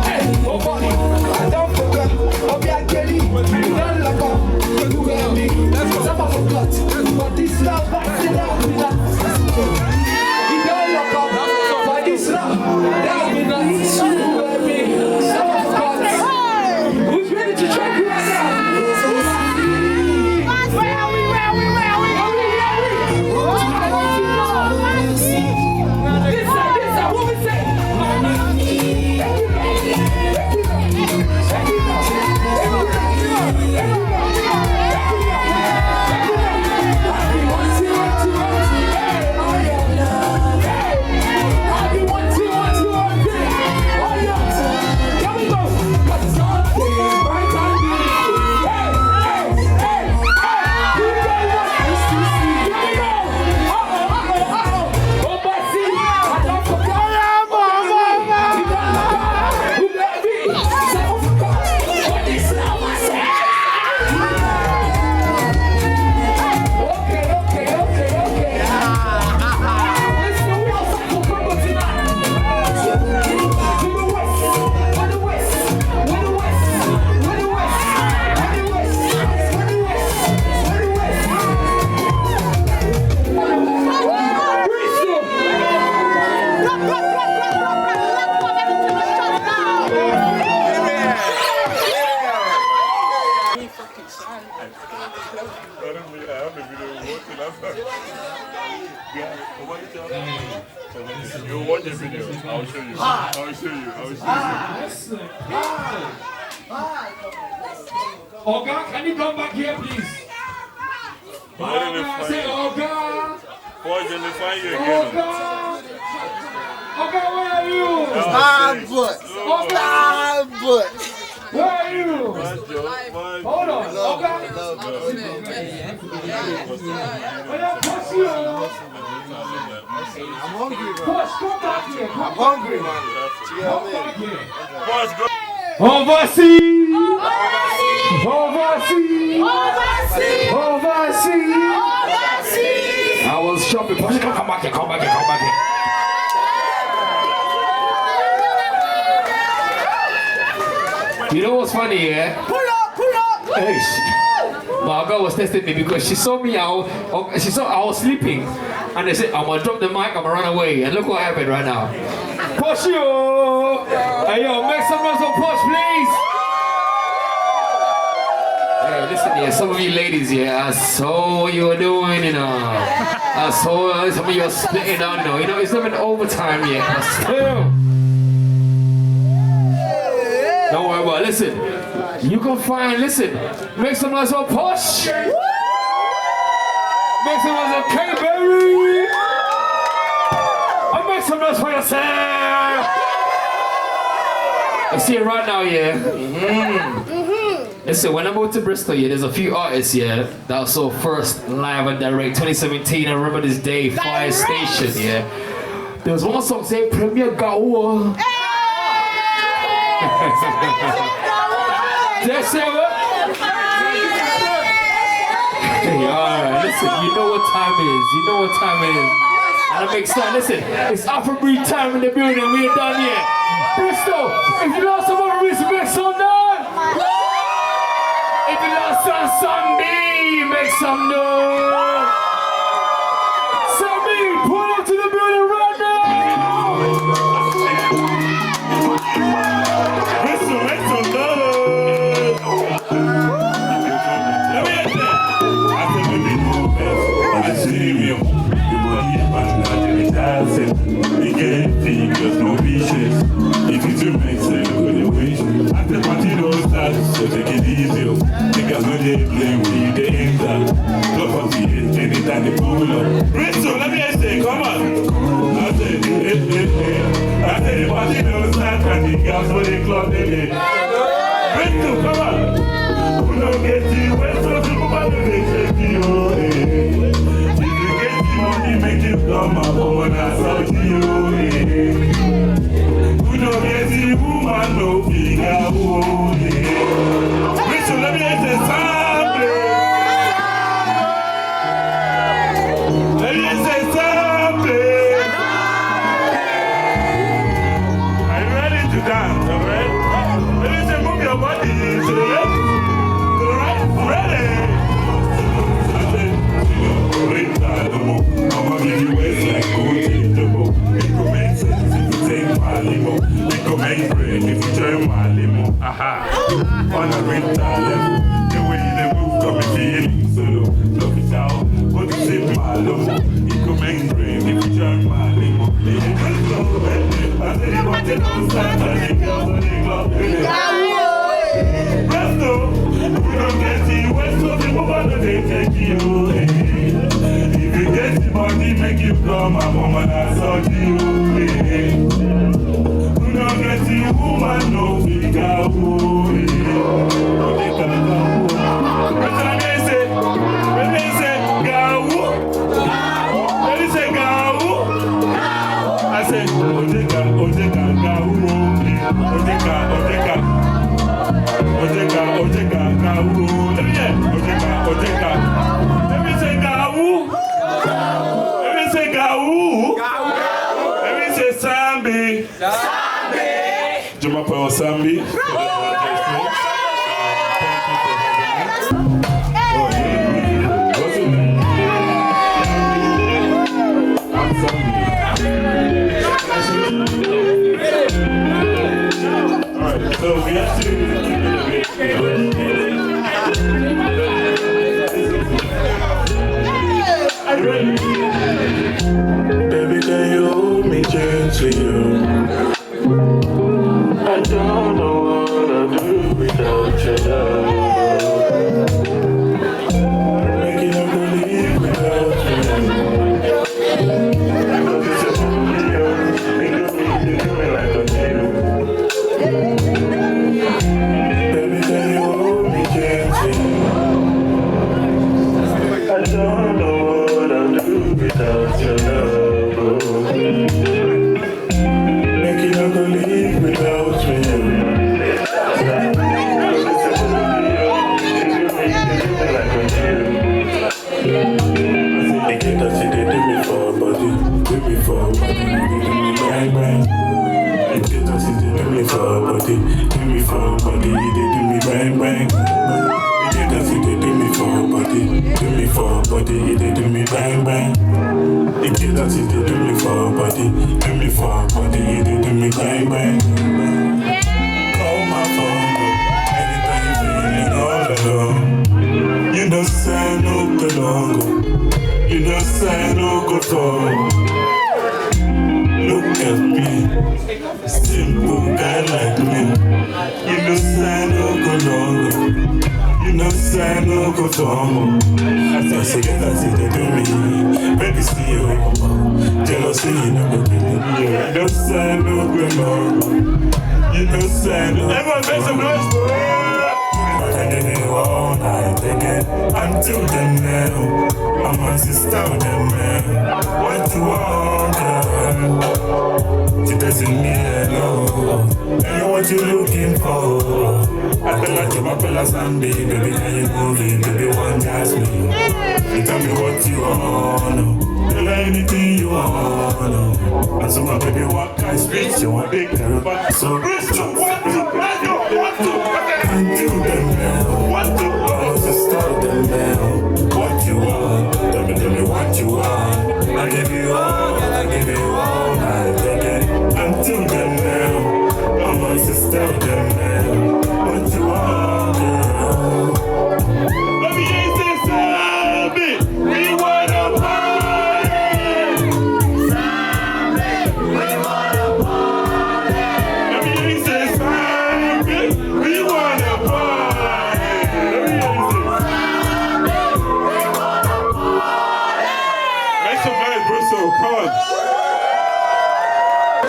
Speaker 8: Hey, oh body, I don't forget. Oh yeah, Kelly, you don't look up. You got me. Some of forgot, but this love backs it up. You don't look up, but this love that'll be nice. You got me. Some of forgot. Who's ready to track you right now? Where are we?
Speaker 18: You watch the video. I'll show you. I'll show you.
Speaker 8: Oga, can you come back here, please? Oga, say Oga.
Speaker 18: Why identify you again?
Speaker 8: Oga, where are you? Where are you? Hold on, Oga.
Speaker 18: I'm hungry, man.
Speaker 8: Push, come back here.
Speaker 18: I'm hungry, man.
Speaker 8: Come back here.
Speaker 18: Push, go.
Speaker 8: Overseas! I was shopping. Push, come back here. You know what's funny, yeah?
Speaker 6: Pull up!
Speaker 8: Hey, my girl was testing me because she saw me out. She saw I was sleeping, and they said, "I'm gonna drop the mic. I'm gonna run away." And look what happened right now. Push you! Hey yo, make some noise for Push, please. Hey, listen here, some of you ladies here, I saw what you were doing, you know. I saw some of you are splitting down, you know. It's not even overtime yet, but still. Don't worry about it. Listen, you can find, listen, make some noise for Push. Make some noise for K-Berry. And make some noise for yourself. I see it right now, yeah. Listen, when I moved to Bristol, yeah, there's a few artists, yeah, that I saw first live and direct 2017. I remember this day, Fire Station, yeah. There was one song saying Premier Gawa. That's it. Hey, alright, listen, you know what time it is. And it makes sense. Listen, it's Afro-Breed time in the building. We ain't done yet. Bristol, if you lost some more reason, make some noise. If you lost some Sunday, make some noise. Sammy, pull up to the building right now.
Speaker 18: Bristol, make some noise. Let me get that. I said, let me know best. I just see you. They get figures, no wishes. If you do make sense, go the wish. At the party don't start, so take it easy. Niggas know they play with you, they ain't that. Go for the head, anytime they pull up. Bristol, let me say, come on. I said, hey. I said the party don't start, and the girls for the club, they did. Bristol, come on. Who don't get you, West Coast, people want to make you, money make you come up when I saw you. Who don't get the woman no bigger woman. Listen, let me get the sample. Let me get the sample. Are you ready to dance? Alright? Let me say move your body to the left, to the right. Ready? I'ma give you ways like gold in the book. It could make sense if you take my limo. It could make bread if you join my limo. Aha! On a winter level, the way they move got me feeling solo. Love it out, but you save my limo. It could make bread if you join my limo. I said you want to know something, and the girls on the club. Presto! We don't get you, West Coast people, but they take you. If you get the money, make you come, my mama, that's all you. We don't get the woman, no figure. When they say, Gawu, when they say Gawu, I say, Odeka, Gawu, Odeka, Gawu. Let me hear, Odeka. Let me say Gawu. Let me say Gawu. Let me say Sambi. Juma Power Sambi. Alright, so we have to Are you ready? Baby, can you hold me, Jay?
Speaker 20: dance with you. I don't know what I'd do without your love. Making up believe without you. Because it's a million, make me do it like a deal. Baby, can you hold me gently? I don't know what I'd do without your love. Making up believe without you. You know, say no good long. You know, say no good for. Look at me, simple guy like me. You know, say no good long. You know, say no good for. I say, get that they do me. Baby, see you. Jealousy, you never give me. You know, say no good long. You know, say no. Everyone make some noise. All night again until then now. I'm my sister them now. What you want, girl? She doesn't need no. Tell me what you looking for. I feel like you're my fellas and baby, can you move it? Baby, one dance me. You tell me what you want. Tell her anything you want. And so my baby, what kind of speech you want? Big girl, so Bristol, what to? Until then now. What do you want? Start them now. What you want? Tell me what you want. I give you all night again. Until then now. I must start them now. What you want, girl? Let me hear you say something. We wanna party. We wanna party. Let me hear you say something. We wanna party.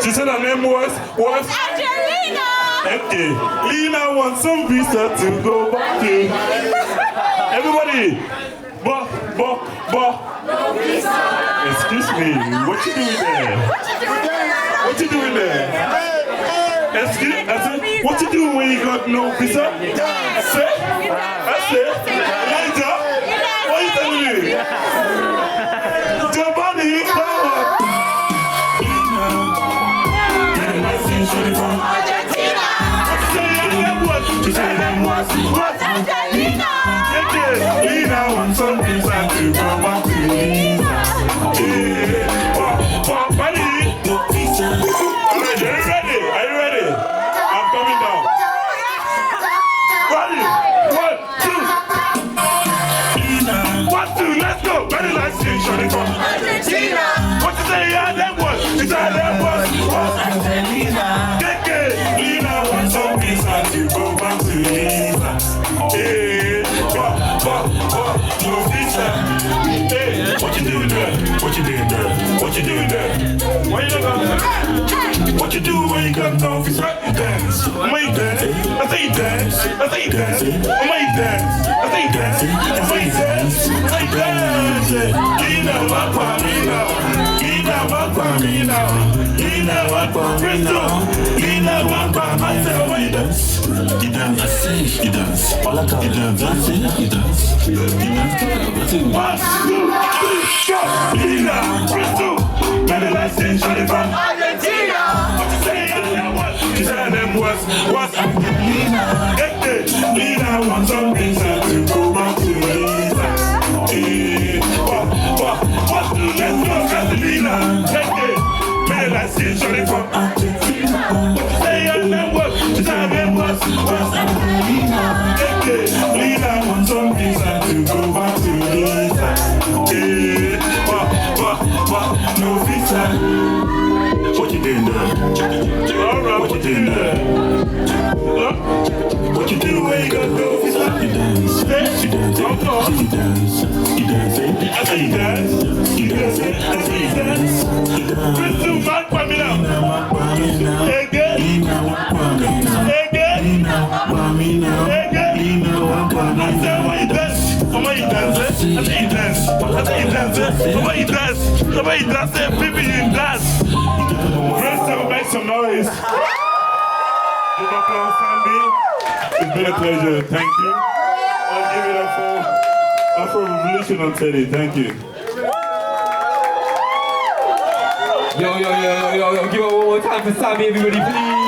Speaker 20: She said her name was Angelina! Okay. Lena wants some visa to go back to. Everybody! No visa! Excuse me, what you doing there? What you doing there? Excuse me, I said, what you doing when you got no visa? I said, Elijah, what are you telling me? Giovanni, come on! From Argentina. What? You say them what? Argentina. Lena wants some visa to go back to Lena. Buddy. Alright, are you ready? Are you ready? I'm coming down. Buddy, 1, 2. 1, 2, let's go. Ready, let's sing. Shorty from Argentina. What you say? Yeah, them what? You say them what? Argentina. Lena wants some visa to go back to Lena. No visa. Hey, what you doing there? What you doing there? What you doing there? Why you not gonna what you do when you got no visa? You dance. When you dance, I say you dance. I say you dance. When you dance, I say you dance. I say you dance. I say you dance. Lena, walk on me now. Lena, walk on me now. Lena, walk on me now. Lena, walk on myself. When you dance, you dance. I say you dance. All I got, you dance. I say you dance. You dance. 1, 2, 3, Lena, Bristol. Better let's sing. Shorty from Argentina. What you say? You say them what's Lena? Lena wants some visa to go back to Lena. What? Let's go, Catalina. Better let's sing. Shorty from Argentina. What you say? Them what? You say them what's Lena? Lena wants some visa to go back to Lena. No visa. What you do?
Speaker 18: doing there? Alright, what you doing there? What you do when you got no face like you dance? You dance, you dance, you dance, I say you dance, you dance, I say you dance, you dance. Bristol, man, put me now. Hey, good. Hey, good. I said, why you dance? Why you dance? I say you dance. I say you dance. Why you dance? Why you dance? People, you dance. Bristol, make some noise. Give applause, Sandy. It's been a pleasure. Thank you. I'll give it up for Afro-Revolution on Teddy. Thank you.
Speaker 8: Yo, give it one more time for Sammy, everybody, please.